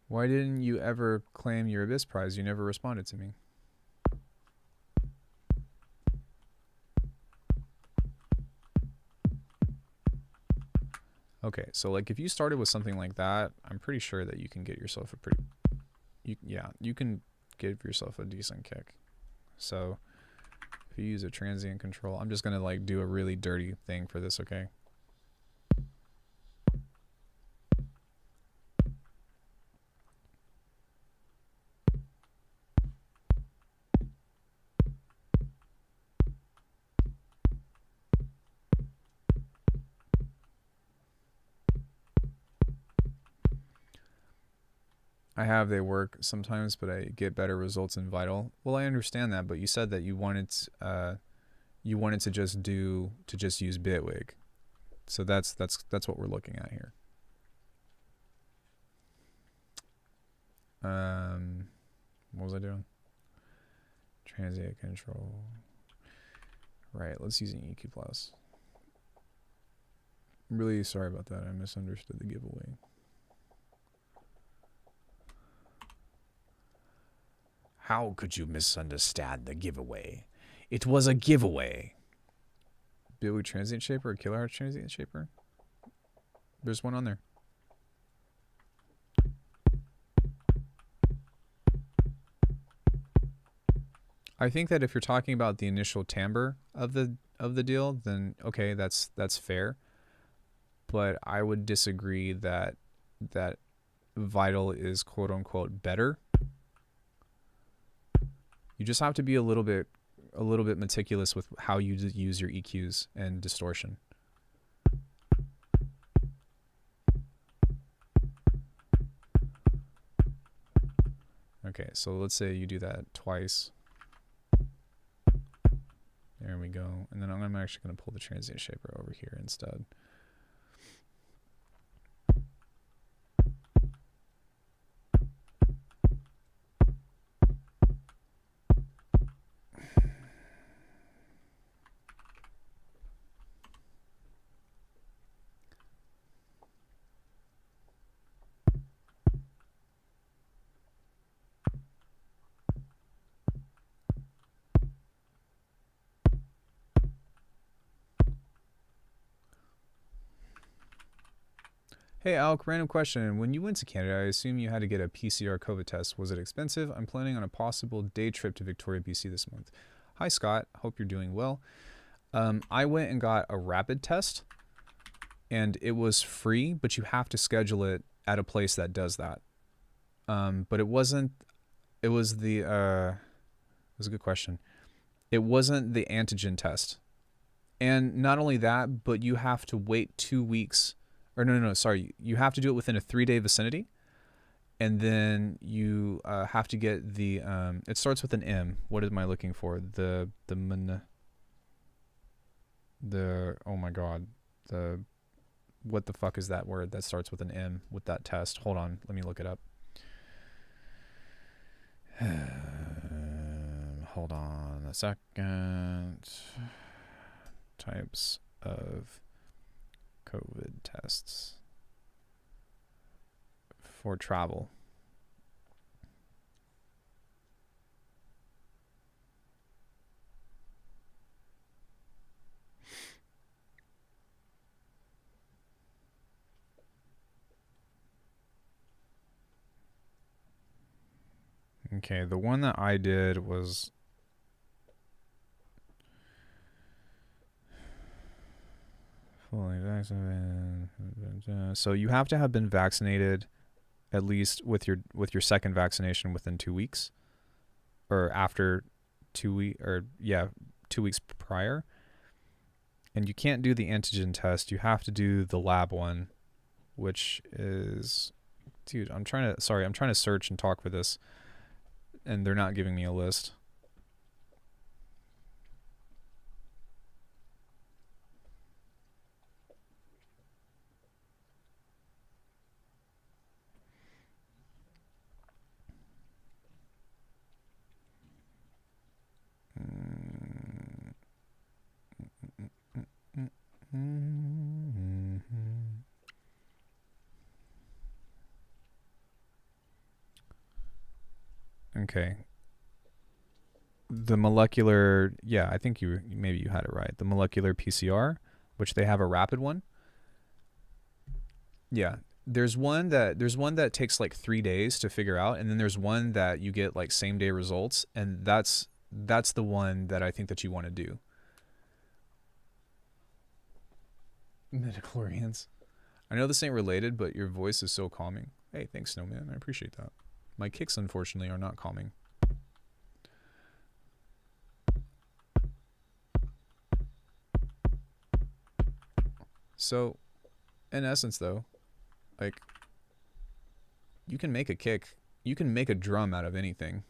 why didn't you ever claim your Abyss prize? You never responded to me. Okay, so like if you started with something like that, I'm pretty sure that you can get yourself a pretty, you can give yourself a decent kick. So if you use a transient control, I'm just gonna like do a really dirty thing for this, okay? They work sometimes, but I get better results in Vital. Well, I understand that, but you said that you wanted to just use Bitwig. So that's what we're looking at here. What was I doing? Transient control. Right, let's use an EQ plus. I'm really sorry about that. I misunderstood the giveaway. How could you misunderstand the giveaway? It was a giveaway. Bitwig Transient Shaper or Kilohearts Transient Shaper? There's one on there. I think that if you're talking about the initial timbre of the deal, then okay, that's fair. But I would disagree that Vital is quote unquote better. You just have to be a little bit meticulous with how you use your EQs and distortion. Okay, so let's say you do that twice. There we go. And then I'm actually going to pull the transient shaper over here instead. Hey Alk, random question. When you went to Canada, I assume you had to get a PCR COVID test. Was it expensive? I'm planning on a possible day trip to Victoria, BC this month. Hi Scott, hope you're doing well. I went and got a rapid test and it was free, but you have to schedule it at a place that does that. But it was a good question. It wasn't the antigen test. And not only that, but you have to wait 2 weeks. Or no, sorry. You have to do it within a 3-day vicinity. And then you have to get the, it starts with an M. What am I looking for? Oh my God. What the fuck is that word that starts with an M with that test? Hold on. Let me look it up. Hold on a second. Types of COVID tests for travel. Okay, the one that I did was fully vaccinated. So you have to have been vaccinated at least with your second vaccination within 2 weeks, or after 2 weeks, or 2 weeks prior. And you can't do the antigen test. You have to do the lab one, which is, dude, I'm trying to search and talk for this, and they're not giving me a list. Okay. The molecular, I think maybe you had it right. The molecular PCR, which they have a rapid one. Yeah. There's one that takes like 3 days to figure out, and then there's one that you get like same day results, and that's the one that I think that you want to do. Midichlorians. I know this ain't related, but your voice is so calming. Hey, thanks, Snowman. I appreciate that. My kicks, unfortunately, are not calming. So, in essence, though, like, you can make a kick, you can make a drum out of anything.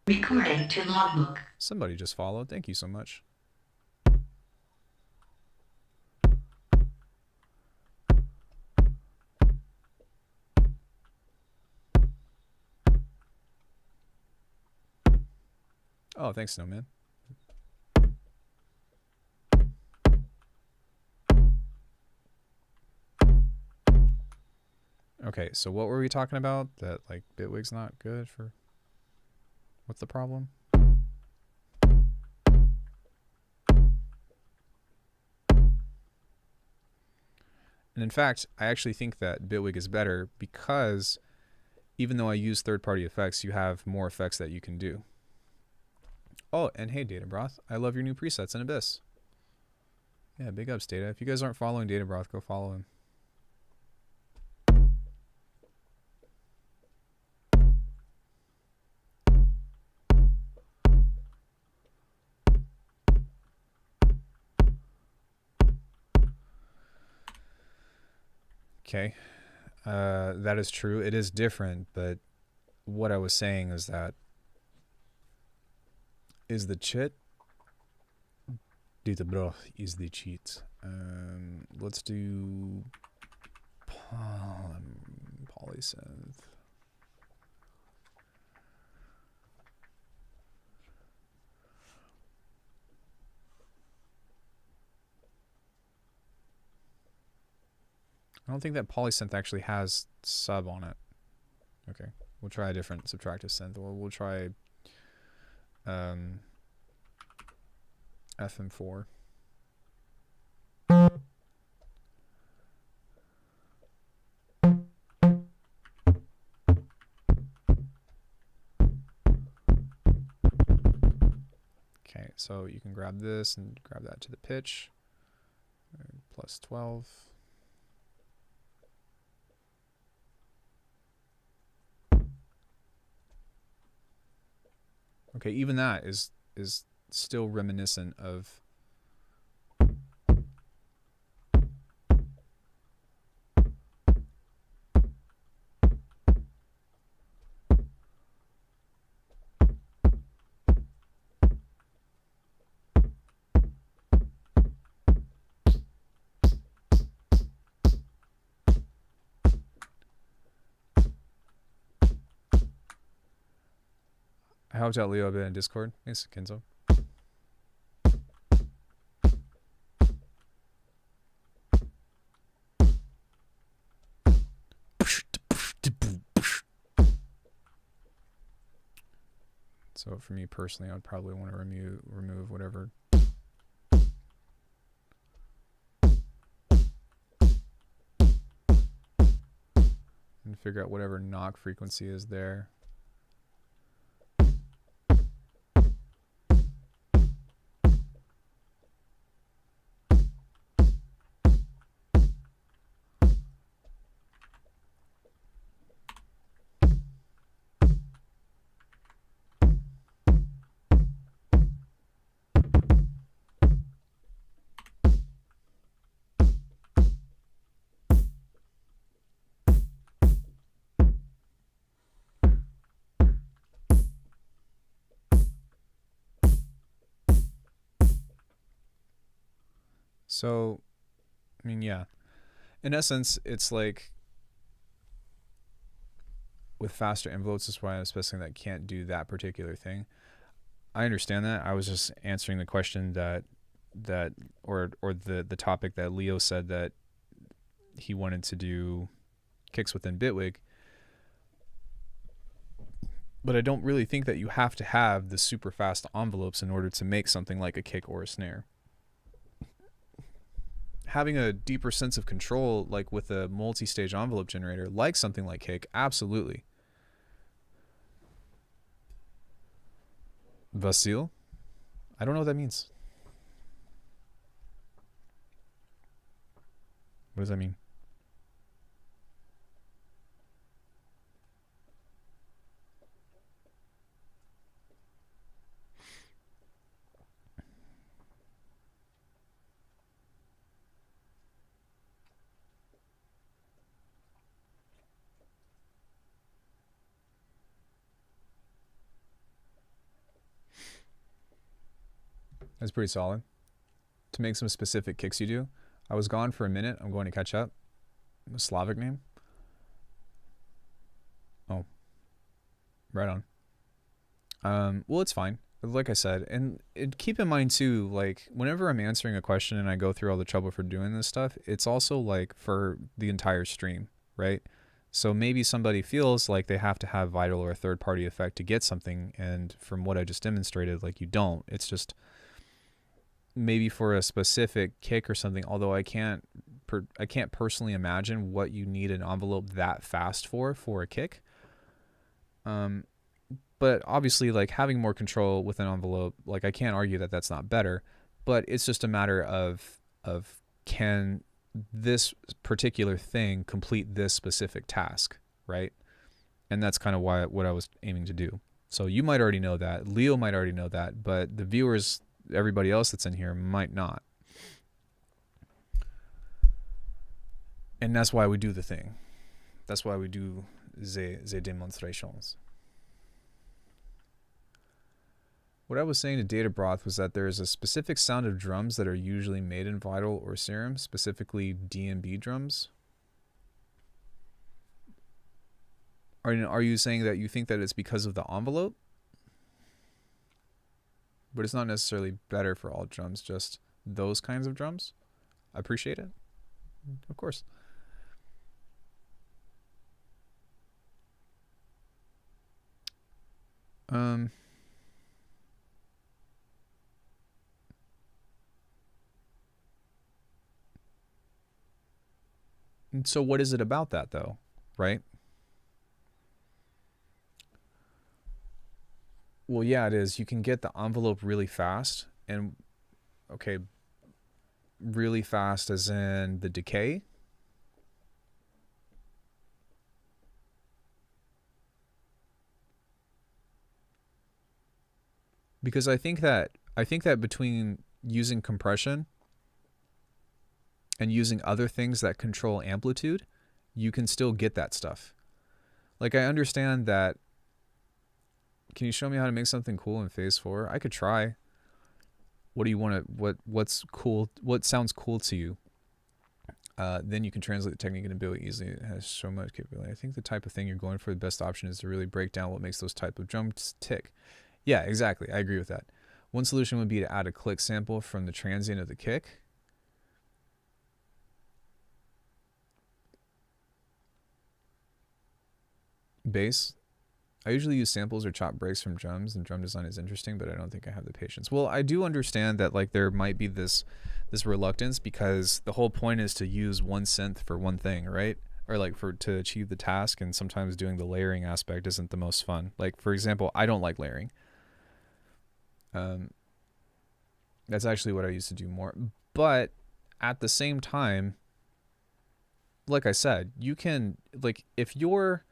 Recording to logbook. Somebody just followed. Thank you so much. Oh, thanks, Snowman. Okay, so what were we talking about? That, like, Bitwig's not good for... What's the problem? And in fact, I actually think that Bitwig is better because even though I use third-party effects, you have more effects that you can do. Oh, and hey, Databroth, I love your new presets in Abyss. Yeah, big ups, Data. If you guys aren't following Databroth, go follow him. Okay, that is true. It is different, but what I was saying is that is the cheat. Databroth is the cheat. Let's do polysynth. I don't think that polysynth actually has sub on it. Okay, we'll try a different subtractive synth. We'll try FM4. Okay, so you can grab this and grab that to the pitch. Plus 12. Okay, even that is still reminiscent of I helped out Leo a bit in Discord. Thanks, Kenzo. So for me personally, I'd probably want to remove whatever. And figure out whatever knock frequency is there. So, I mean, yeah. In essence, it's like with faster envelopes, that's why I'm specifying that can't do that particular thing. I understand that. I was just answering the question or the topic that Leo said that he wanted to do kicks within Bitwig. But I don't really think that you have to have the super fast envelopes in order to make something like a kick or a snare. having a deeper sense of control, like with a multi-stage envelope generator, like something like Kick, absolutely. Vasil? I don't know what that means. What does that mean? That's pretty solid. To make some specific kicks you do. I was gone for a minute. I'm going to catch up. A Slavic name? Oh. Right on. Well, it's fine. Like I said, and keep in mind too, like whenever I'm answering a question and I go through all the trouble for doing this stuff, it's also like for the entire stream, right? So maybe somebody feels like they have to have vital or a third party effect to get something, and from what I just demonstrated, like you don't. It's just maybe for a specific kick or something, although I can't personally imagine what you need an envelope that fast for a kick. But obviously, like having more control with an envelope, like I can't argue that that's not better, but it's just a matter of can this particular thing complete this specific task, right? And that's kind of what I was aiming to do. So you might already know that, Leo might already know that, but the viewers, everybody else that's in here might not. And that's why we do the thing. That's why we do the demonstrations. What I was saying to Data Broth was that there is a specific sound of drums that are usually made in Vital or Serum, specifically DMB drums. Are you saying that you think that it's because of the envelope? But it's not necessarily better for all drums, just those kinds of drums? I appreciate it. Of course. And so what is it about that though, right? Well, yeah, it is. You can get the envelope really fast, and okay, really fast as in the decay. Because I think that between using compression and using other things that control amplitude, you can still get that stuff. Like I understand that. Can you show me how to make something cool in Phase 4? I could try. What do you want to, what's cool, what sounds cool to you? Then you can translate the technique into ability easily. It has so much capability. I think the type of thing you're going for, the best option is to really break down what makes those type of drums tick. Yeah, exactly. I agree with that. One solution would be to add a click sample from the transient of the kick. Bass. I usually use samples or chop breaks from drums, and drum design is interesting, but I don't think I have the patience. Well, I do understand that like there might be this reluctance because the whole point is to use one synth for one thing, right? Or like to achieve the task, and sometimes doing the layering aspect isn't the most fun. Like for example, I don't like layering. That's actually what I used to do more. But at the same time, like I said, you can, like, if your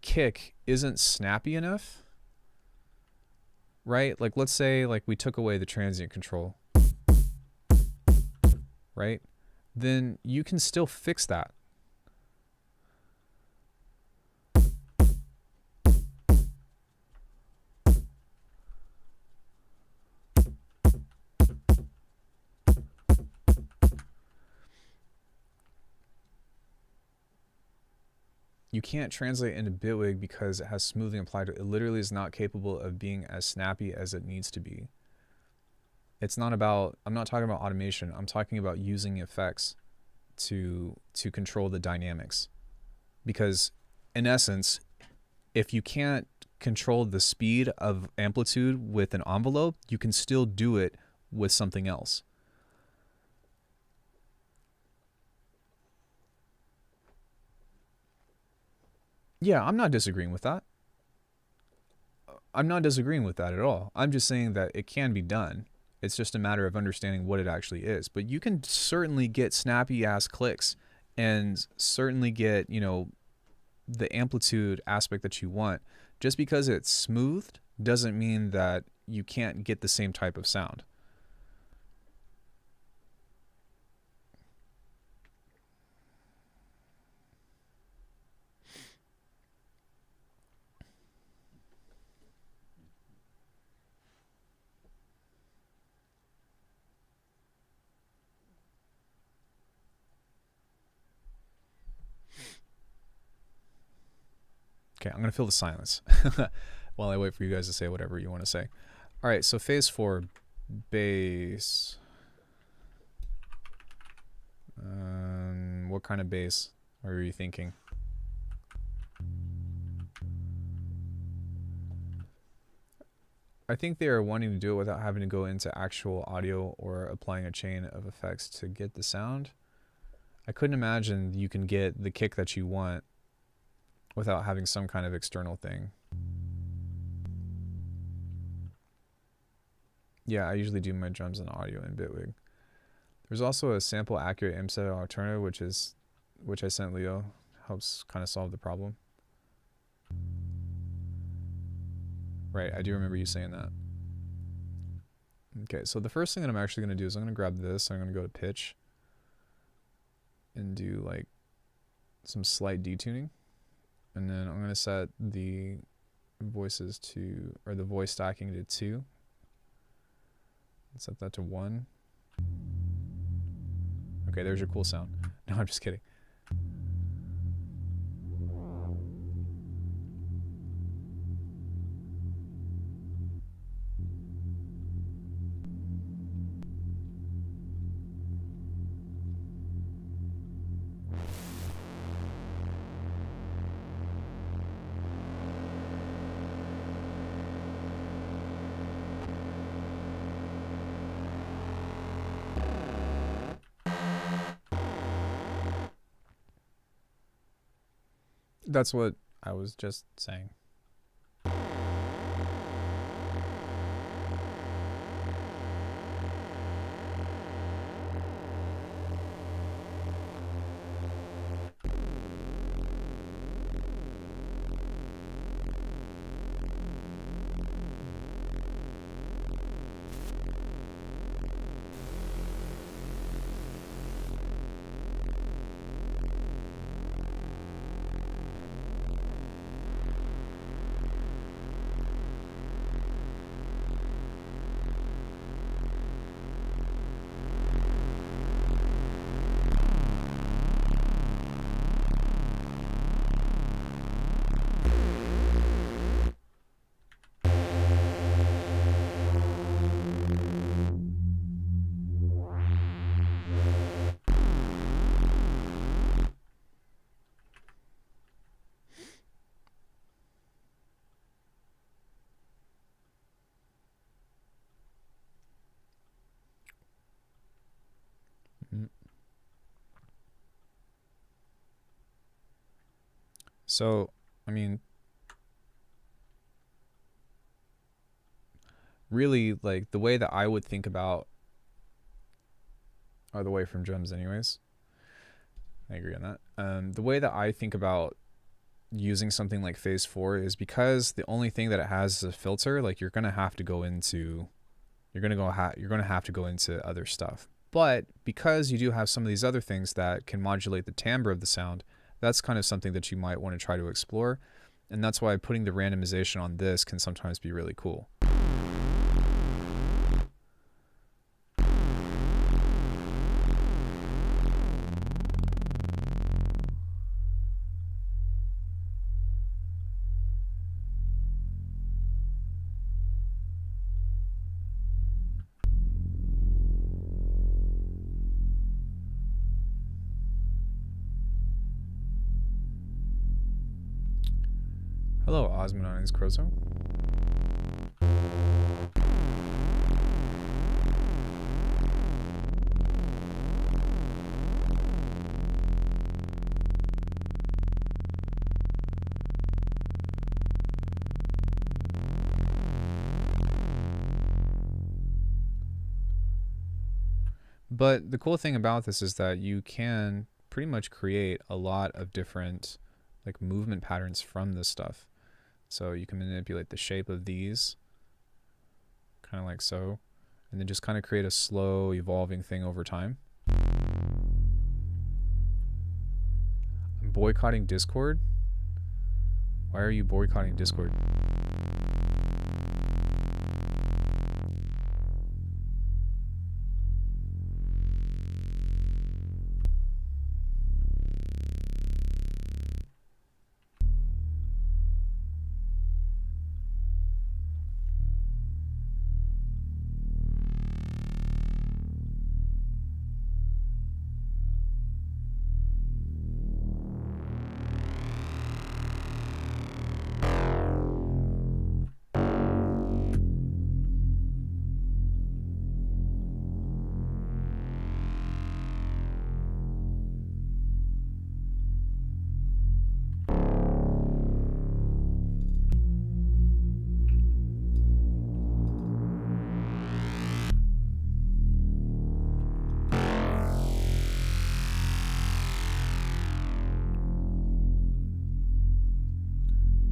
kick isn't snappy enough, right? Like let's say like we took away the transient control, right? Then you can still fix that. You can't translate into Bitwig because it has smoothing applied to it. It literally is not capable of being as snappy as it needs to be. It's not about, I'm not talking about automation. I'm talking about using effects to control the dynamics. Because in essence, if you can't control the speed of amplitude with an envelope, you can still do it with something else. Yeah, I'm not disagreeing with that. I'm not disagreeing with that at all. I'm just saying that it can be done. It's just a matter of understanding what it actually is. But you can certainly get snappy ass clicks and certainly get, you know, the amplitude aspect that you want. Just because it's smoothed doesn't mean that you can't get the same type of sound. Okay, I'm going to fill the silence while I wait for you guys to say whatever you want to say. All right, so phase 4, bass. What kind of bass are you thinking? I think they are wanting to do it without having to go into actual audio or applying a chain of effects to get the sound. I couldn't imagine you can get the kick that you want without having some kind of external thing. Yeah, I usually do my drums and audio in Bitwig. There's also a sample accurate MSET alternative, which I sent Leo. Helps kind of solve the problem. Right, I do remember you saying that. Okay, so the first thing that I'm actually going to do is I'm going to grab this. I'm going to go to pitch and do like some slight detuning. And then I'm going to set the voices to, or the voice stacking to 2. Set that to 1. Okay, there's your cool sound. No, I'm just kidding. That's what I was just saying. So, I mean, really, like, the way that I would think about, or the way from drums anyways, I agree on that. The way that I think about using something like phase 4 is because the only thing that it has is a filter, like, you're going to have to go into, you're going to have to go into other stuff. But because you do have some of these other things that can modulate the timbre of the sound, that's kind of something that you might want to try to explore. And that's why putting the randomization on this can sometimes be really cool. Hello, Osmond on his Crozo. But the cool thing about this is that you can pretty much create a lot of different like movement patterns from this stuff. So you can manipulate the shape of these, kind of like so, and then just kind of create a slow evolving thing over time. I'm boycotting Discord? Why are you boycotting Discord?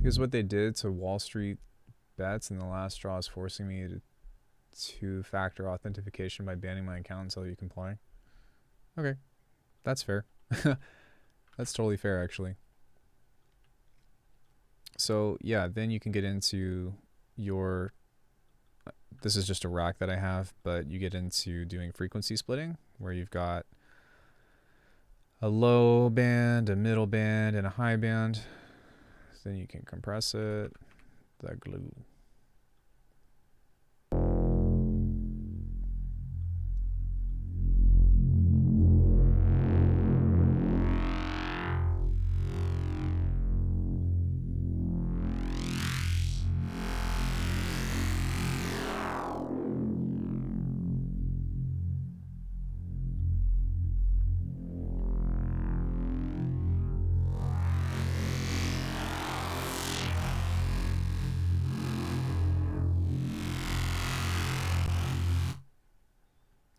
Because what they did to Wall Street bets in the last straw is forcing me to two-factor authentication by banning my account until you comply. Okay, that's fair. That's totally fair, actually. So yeah, then you can get into your, this is just a rack that I have, but you get into doing frequency splitting, where you've got a low band, a middle band, and a high band. Then you can compress it, the glue.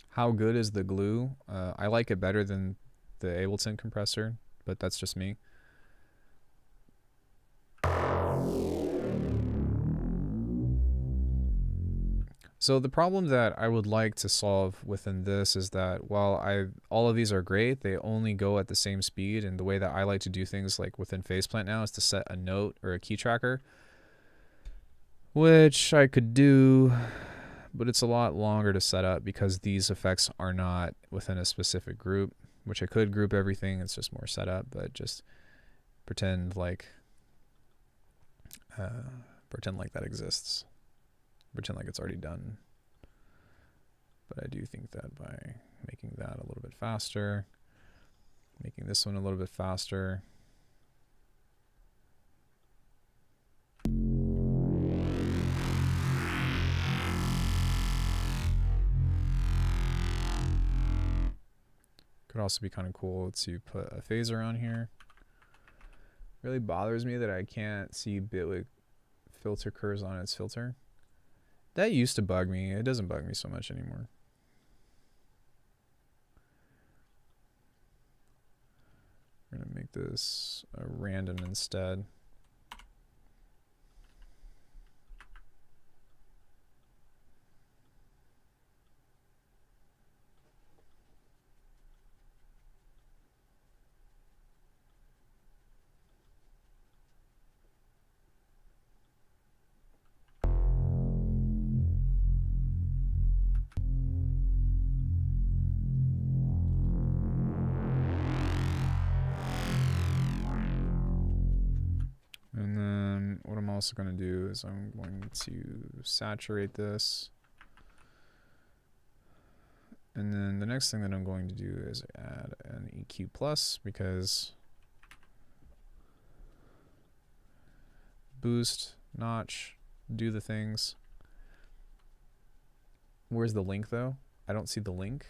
How good is the glue? I like it better than the Ableton compressor, but that's just me. So the problem that I would like to solve within this is that while all of these are great, they only go at the same speed, and the way that I like to do things like within Faceplant now is to set a note or a key tracker, which I could do, but it's a lot longer to set up because these effects are not within a specific group, which I could group everything. It's just more setup, but just pretend like that exists. Pretend like it's already done. But I do think that by making that a little bit faster, making this one a little bit faster, could also be kind of cool to put a phaser on here. Really bothers me that I can't see Bitwig filter curves on its filter. That used to bug me. It doesn't bug me so much anymore. We're going to make this a random instead. And then what I'm also going to do is I'm going to saturate this. And then the next thing that I'm going to do is add an EQ plus, because boost, notch, do the things. Where's the link though? I don't see the link.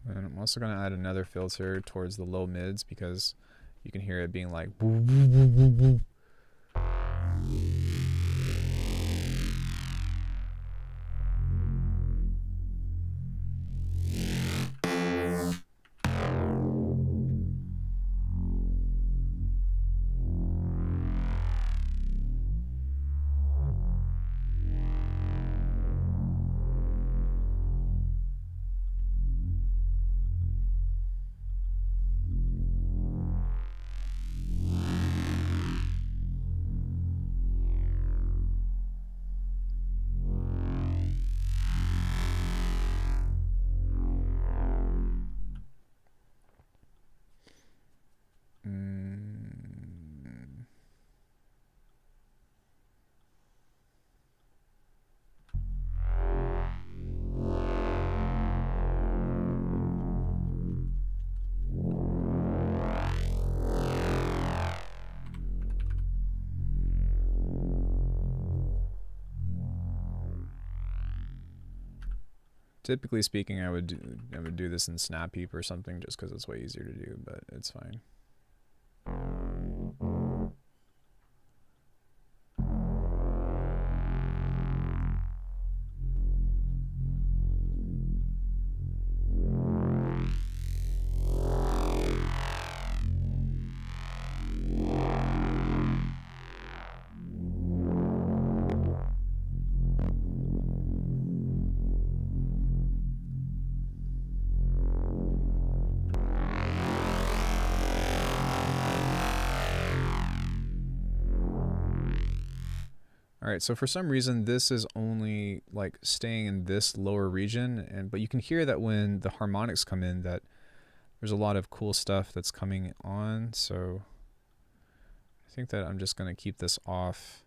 And I'm also going to add another filter towards the low mids because you can hear it being like woo, woo, woo, woo, woo. Typically speaking, I would do this in Snap Heap or something just because it's way easier to do, but it's fine. Alright, so for some reason this is only like staying in this lower region, but you can hear that when the harmonics come in that there's a lot of cool stuff that's coming on, so I think that I'm just going to keep this off.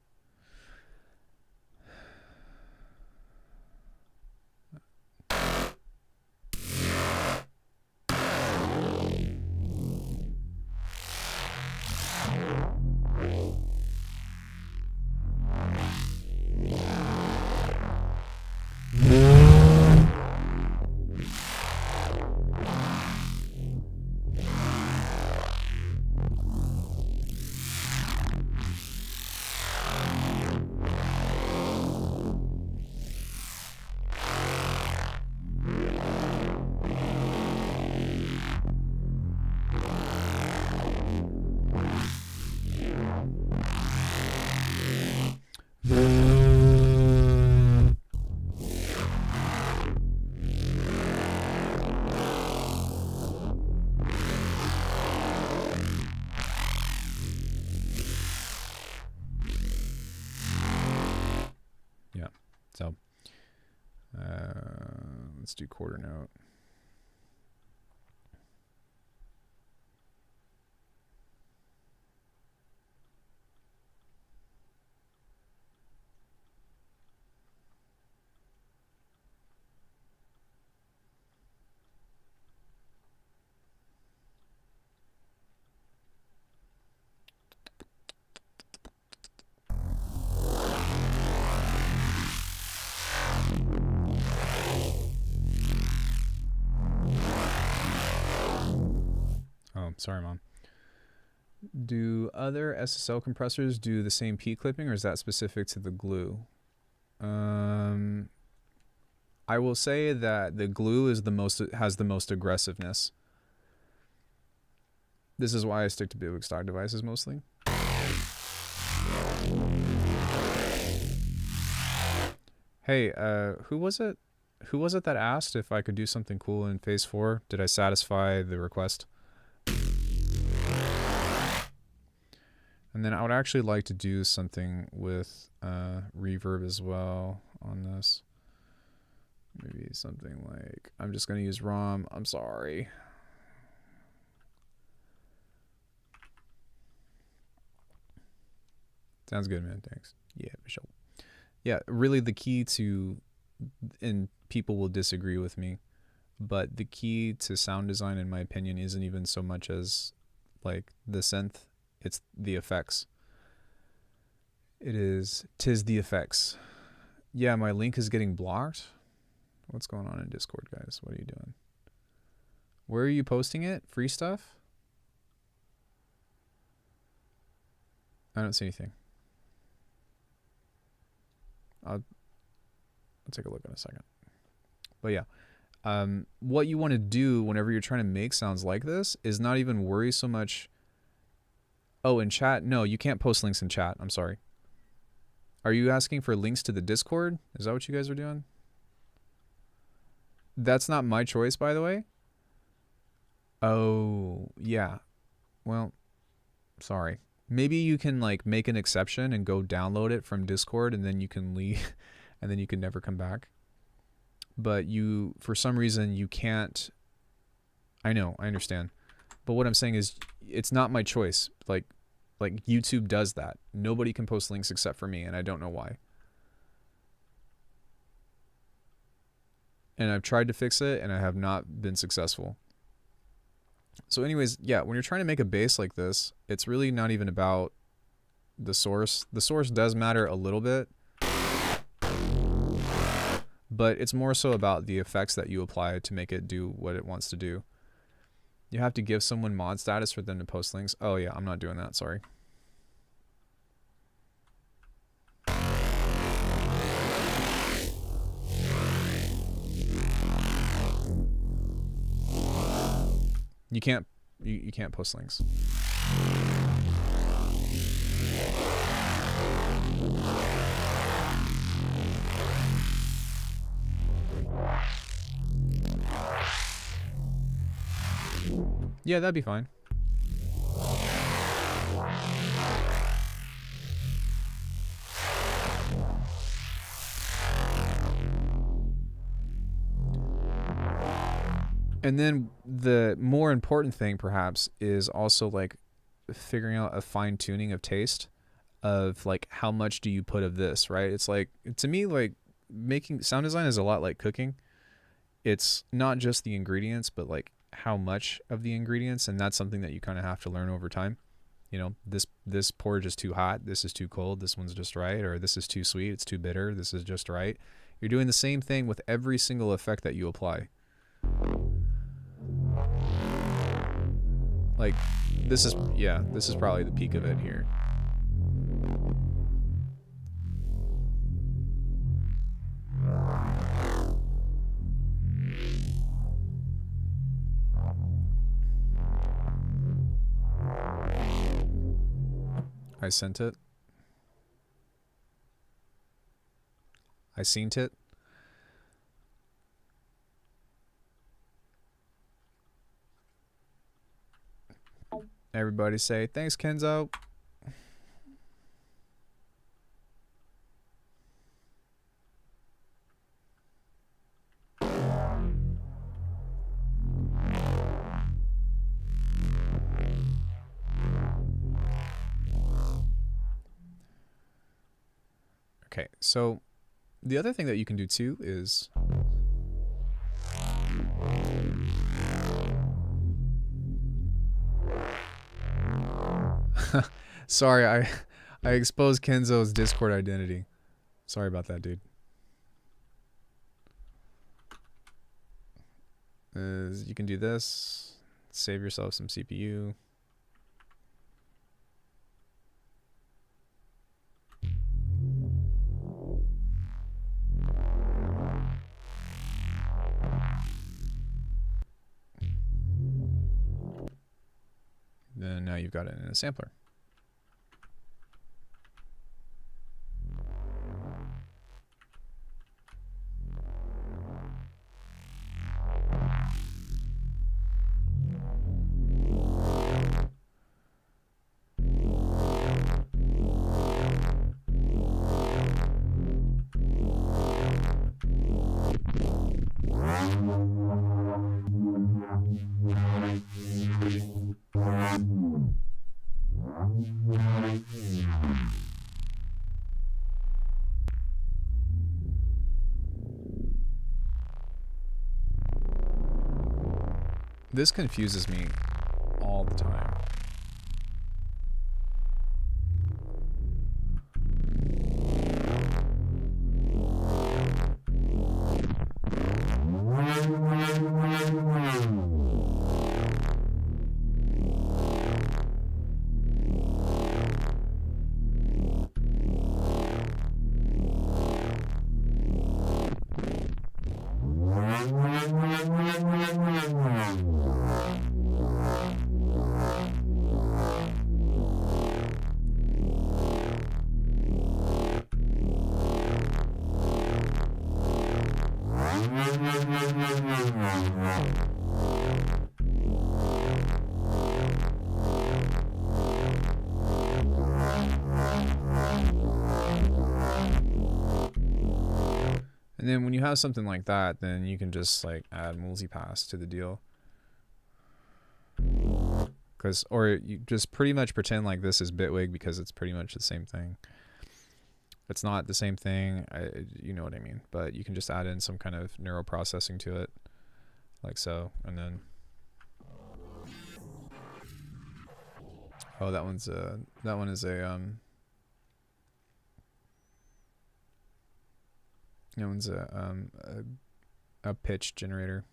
So let's do quarter note. Sorry, Mom. Do other SSL compressors do the same P clipping, or is that specific to the glue? I will say that the glue is has the most aggressiveness. This is why I stick to Bitwig stock devices mostly. Hey, who was it? Who was it that asked if I could do something cool in Phase 4? Did I satisfy the request? And then I would actually like to do something with reverb as well on this. Maybe something like, I'm just going to use ROM. I'm sorry. Sounds good, man. Thanks. Yeah, Michelle. Yeah, really the key to, and people will disagree with me, but the key to sound design, in my opinion, isn't even so much as like the synth, it's the effects. Tis the effects. Yeah, my link is getting blocked. What's going on in Discord, guys? What are you doing? Where are you posting it? Free stuff? I don't see anything. I'll take a look in a second. But yeah, what you want to do whenever you're trying to make sounds like this is not even worry so much. Oh, in chat? No, you can't post links in chat. I'm sorry. Are you asking for links to the Discord? Is that what you guys are doing? That's not my choice, by the way. Oh, yeah. Well, sorry. Maybe you can like make an exception and go download it from Discord, and then you can leave and then you can never come back. But you, for some reason, you can't. I know, I understand. But what I'm saying is it's not my choice. Like YouTube does that. Nobody can post links except for me, and I don't know why. And I've tried to fix it, and I have not been successful. So anyways, yeah, when you're trying to make a bass like this, it's really not even about the source. The source does matter a little bit, but it's more so about the effects that you apply to make it do what it wants to do. You have to give someone mod status for them to post links. Oh yeah, I'm not doing that, sorry. You can't post links. Yeah, that'd be fine. And then the more important thing perhaps is also like figuring out a fine tuning of taste of like how much do you put of this, right? It's like, to me, like making sound design is a lot like cooking. It's not just the ingredients, but like how much of the ingredients, and that's something that you kind of have to learn over time. You know, this porridge is too hot, this is too cold, this one's just right, or this is too sweet, it's too bitter, this is just right. You're doing the same thing with every single effect that you apply. Like this is probably the peak of it here. I sent it. I seen it. Everybody say thanks, Kenzo. Okay, so the other thing that you can do too is sorry, I exposed Kenzo's Discord identity. Sorry about that, dude. You can do this. Save yourself some CPU. Then now you've got it in a sampler. This confuses me all the time. And then when you have something like that, then you can just like add multipass to the deal. Or you just pretty much pretend like this is Bitwig because it's pretty much the same thing. It's not the same thing, you know what I mean. But you can just add in some kind of neural processing to it, like so, and then. Oh, that one is a That one's a pitch generator.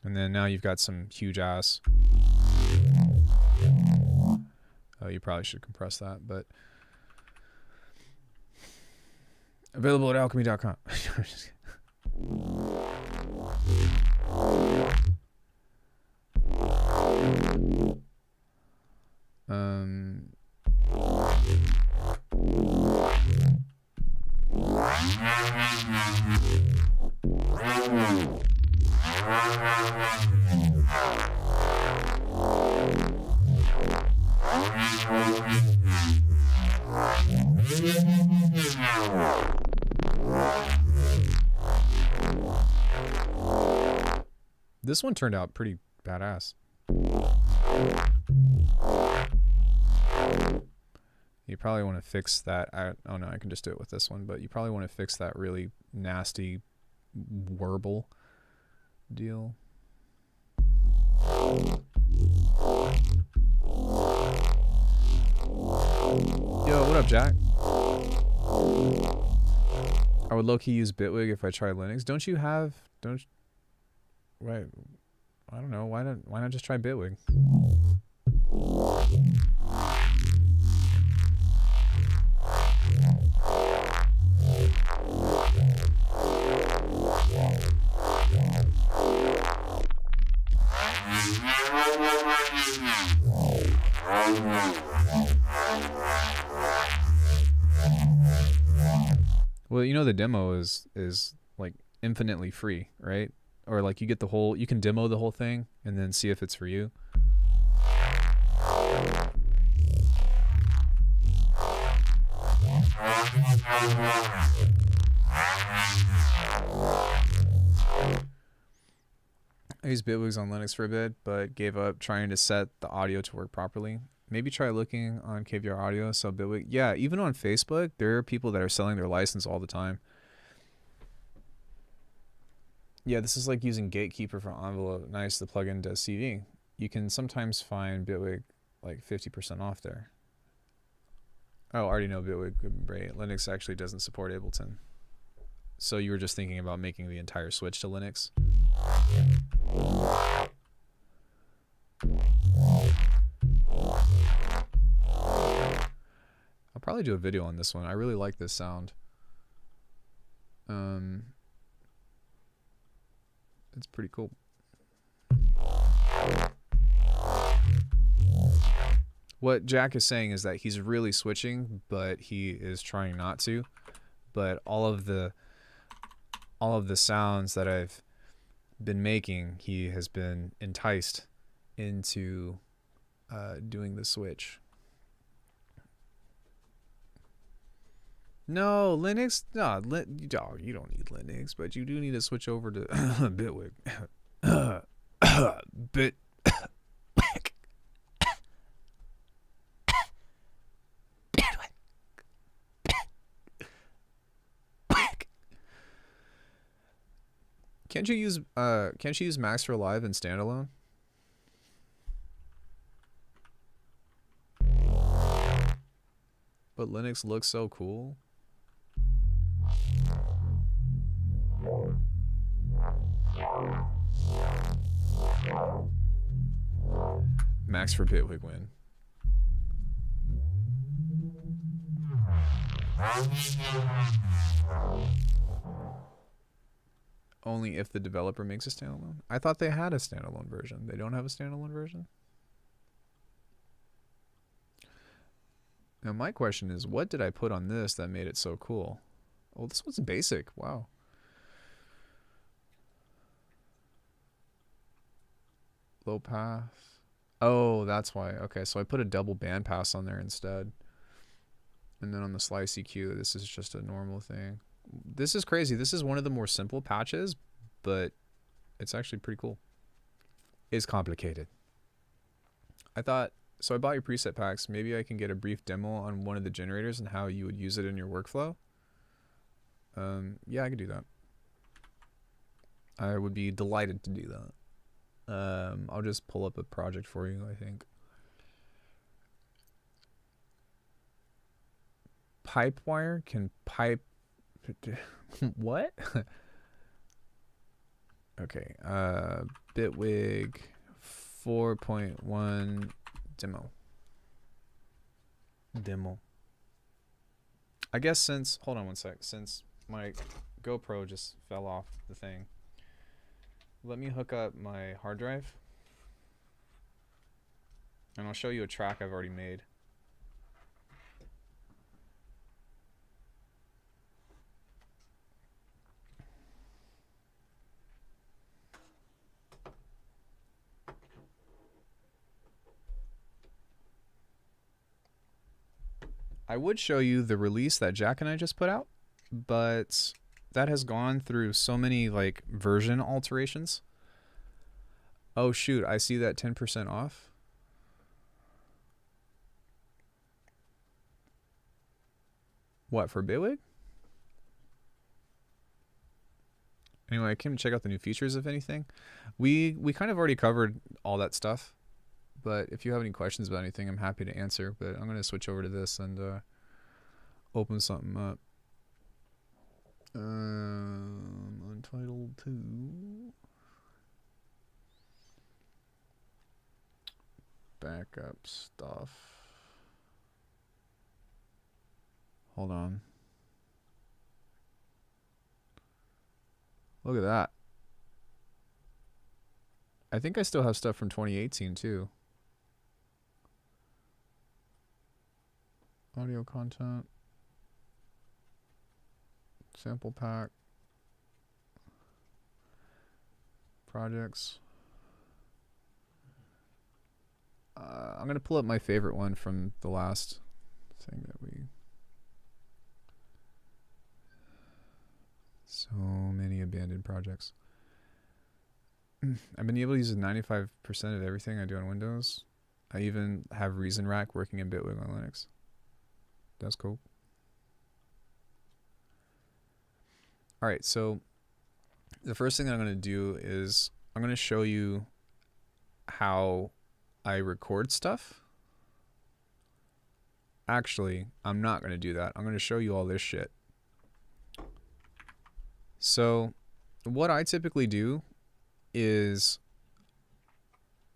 And then now you've got some huge ass. Oh, you probably should compress that, but available at alckemy.com. This one turned out pretty badass. You probably want to fix that. Oh no, I can just do it with this one, but you probably want to fix that really nasty warble deal. Yo, what up, Jack? I would low-key use Bitwig if I try Linux. Right. I don't know. Why not just try Bitwig? Well, you know the demo is like infinitely free, right? Or like you get the whole, you can demo the whole thing and then see if it's for you. I used Bitwigs on Linux for a bit, but gave up trying to set the audio to work properly. Maybe try looking on KVR Audio, sell Bitwig. Yeah, even on Facebook, there are people that are selling their license all the time. Yeah, this is like using Gatekeeper for Envelope. Nice, the plugin does CV. You can sometimes find Bitwig like 50% off there. Oh, I already know Bitwig. Great. Linux actually doesn't support Ableton. So you were just thinking about making the entire switch to Linux? I'll probably do a video on this one. I really like this sound. It's pretty cool. What Jack is saying is that he's really switching, but he is trying not to. But all of the sounds that I've been making, he has been enticed into doing the switch. No, Linux? No, you don't need Linux, but you do need to switch over to Bitwig. Bit. Can't you use Max for Live and standalone? But Linux looks so cool. Max for Bitwig win. Only if the developer makes a standalone. I thought they had a standalone version. They don't have a standalone version? Now my question is, what did I put on this that made it so cool? Oh, this one's basic. Wow. Low pass. Oh, that's why. Okay, so I put a double bandpass on there instead. And then on the slice EQ, this is just a normal thing. This is crazy. This is one of the more simple patches, but it's actually pretty cool. It's complicated. I thought, so I bought your preset packs. Maybe I can get a brief demo on one of the generators and how you would use it in your workflow. Yeah, I could do that. I would be delighted to do that. I'll just pull up a project for you, I think. Pipewire can pipe. What? Okay. Bitwig 4.1 demo. I guess since, hold on one sec, since my GoPro just fell off the thing, let me hook up my hard drive and I'll show you a track I've already made. I would show you the release that Jack and I just put out, but that has gone through so many like version alterations. Oh shoot, I see that 10% off. What, for Bitwig? Anyway, I came to check out the new features, if anything. We kind of already covered all that stuff. But if you have any questions about anything, I'm happy to answer. But I'm going to switch over to this and open something up. Untitled 2. Backup stuff. Hold on. Look at that. I think I still have stuff from 2018 too. Audio content, sample pack, projects. I'm gonna pull up my favorite one from the last thing that we. So many abandoned projects. I've been able to use 95% of everything I do on Windows. I even have Reason Rack working in Bitwig on Linux. That's cool. All right, so the first thing that I'm going to do is I'm going to show you how I record stuff. Actually, I'm not going to do that. I'm going to show you all this shit. So what I typically do is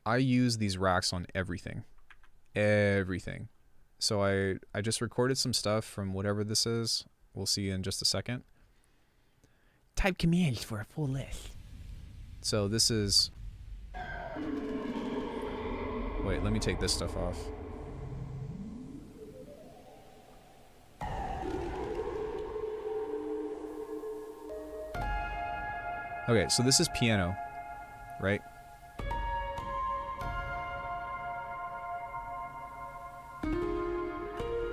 I use these racks on everything. Everything. So I just recorded some stuff from whatever this is. We'll see in just a second. Type commands for a full list. So this is... Wait, let me take this stuff off. Okay, so this is piano, right?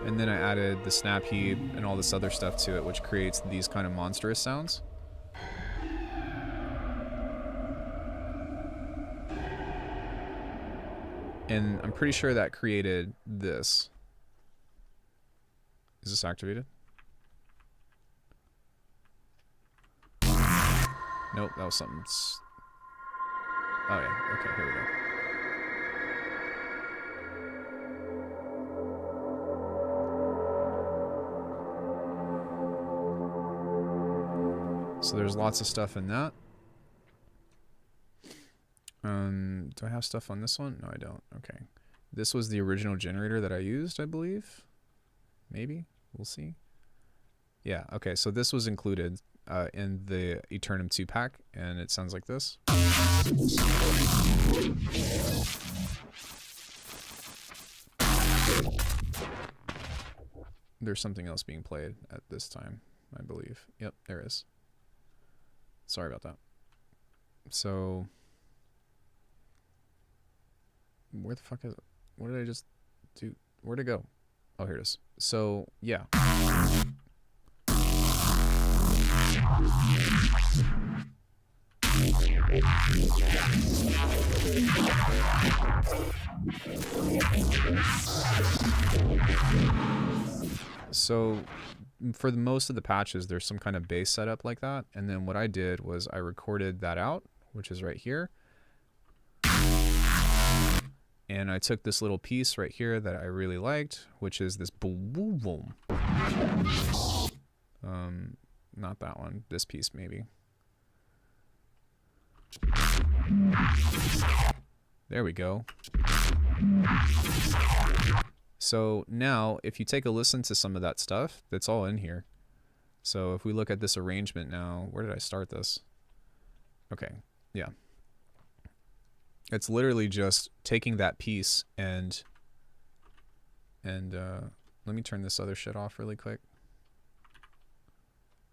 And then I added the snap heap and all this other stuff to it, which creates these kind of monstrous sounds. And I'm pretty sure that created this. Is this activated? Nope, that was something. Oh yeah, okay, here we go. So there's lots of stuff in that. Do I have stuff on this one? No, I don't. Okay. This was the original generator that I used, I believe. Maybe. We'll see. Yeah, okay. So this was included in the Eternum 2 pack, and it sounds like this. There's something else being played at this time, I believe. Yep, there is. Sorry about that. So, where the fuck is it? What did I just do? Where'd it go? Oh, here it is. So, yeah. So, for most of the patches, there's some kind of bass setup like that. And then what I did was I recorded that out, which is right here. And I took this little piece right here that I really liked, which is this boom, boom, boom. Not that one. This piece, maybe. There we go. So now, if you take a listen to some of that stuff, that's all in here. So if we look at this arrangement now, where did I start this? Okay, yeah. It's literally just taking that piece and let me turn this other shit off really quick.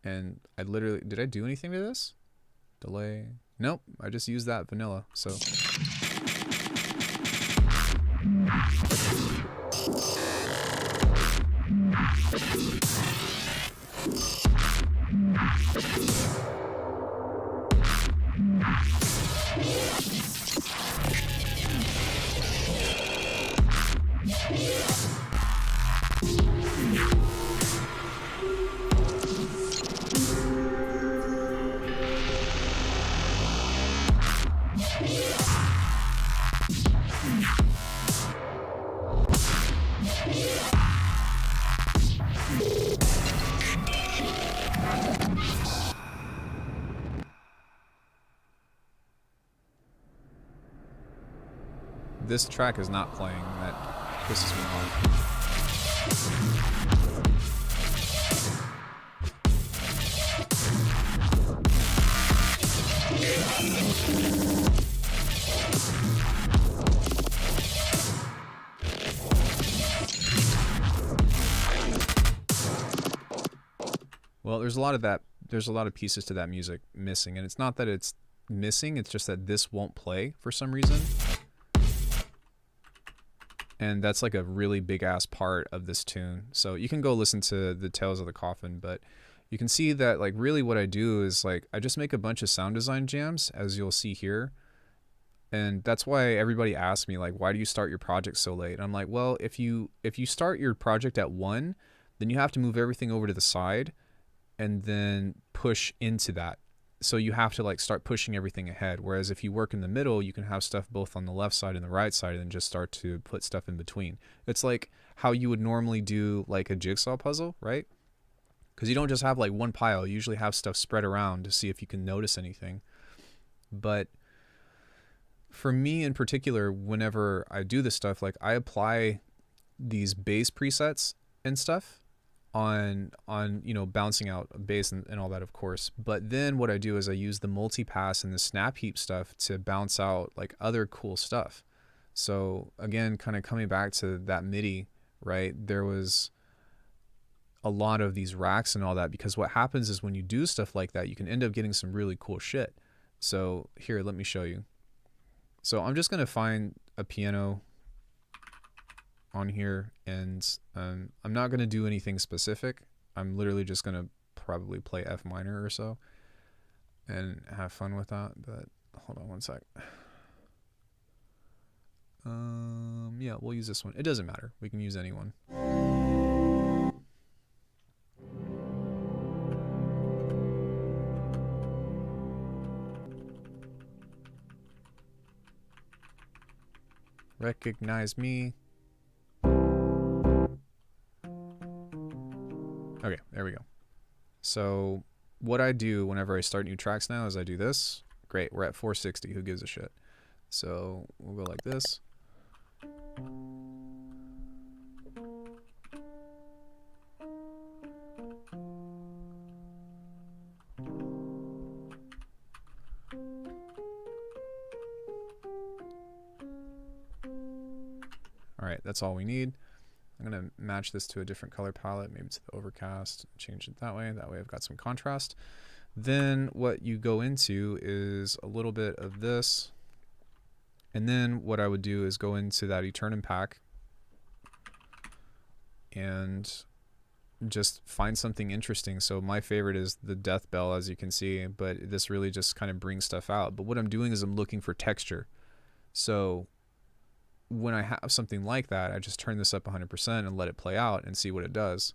And I literally, did I do anything to this? Delay? Nope, I just used that vanilla, so. This track is not playing. That pisses me off. Well, there's a lot of that. There's a lot of pieces to that music missing, and it's not that it's missing. It's just that this won't play for some reason. And that's like a really big ass part of this tune. So you can go listen to the Tales of the Coffin, but you can see that like really what I do is like I just make a bunch of sound design jams, as you'll see here. And that's why everybody asks me like, why do you start your project so late? And I'm like, well, if you start your project at 1, then you have to move everything over to the side and then push into that. So you have to like start pushing everything ahead. Whereas if you work in the middle, you can have stuff both on the left side and the right side and then just start to put stuff in between. It's like how you would normally do like a jigsaw puzzle, right? Because you don't just have like one pile. You usually have stuff spread around to see if you can notice anything. But for me in particular, whenever I do this stuff, like I apply these bass presets and stuff on you know, bouncing out bass and all that, of course. But then what I do is I use the multipass and the snap heap stuff to bounce out like other cool stuff. So again, kind of coming back to that MIDI, right? There was a lot of these racks and all that, because what happens is when you do stuff like that, you can end up getting some really cool shit. So here, let me show you. So I'm just going to find a piano on here, and I'm not going to do anything specific. I'm literally just going to probably play F minor or so and have fun with that. But hold on one sec. Yeah, we'll use this one. It doesn't matter. We can use any one. Recognize me. Okay, there we go. So what I do whenever I start new tracks now is I do this. Great, we're at 460. Who gives a shit? So we'll go like this. All right, that's all we need. I'm going to match this to a different color palette, maybe to the overcast, change it that way. That way I've got some contrast. Then what you go into is a little bit of this. And then what I would do is go into that Eternum pack and just find something interesting. So my favorite is the Death Bell, as you can see, but this really just kind of brings stuff out. But what I'm doing is I'm looking for texture. So when I have something like that, I just turn this up 100% and let it play out and see what it does.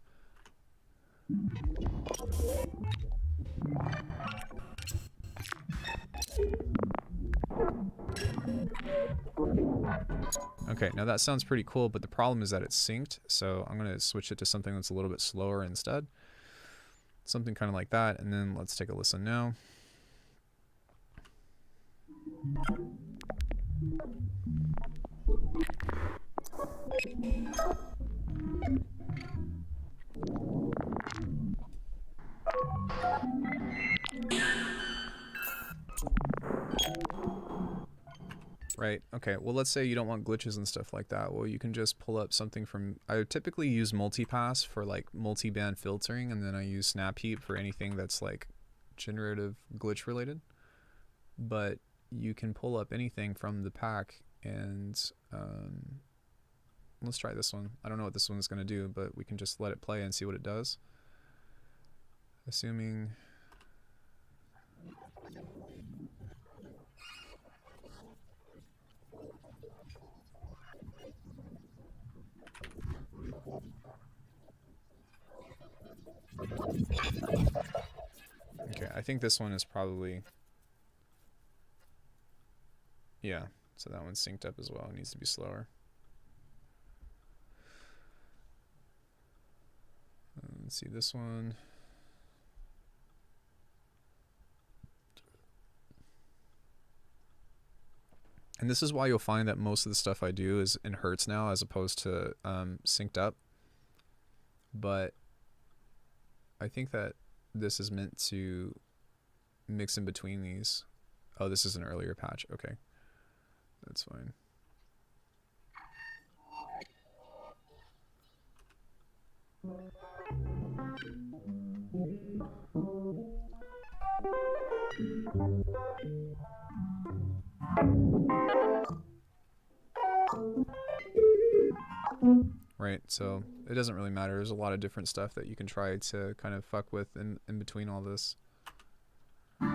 Okay, now that sounds pretty cool, but the problem is that it's synced, so I'm going to switch it to something that's a little bit slower instead. Something kind of like that, and then let's take a listen now. Right, okay, well let's say you don't want glitches and stuff like that. Well, you can just pull up something from, I would typically use multipass for like multi-band filtering, and then I use snap heap for anything that's like generative glitch related. But you can pull up anything from the pack, and let's try this one. I don't know what this one's going to do, but we can just let it play and see what it does. Assuming... Okay, I think this one is probably... Yeah, so that one's synced up as well. It needs to be slower. Let's see this one. And this is why you'll find that most of the stuff I do is in hertz now as opposed to synced up. But I think that this is meant to mix in between these. Oh, this is an earlier patch. Okay. That's fine. Right, so it doesn't really matter. There's a lot of different stuff that you can try to kind of fuck with in between all this. Okay,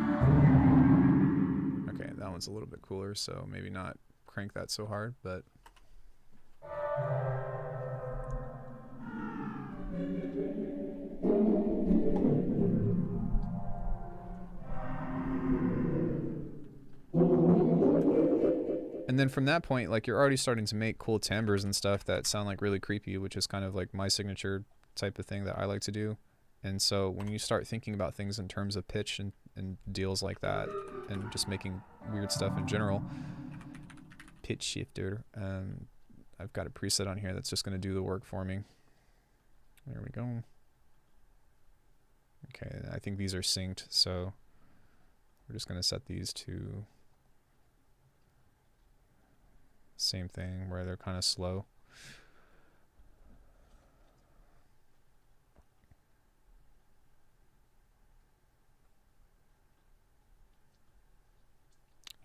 that one's a little bit cooler, so maybe not crank that so hard, but... And then from that point, like, you're already starting to make cool timbres and stuff that sound like really creepy, which is kind of like my signature type of thing that I like to do. And so when you start thinking about things in terms of pitch and deals like that, and just making weird stuff in general, pitch shifter, I've got a preset on here that's just going to do the work for me. There we go. Okay, I think these are synced, so we're just going to set these to same thing, where they're kind of slow.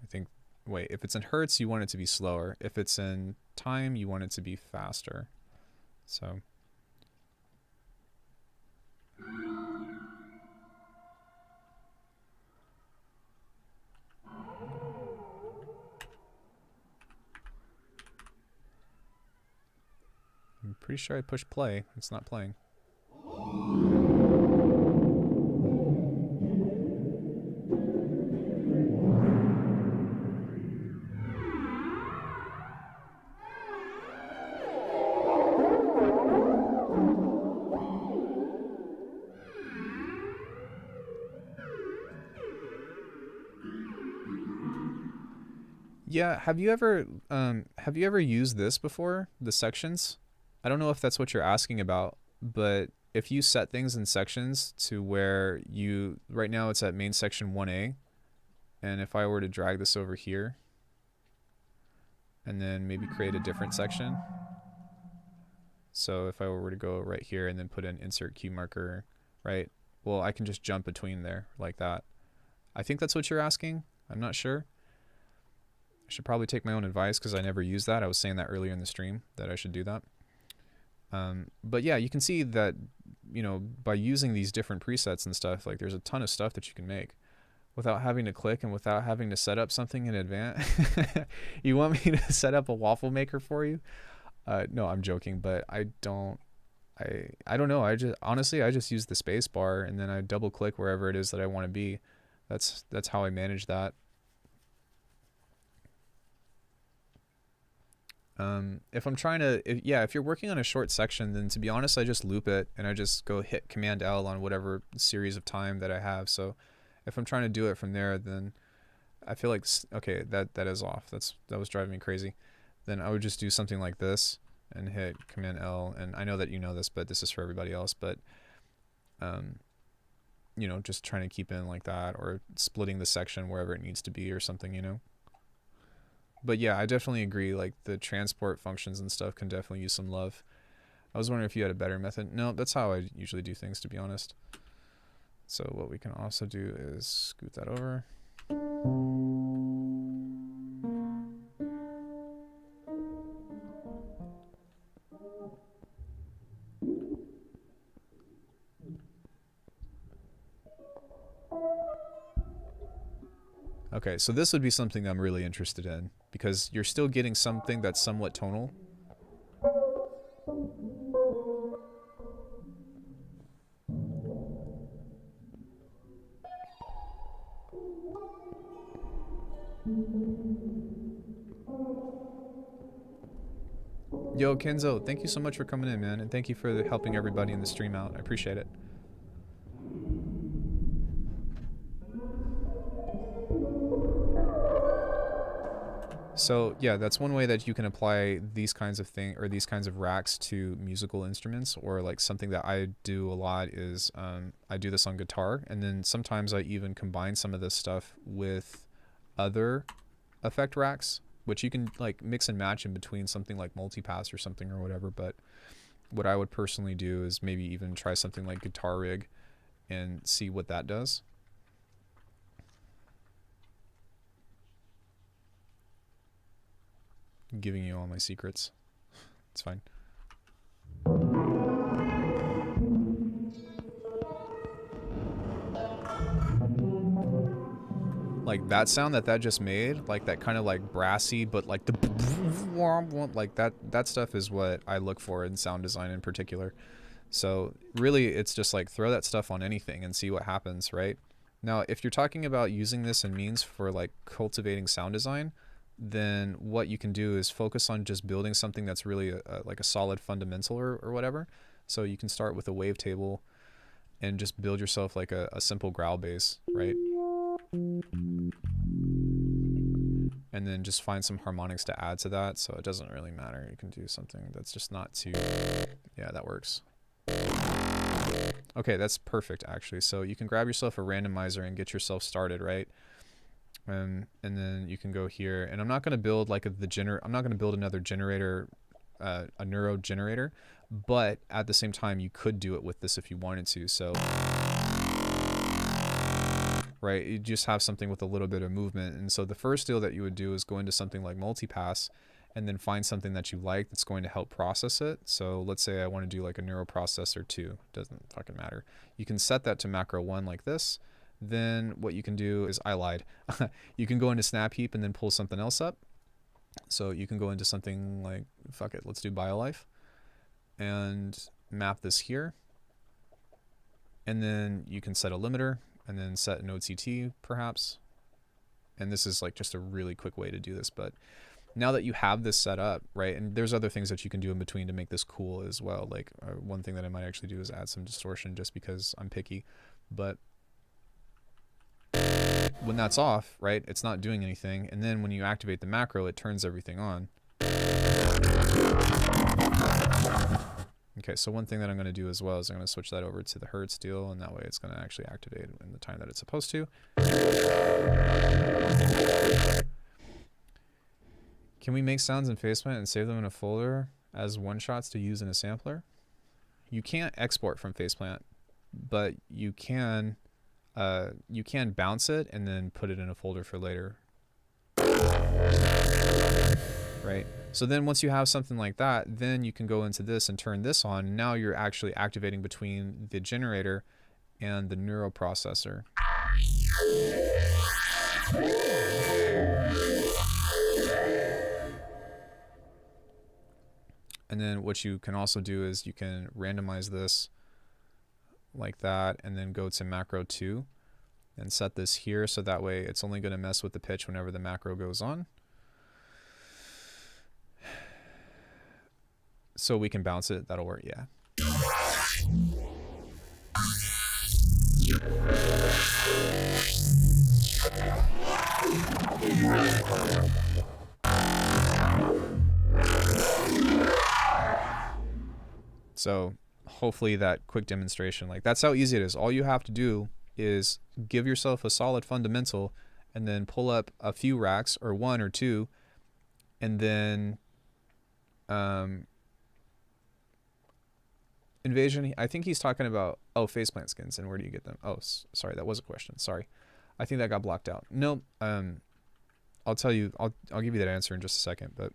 I think, wait, if it's in hertz, you want it to be slower. If it's in time, you want it to be faster. So... Pretty sure I pushed play. It's not playing. Yeah, have you ever used this before? The sections? I don't know if that's what you're asking about, but if you set things in sections to where you right now it's at main section 1A, and if I were to drag this over here and then maybe create a different section. So if I were to go right here and then put an insert cue marker, right? Well, I can just jump between there like that. I think that's what you're asking. I'm not sure. I should probably take my own advice because I never used that. I was saying that earlier in the stream that I should do that. But yeah, you can see that, you know, by using these different presets and stuff, like there's a ton of stuff that you can make without having to click and without having to set up something in advance. You want me to set up a waffle maker for you? No, I'm joking, but I don't know. I just use the space bar and then I double click wherever it is that I want to be. That's how I manage that. If I'm trying to, if you're working on a short section, then to be honest, I just loop it and I just go hit Command L on whatever series of time that I have. So if I'm trying to do it from there, then I feel like, okay, that is off. That was driving me crazy. Then I would just do something like this and hit Command L. And I know that you know this, but this is for everybody else. But, you know, just trying to keep in like that or splitting the section wherever it needs to be or something, you know. But yeah, I definitely agree. Like the transport functions and stuff can definitely use some love. I was wondering if you had a better method. No, that's how I usually do things, to be honest. So what we can also do is scoot that over. Okay, so this would be something I'm really interested in because you're still getting something that's somewhat tonal. Yo, Kenzo, thank you so much for coming in, man, and thank you for helping everybody in the stream out. I appreciate it. So yeah, that's one way that you can apply these kinds of things or these kinds of racks to musical instruments, or like something that I do a lot is I do this on guitar, and then sometimes I even combine some of this stuff with other effect racks, which you can like mix and match in between something like multipass or something or whatever. But what I would personally do is maybe even try something like Guitar Rig and see what that does. I'm giving you all my secrets. It's fine. Like that sound that just made, like that kind of like brassy, but like the like that stuff is what I look for in sound design in particular. So really it's just like throw that stuff on anything and see what happens, right? Now, if you're talking about using this in means for like cultivating sound design, then what you can do is focus on just building something that's really like a solid fundamental or whatever. So you can start with a wavetable and just build yourself like a simple growl bass, right? And then just find some harmonics to add to that. So it doesn't really matter. You can do something that's just not too, yeah, that works. Okay, that's perfect actually. So you can grab yourself a randomizer and get yourself started, right? And then you can go here, and I'm not going to build like I'm not going to build another generator, a neuro generator, but at the same time you could do it with this if you wanted to. So right, you just have something with a little bit of movement. And so the first deal that you would do is go into something like multipass and then find something that you like that's going to help process it. So let's say I want to do like a neural processor 2, doesn't fucking matter. You can set that to macro 1 like this. Then what you can do is, I lied. You can go into Snap Heap and then pull something else up. So you can go into something like, fuck it, let's do BioLife. and map this here. And then you can set a limiter and then set an OTT perhaps. And this is like just a really quick way to do this. But now that you have this set up, right, and there's other things that you can do in between to make this cool as well. Like one thing that I might actually do is add some distortion just because I'm picky. But when that's off, right, it's not doing anything. And then when you activate the macro, it turns everything on. Okay, so one thing that I'm going to do as well is I'm going to switch that over to the Hertz deal, and that way it's going to actually activate in the time that it's supposed to. Can we make sounds in FacePlant and save them in a folder as one-shots to use in a sampler? You can't export from FacePlant, but you can bounce it and then put it in a folder for later. Right? So then once you have something like that, then you can go into this and turn this on. Now you're actually activating between the generator and the neural processor. And then what you can also do is you can randomize this like that and then go to macro 2 and set this here so that way it's only going to mess with the pitch whenever the macro goes on. So we can bounce it, that'll work, yeah. So hopefully that quick demonstration, like that's how easy it is. All you have to do is give yourself a solid fundamental and then pull up a few racks or one or two and then Invasion, I think he's talking about, oh, faceplant skins, and where do you get them? Oh, sorry, that was a question. Sorry. I think that got blocked out. No, I'll tell you, I'll give you that answer in just a second, but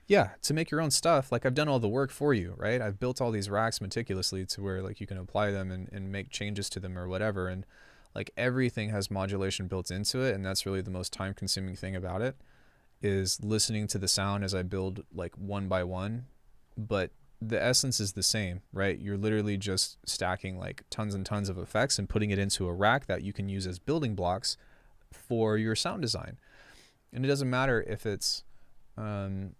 yeah, to make your own stuff, like I've done all the work for you, right? I've built all these racks meticulously to where like you can apply them and make changes to them or whatever, and like everything has modulation built into it, and that's really the most time consuming thing about it, is listening to the sound as I build like one by one. But the essence is the same, right? You're literally just stacking like tons and tons of effects and putting it into a rack that you can use as building blocks for your sound design. And it doesn't matter if it's, it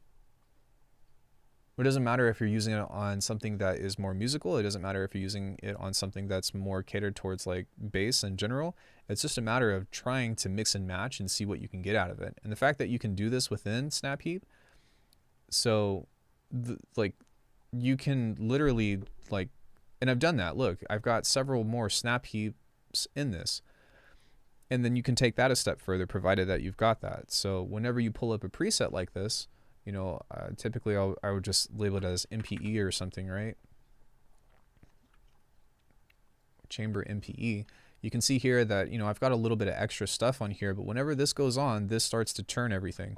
doesn't matter if you're using it on something that is more musical. It doesn't matter if you're using it on something that's more catered towards like bass in general. It's just a matter of trying to mix and match and see what you can get out of it. And the fact that you can do this within Snap Heap, so like you can literally like, and I've done that. Look, I've got several more Snap Heaps in this. And then you can take that a step further, provided that you've got that. So whenever you pull up a preset like this, you know, typically I would just label it as MPE or something, right? Chamber MPE. You can see here that, you know, I've got a little bit of extra stuff on here, but whenever this goes on, this starts to turn everything.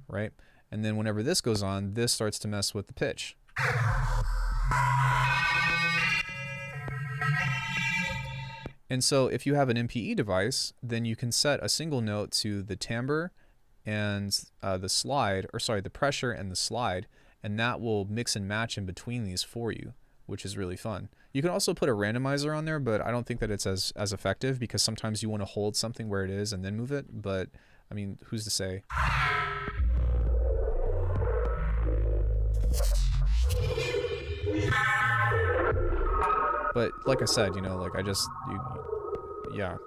Right? And then whenever this goes on, this starts to mess with the pitch. And so if you have an MPE device, then you can set a single note to the timbre and the slide, or sorry, the pressure and the slide, and that will mix and match in between these for you, which is really fun. You can also put a randomizer on there, but I don't think that it's as effective because sometimes you want to hold something where it is and then move it, but I mean, who's to say? But like I said, you know, like I just, yeah.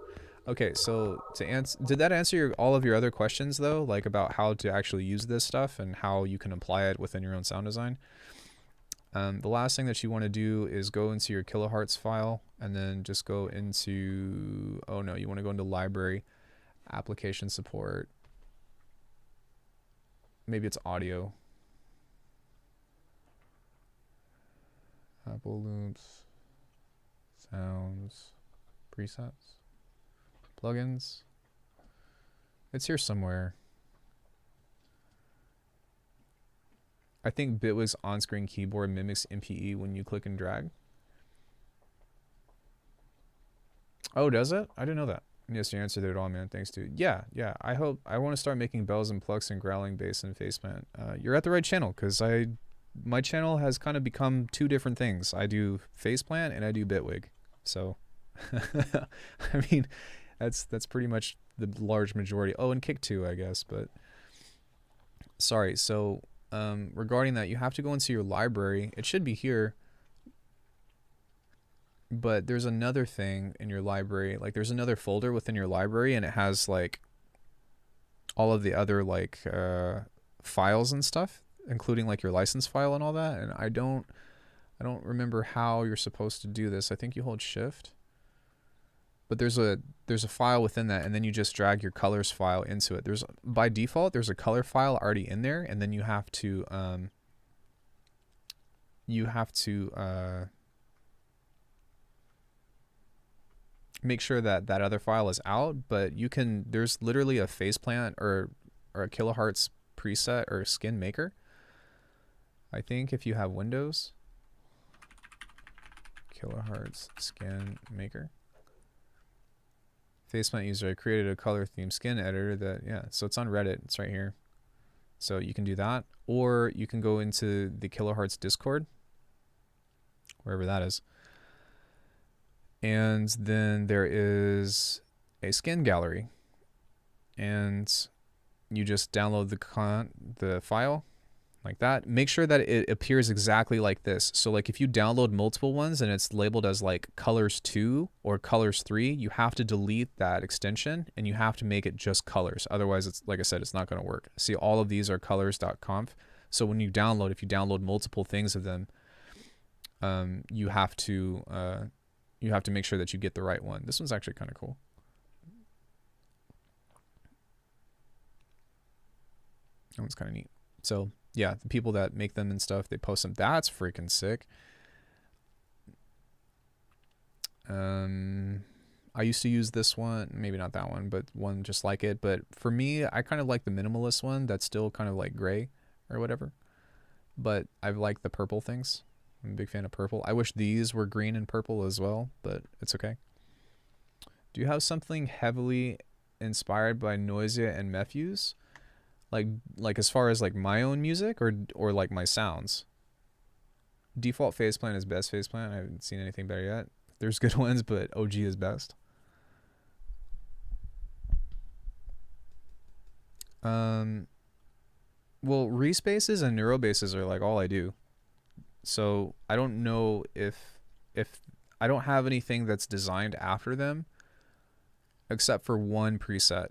Okay, so to answer, did that answer all of your other questions though? Like about how to actually use this stuff and how you can apply it within your own sound design? The last thing that you want to do is go into your Kilohearts file and then just go into, oh no, you want to go into library, application support. Maybe it's audio. Apple loops, sounds, presets, plugins. It's here somewhere. I think Bitwig's on-screen keyboard mimics MPE when you click and drag. Oh, does it? I didn't know that. Yes, you answered it all, man. Thanks, dude. Yeah, yeah. I want to start making bells and plucks and growling bass and faceplant. You're at the right channel, because my channel has kind of become two different things. I do faceplant and I do Bitwig. So, I mean, that's pretty much the large majority. Oh, and kick too, I guess. But sorry. So, regarding that, you have to go into your library. It should be here. But there's another thing in your library, like there's another folder within your library, and it has like all of the other like files and stuff, including like your license file and all that. And I don't remember how you're supposed to do this. I think you hold shift, but there's a file within that, and then you just drag your colors file into it. By default there's a color file already in there, and then you have to make sure that that other file is out. But there's literally a faceplant or a Kilohearts preset or skin maker, I think, if you have Windows. Kilohearts skin maker. Faceplant user, I created a color theme skin editor that, yeah, so it's on Reddit. It's right here. So you can do that, or you can go into the Kilohearts Discord, wherever that is. And then there is a skin gallery, and you just download the file like that. Make sure that it appears exactly like this. So like if you download multiple ones and it's labeled as like colors 2 or colors 3, you have to delete that extension and you have to make it just colors. Otherwise, it's, like I said, it's not going to work. See, all of these are colors.conf. So when you download, if you download multiple things of them, you have to make sure that you get the right one. This one's actually kind of cool. That one's kind of neat. So yeah, the people that make them and stuff, they post them. That's freaking sick. I used to use this one, maybe not that one, but one just like it. But for me, I kind of like the minimalist one that's still kind of like gray or whatever. But I like the purple things. I'm a big fan of purple. I wish these were green and purple as well, but it's okay. Do you have something heavily inspired by Noisia and Mefuse? Like as far as like my own music or like my sounds? Default faceplant is best faceplant. I haven't seen anything better yet. There's good ones, but OG is best. Well, respaces and neurobasses are like all I do. So I don't know if I don't have anything that's designed after them, except for one preset.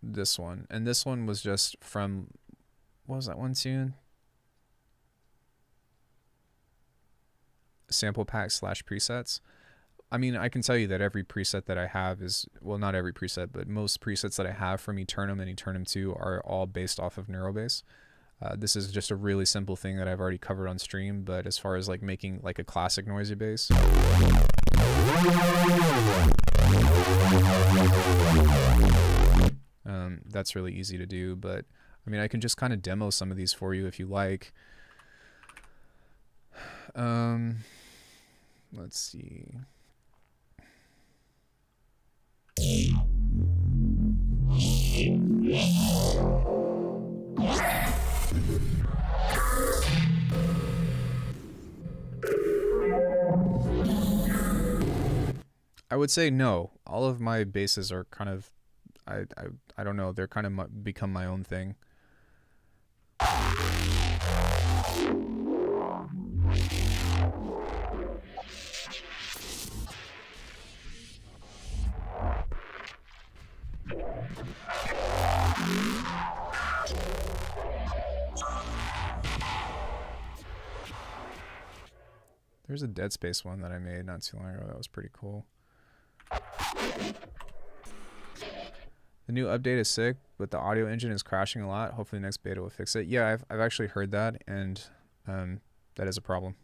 This one, and this one was just from, what was that one tune? Sample pack / presets. I mean, I can tell you that every preset that I have is, well, not every preset, but most presets that I have from Eternum and Eternum 2 are all based off of Neurobase. This is just a really simple thing that I've already covered on stream, but as far as like making like a classic noisy bass, that's really easy to do. But I mean, I can just kind of demo some of these for you if you like. Let's see. I would say no. All of my basses are kind of, I don't know, they're kind of become my own thing. There's a Dead Space one that I made not too long ago. That was pretty cool. The new update is sick, but the audio engine is crashing a lot. Hopefully the next beta will fix it. Yeah, I've actually heard that, and that is a problem.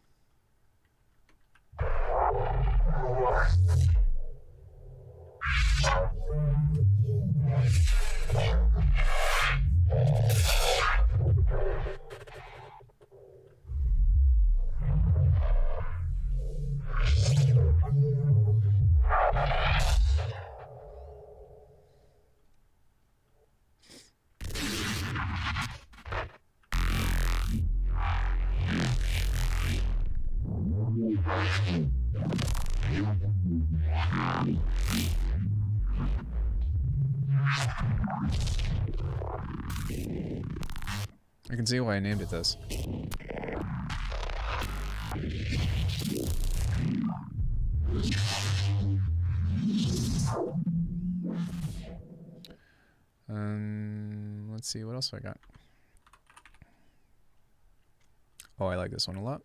I can see why I named it this. Let's see, what else have I got? Oh, I like this one a lot.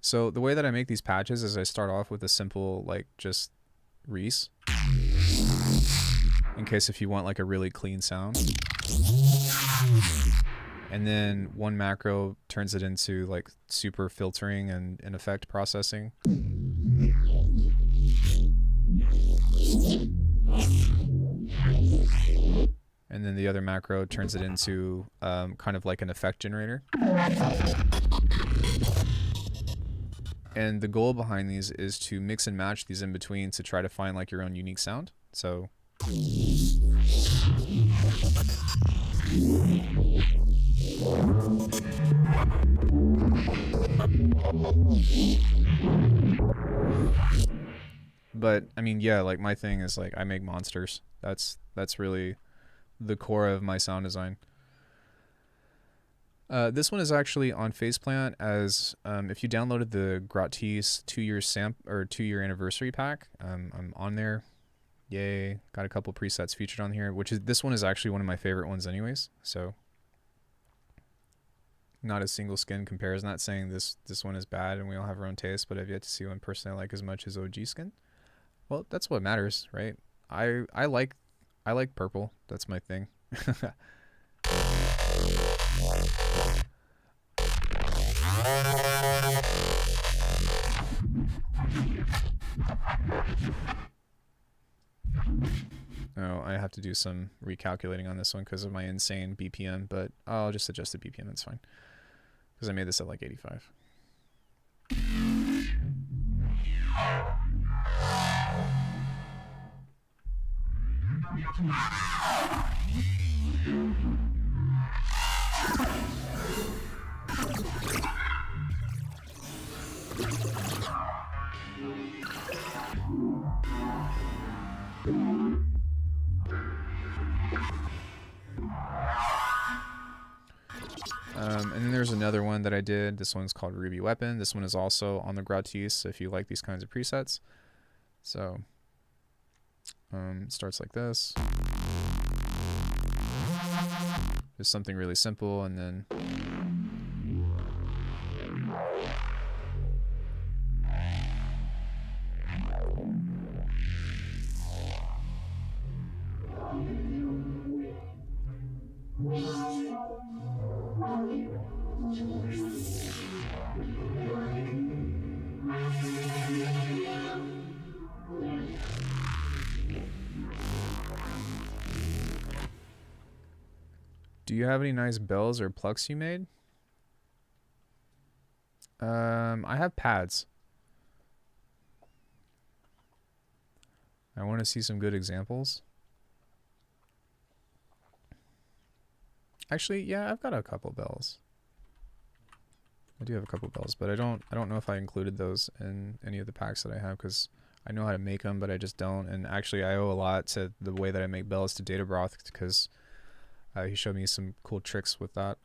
So the way that I make these patches is I start off with a simple, like, just Reese. In case if you want, like, a really clean sound. And then one macro turns it into, like, super filtering and effect processing. And then the other macro turns it into kind of like an effect generator. And the goal behind these is to mix and match these in between to try to find like your own unique sound. So but I mean, yeah, like my thing is like I make monsters. That's really the core of my sound design. This one is actually on Faceplant as if you downloaded the Gratis 2-year anniversary pack. I'm on there. Yay! Got a couple presets featured on here, this one is actually one of my favorite ones, anyways. So not a single skin compares. Not saying this one is bad and we all have our own taste, but I've yet to see one personally I like as much as OG skin. Well, that's what matters, right? I like purple. That's my thing. Oh, I have to do some recalculating on this one because of my insane BPM, but I'll just adjust the BPM. That's fine because I made this at like 85. And then there's another one that I did. This one's called Ruby Weapon. This one is also on the Gratis if you like these kinds of presets. So it starts like this. Just something really simple, and then do you have any nice bells or plucks you made? I have pads. I want to see some good examples. Actually, yeah, I've got a couple bells. I do have a couple bells, but I don't know if I included those in any of the packs that I have because I know how to make them, but I just don't. And actually, I owe a lot to the way that I make bells to Databroth because he showed me some cool tricks with that.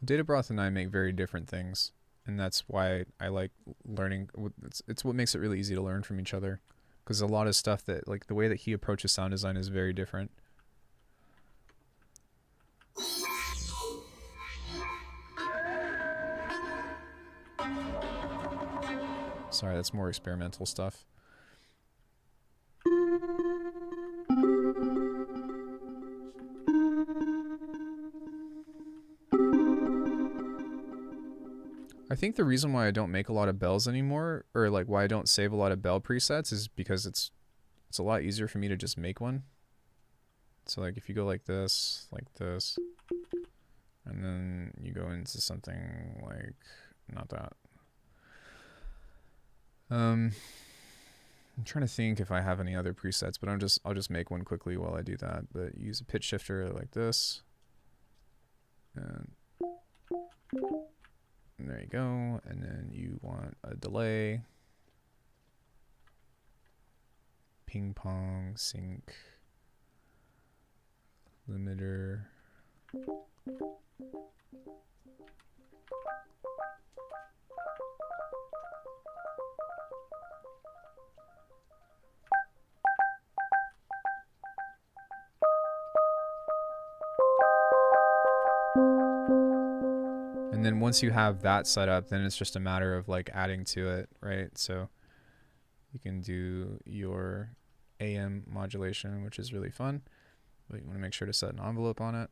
Databroth and I make very different things, and that's why I like learning. It's what makes it really easy to learn from each other, because a lot of stuff that, like, the way that he approaches sound design is very different. Sorry, that's more experimental stuff. I think the reason why I don't make a lot of bells anymore, or like why I don't save a lot of bell presets, is because it's a lot easier for me to just make one. So like if you go like this, and then you go into something like, not that. I'm trying to think if I have any other presets, but I'll just make one quickly while I do that. But use a pitch shifter like this. And there you go. And then you want a delay. Ping pong, sync, limiter. And then once you have that set up, then it's just a matter of like adding to it, right? So you can do your AM modulation, which is really fun, but you want to make sure to set an envelope on it.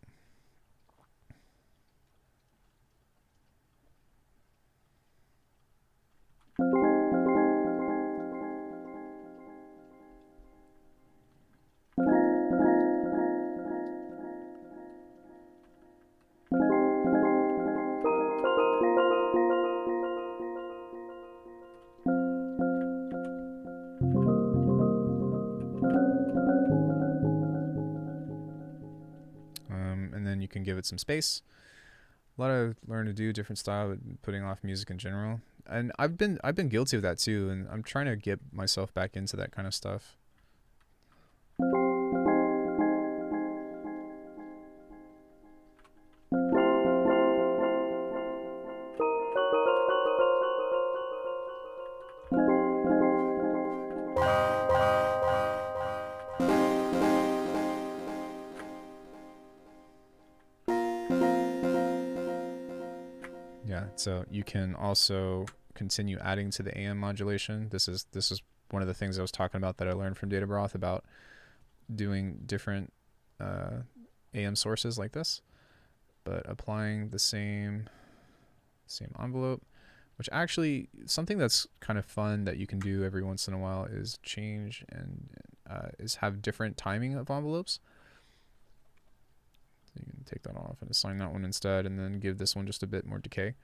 And then you can give it some space. A lot of learn to do different style of putting off music in general, and I've been guilty of that too, and I'm trying to get myself back into that kind of stuff. Yeah, so you can also continue adding to the AM modulation. This is one of the things I was talking about that I learned from Data Broth about doing different AM sources like this, but applying the same envelope, which actually something that's kind of fun that you can do every once in a while is change and is have different timing of envelopes. You can take that off and assign that one instead, and then give this one just a bit more decay.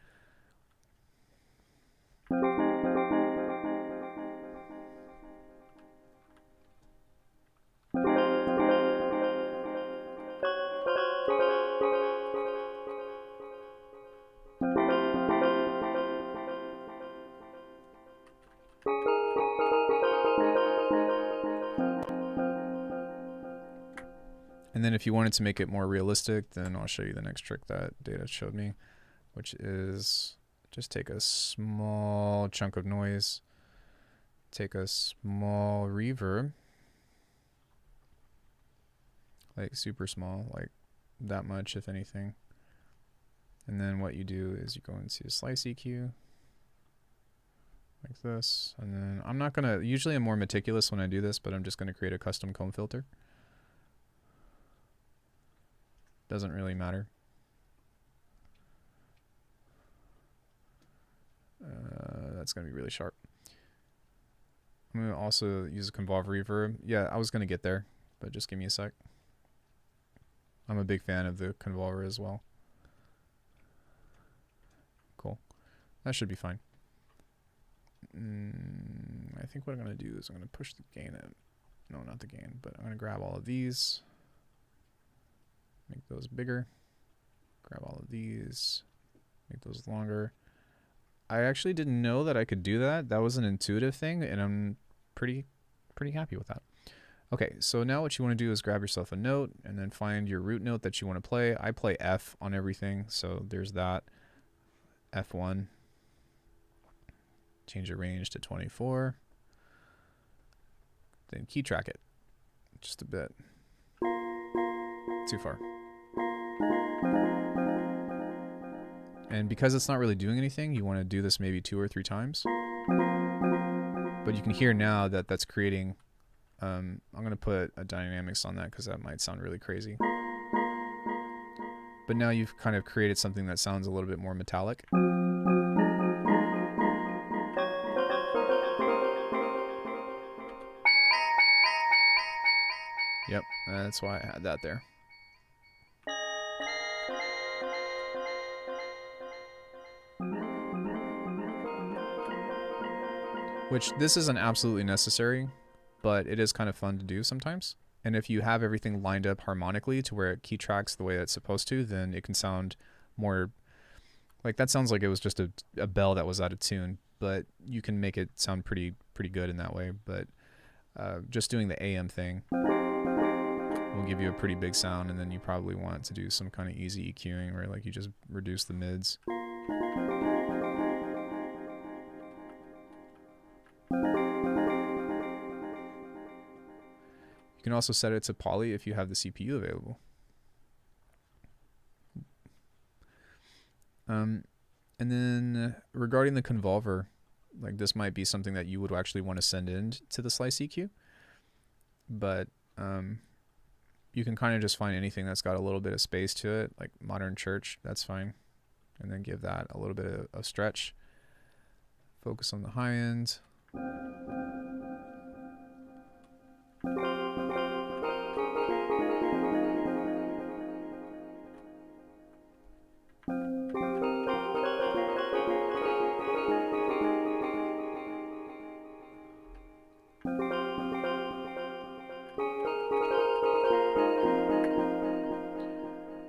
And then if you wanted to make it more realistic, then I'll show you the next trick that Data showed me, which is just take a small chunk of noise, take a small reverb, like super small, like that much if anything. And then what you do is you go into a slice EQ, like this. And then I'm not gonna, usually I'm more meticulous when I do this, but I'm just gonna create a custom comb filter. Doesn't really matter. That's going to be really sharp. I'm going to also use a convolve reverb. Yeah, I was going to get there, but just give me a sec. I'm a big fan of the convolver as well. Cool. That should be fine. I think what I'm going to do is I'm going to push the gain in. No, not the gain, but I'm going to grab all of these. Make those bigger. Grab all of these. Make those longer. I actually didn't know that I could do that. That was an intuitive thing, and I'm pretty happy with that. Okay, so now what you want to do is grab yourself a note and then find your root note that you want to play. I play F on everything, so there's that. F1. Change your range to 24. Then key track it. Just a bit. Too far. And because it's not really doing anything, you want to do this maybe 2 or 3 times. But you can hear now that that's creating, I'm going to put a dynamics on that because that might sound really crazy. But now you've kind of created something that sounds a little bit more metallic. Yep, that's why I had that there. Which, this isn't absolutely necessary, but it is kind of fun to do sometimes. And if you have everything lined up harmonically to where it key tracks the way it's supposed to, then it can sound more... Like, that sounds like it was just a bell that was out of tune, but you can make it sound pretty good in that way. But just doing the AM thing will give you a pretty big sound, and then you probably want to do some kind of easy EQing where like you just reduce the mids. You can also set it to poly if you have the CPU available. And then regarding the convolver, like this might be something that you would actually want to send in to the slice EQ, but you can kind of just find anything that's got a little bit of space to it, like Modern Church, that's fine. And then give that a little bit of stretch. Focus on the high end.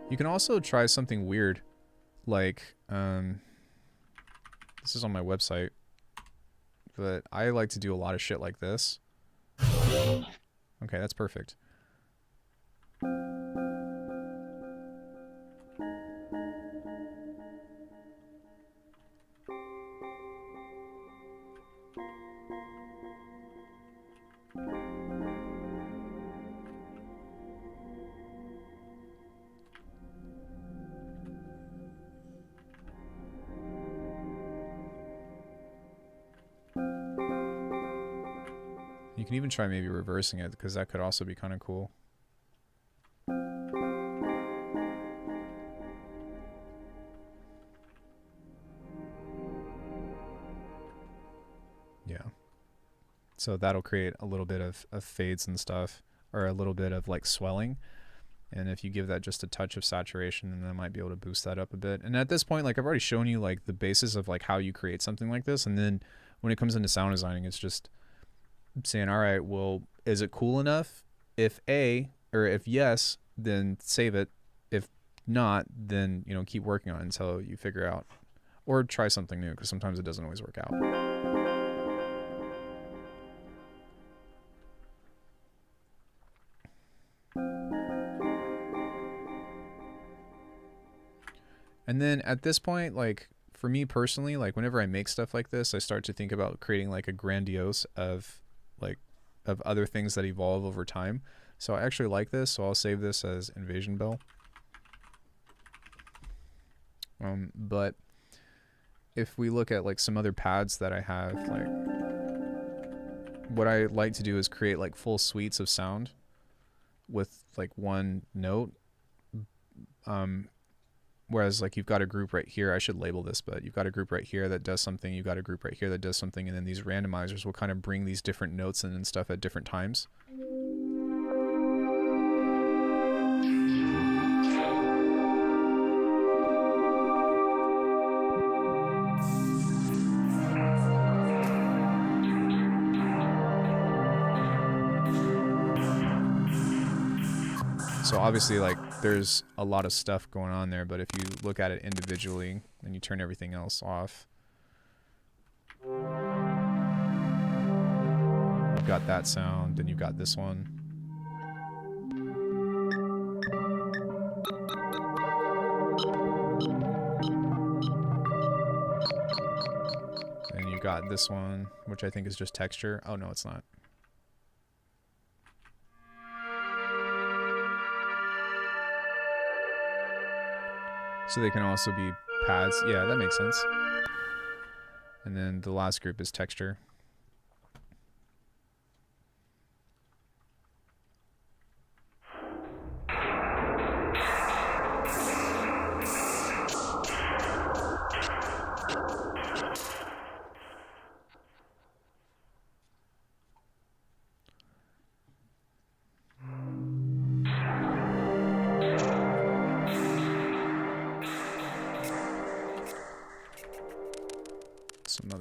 You can also try something weird, like, this is on my website, but I like to do a lot of shit like this. Okay, that's perfect. You can even try maybe reversing it, because that could also be kind of cool. Yeah. So that'll create a little bit of fades and stuff, or a little bit of like swelling. And if you give that just a touch of saturation, then that might be able to boost that up a bit. And at this point, like I've already shown you like the basis of like how you create something like this. And then when it comes into sound designing, it's just saying, all right, well, is it cool enough? If if yes, then save it. If not, then, you know, keep working on it until you figure out, or try something new, because sometimes it doesn't always work out. And then at this point, like for me personally, like whenever I make stuff like this, I start to think about creating like a grandiose of other things that evolve over time. So I actually like this, so I'll save this as Invasion Bell. But if we look at like some other pads that I have, like what I like to do is create like full suites of sound with like one note. Whereas like you've got a group right here, I should label this, but you've got a group right here that does something, you've got a group right here that does something, and then these randomizers will kind of bring these different notes in and stuff at different times. So obviously, like, there's a lot of stuff going on there, but if you look at it individually and you turn everything else off, you've got that sound, then you've got this one. And you got this one, which I think is just texture. Oh, no, it's not. So they can also be pads. Yeah, that makes sense. And then the last group is texture.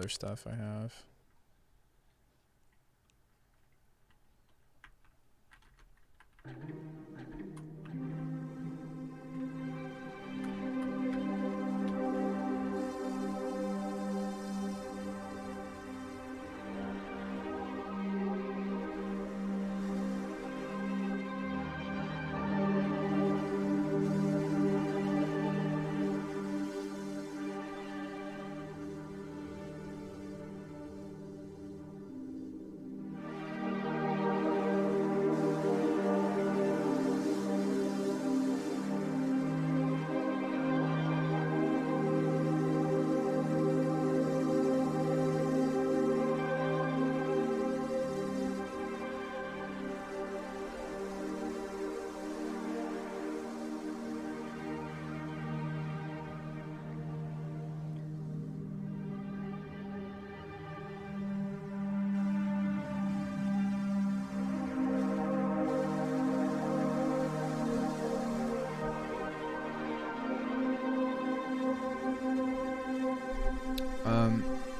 other stuff I have.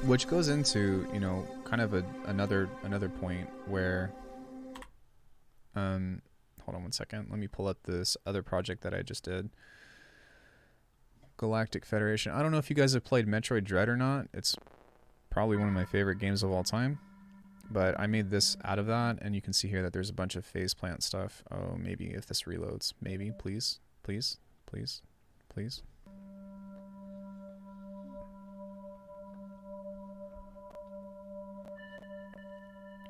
Which goes into, you know, kind of another point where, hold on one second. Let me pull up this other project that I just did. Galactic Federation. I don't know if you guys have played Metroid Dread or not. It's probably one of my favorite games of all time. But I made this out of that, and you can see here that there's a bunch of phase plant stuff. Oh, maybe if this reloads. Maybe, please, please, please, please.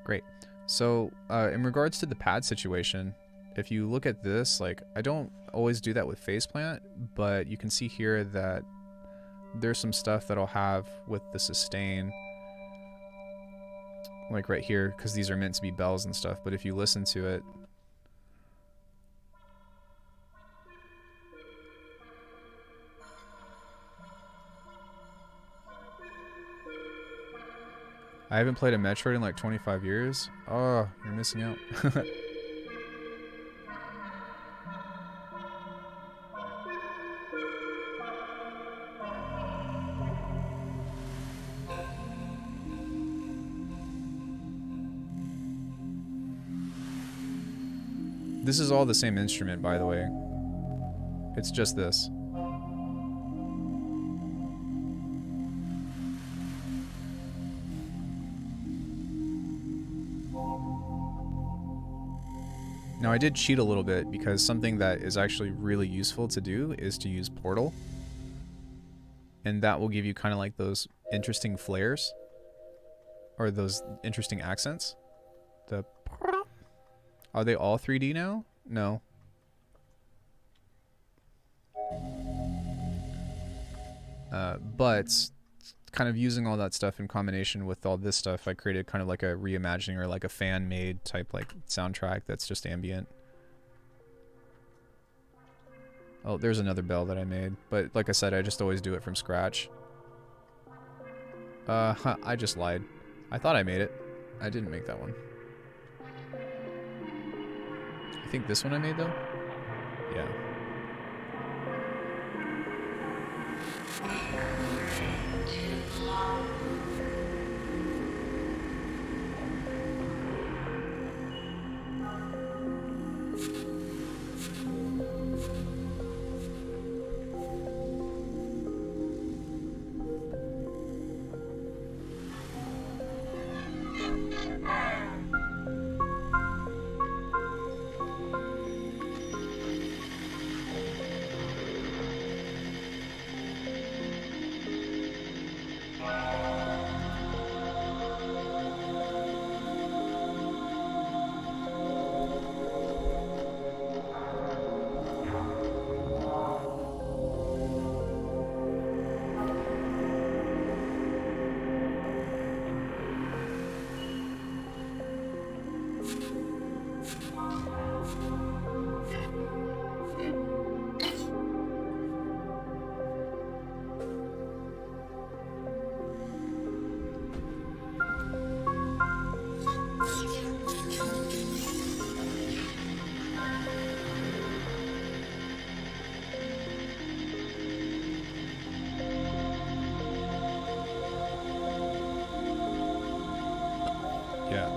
Great. So in regards to the pad situation, if you look at this, like, I don't always do that with faceplant, but you can see here that there's some stuff that I'll have with the sustain, like right here, because these are meant to be bells and stuff. But if you listen to it, I haven't played a Metroid in like 25 years. Oh, you're missing out. This is all the same instrument, by the way. It's just this. Now I did cheat a little bit because something that is actually really useful to do is to use Portal. And that will give you kind of like those interesting flares. Or those interesting accents. The... Are they all 3D now? No. But kind of using all that stuff in combination with all this stuff, I created kind of like a reimagining or like a fan-made type like soundtrack that's just ambient. Oh, there's another bell that I made. But like I said, I just always do it from scratch. I just lied. I thought I made it. I didn't make that one. I think this one I made though? Yeah.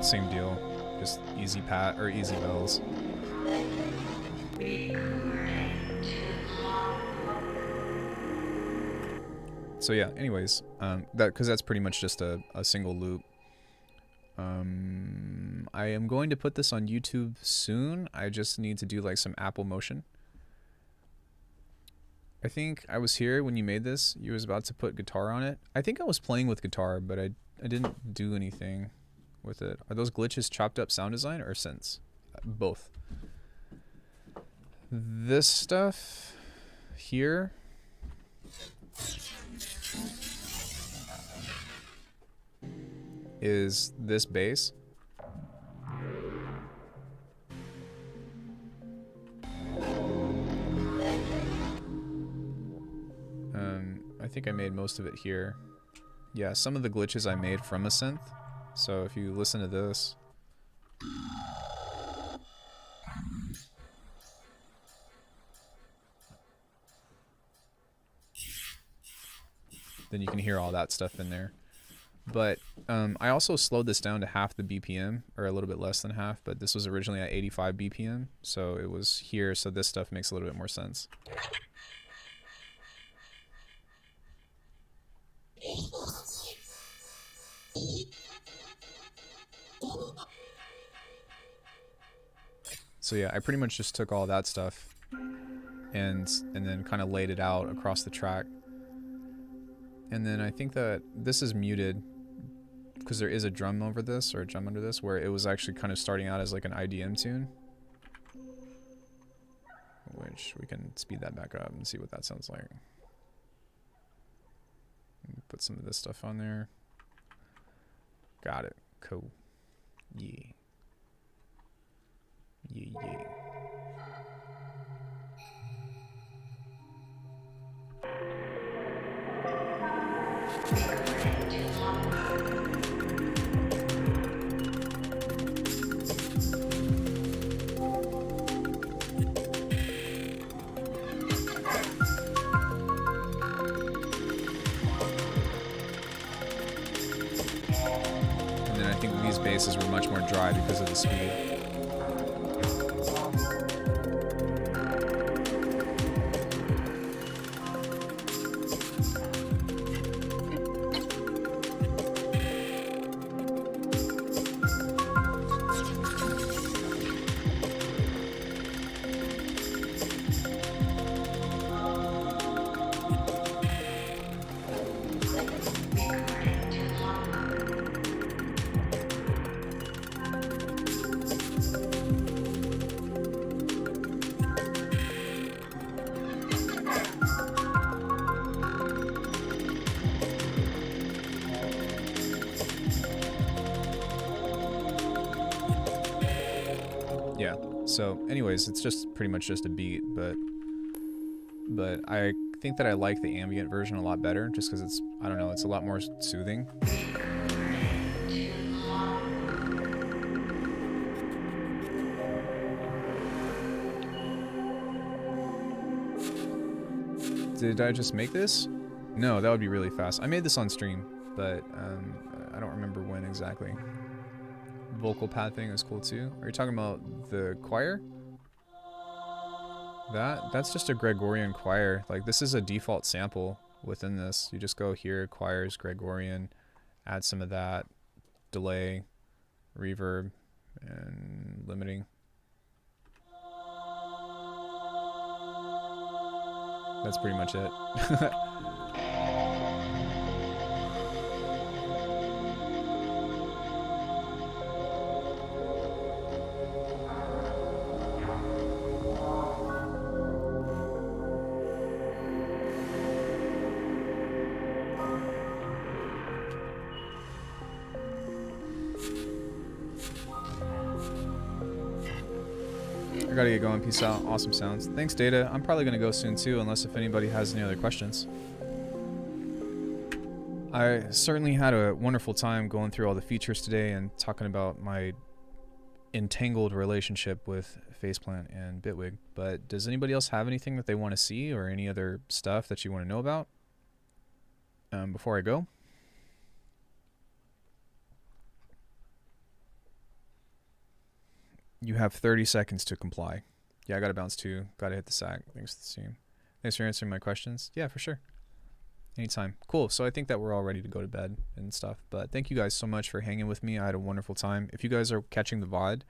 same deal, just easy pat or easy bells. So yeah, anyways, because that's pretty much just a single loop. I am going to put this on YouTube soon. I just need to do like some Apple Motion. I think I was here when you made this. You was about to put guitar on it. I think I was playing with guitar, but I didn't do anything with it. Are those glitches chopped up sound design or synths? Both. This stuff here is this bass. I think I made most of it here. Yeah, some of the glitches I made from a synth. So if you listen to this, then you can hear all that stuff in there. But I also slowed this down to half the BPM, or a little bit less than half, but this was originally at 85 BPM, so it was here, so this stuff makes a little bit more sense. So yeah, I pretty much just took all that stuff and then kind of laid it out across the track. And then I think that this is muted because there is a drum over this, or a drum under this, where it was actually kind of starting out as like an IDM tune. Which we can speed that back up and see what that sounds like. Put some of this stuff on there. Got it. Cool. Yeah. Yeah, yeah. And then I think these basses were much more dry because of the speed. Yeah, so anyways, it's just pretty much just a beat, but I think that I like the ambient version a lot better, just because it's, I don't know, it's a lot more soothing. Did I just make this? No, that would be really fast. I made this on stream, but I don't remember when exactly. Vocal pad thing is cool too. Are you talking about the choir? That's just a Gregorian choir. Like, this is a default sample within this. You just go here, choirs, Gregorian, add some of that, delay, reverb, and limiting. That's pretty much it. I gotta get going. Peace out. Awesome sounds. Thanks, Data. I'm probably gonna go soon too, unless if anybody has any other questions. I certainly had a wonderful time going through all the features today and talking about my entangled relationship with Faceplant and Bitwig. But does anybody else have anything that they want to see, or any other stuff that you want to know about before I go? You have 30 seconds to comply. Yeah, I gotta bounce too. Gotta hit the sack. Thanks to the stream. Thanks for answering my questions. Yeah, for sure. Anytime. Cool. So I think that we're all ready to go to bed and stuff. But thank you guys so much for hanging with me. I had a wonderful time. If you guys are catching the VOD,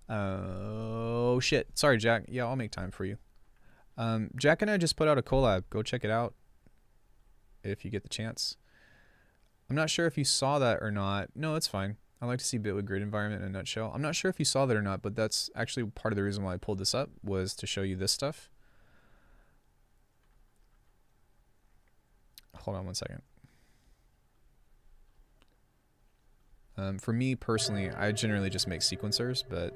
oh shit. Sorry, Jack. Yeah, I'll make time for you. Jack and I just put out a collab. Go check it out if you get the chance. I'm not sure if you saw that or not. No, it's fine. I like to see Bitwig grid environment in a nutshell. I'm not sure if you saw that or not, but that's actually part of the reason why I pulled this up, was to show you this stuff. Hold on one second. For me personally, I generally just make sequencers, but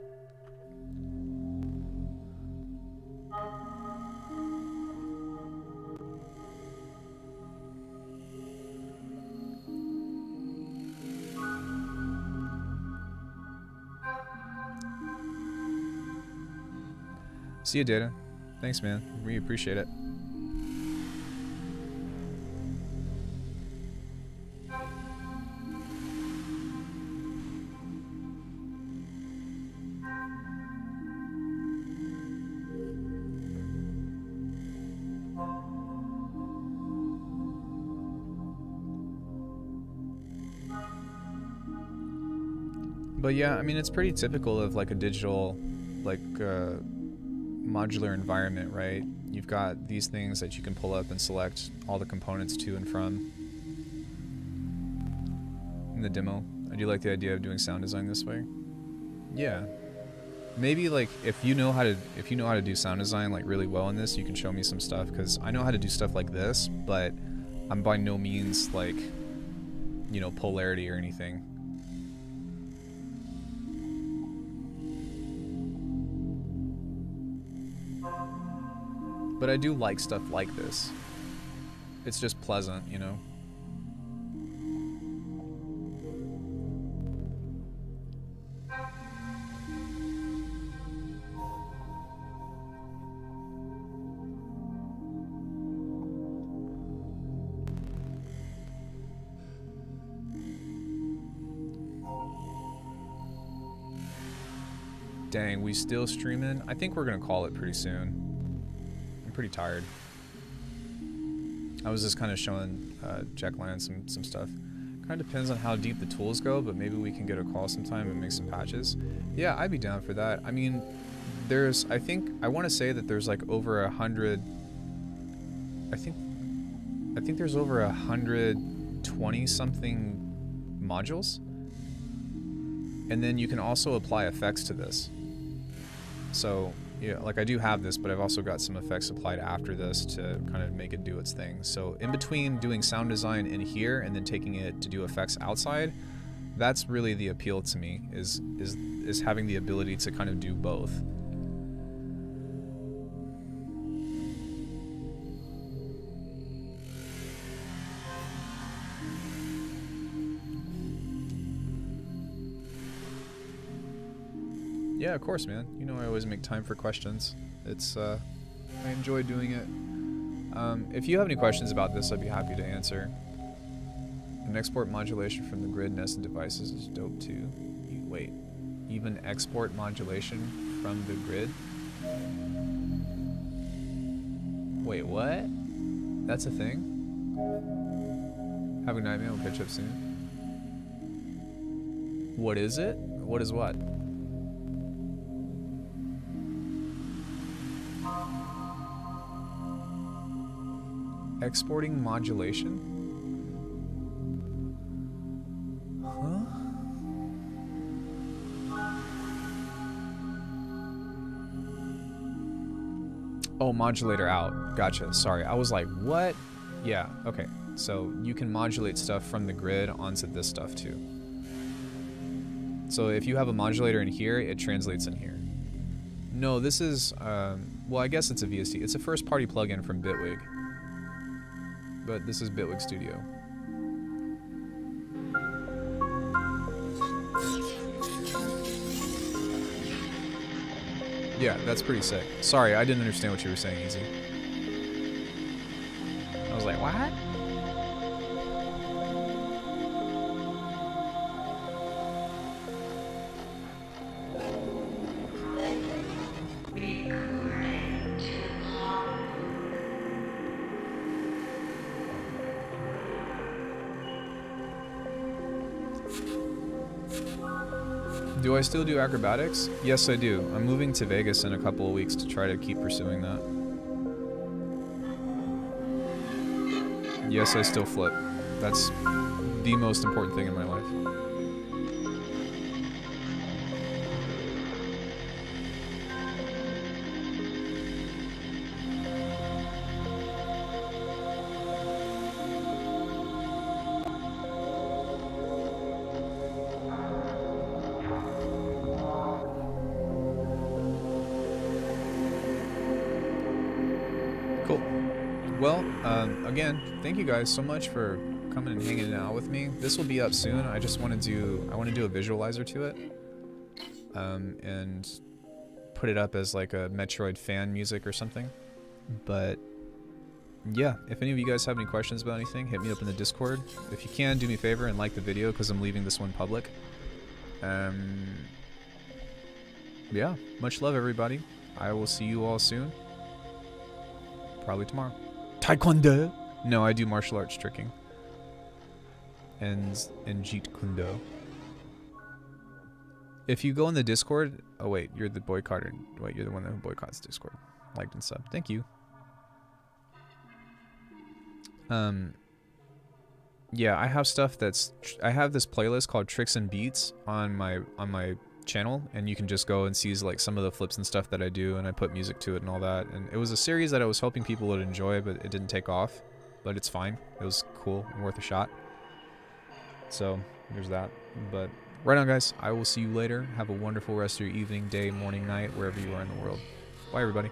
see you, Data. Thanks, man. We appreciate it. But yeah, I mean, it's pretty typical of like a digital, like, modular environment, right? You've got these things that you can pull up and select all the components to and from. In the demo, I do like the idea of doing sound design this way. Yeah, maybe like if you know how to do sound design like really well in this, you can show me some stuff, because I know how to do stuff like this, but I'm by no means like, you know, polarity or anything. But I do like stuff like this. It's just pleasant, you know? Dang, we still streaming? I think we're gonna call it pretty soon. Pretty tired. I was just kind of showing Jack Land some stuff. Kind of depends on how deep the tools go, but maybe we can get a call sometime and make some patches. Yeah, I'd be down for that. I mean, there's, I want to say that there's like over 100. I think there's over 120 something modules, and then you can also apply effects to this. So yeah, like I do have this, but I've also got some effects applied after this to kind of make it do its thing. So in between doing sound design in here and then taking it to do effects outside, that's really the appeal to me, is having the ability to kind of do both. Yeah, of course, man. You know I always make time for questions. It's, I enjoy doing it. If you have any questions about this, I'd be happy to answer. And export modulation from the grid nested devices is dope too. Wait, even export modulation from the grid? Wait, what? That's a thing? Have a night, man. We'll catch up soon. What is it? What is what? Exporting modulation? Huh? Oh, modulator out. Gotcha. Sorry. I was like, what? Yeah, okay. So you can modulate stuff from the grid onto this stuff too. So if you have a modulator in here, it translates in here. No, this is, well, I guess it's a VST. It's a first-party plugin from Bitwig. But this is Bitwig Studio. Yeah, that's pretty sick. Sorry, I didn't understand what you were saying, Easy. I was like, what? Do I still do acrobatics? Yes, I do. I'm moving to Vegas in a couple of weeks to try to keep pursuing that. Yes, I still flip. That's the most important thing in my life. Cool. Well, again, thank you guys so much for coming and hanging out with me. This will be up soon. I just want to do a visualizer to it, and put it up as like a Metroid fan music or something. But yeah, if any of you guys have any questions about anything, hit me up in the Discord. If you can, do me a favor and like the video because I'm leaving this one public. Yeah, much love, everybody. I will see you all soon. Probably tomorrow. Taekwondo. No, I do martial arts tricking. And Jeet Kundo. If you go in the Discord, oh wait, you're the boycotter. Wait, you're the one that boycotts Discord. Liked and sub. Thank you. Yeah, I have stuff that's I have this playlist called Tricks and Beats on my channel, and you can just go and see like some of the flips and stuff that I do, and I put music to it and all that. And it was a series that I was hoping people would enjoy, but it didn't take off. But it's fine. It was cool and worth a shot. So there's that. But right on, guys. I will see you later. Have a wonderful rest of your evening, day, morning, night, wherever you are in the world. Bye, everybody.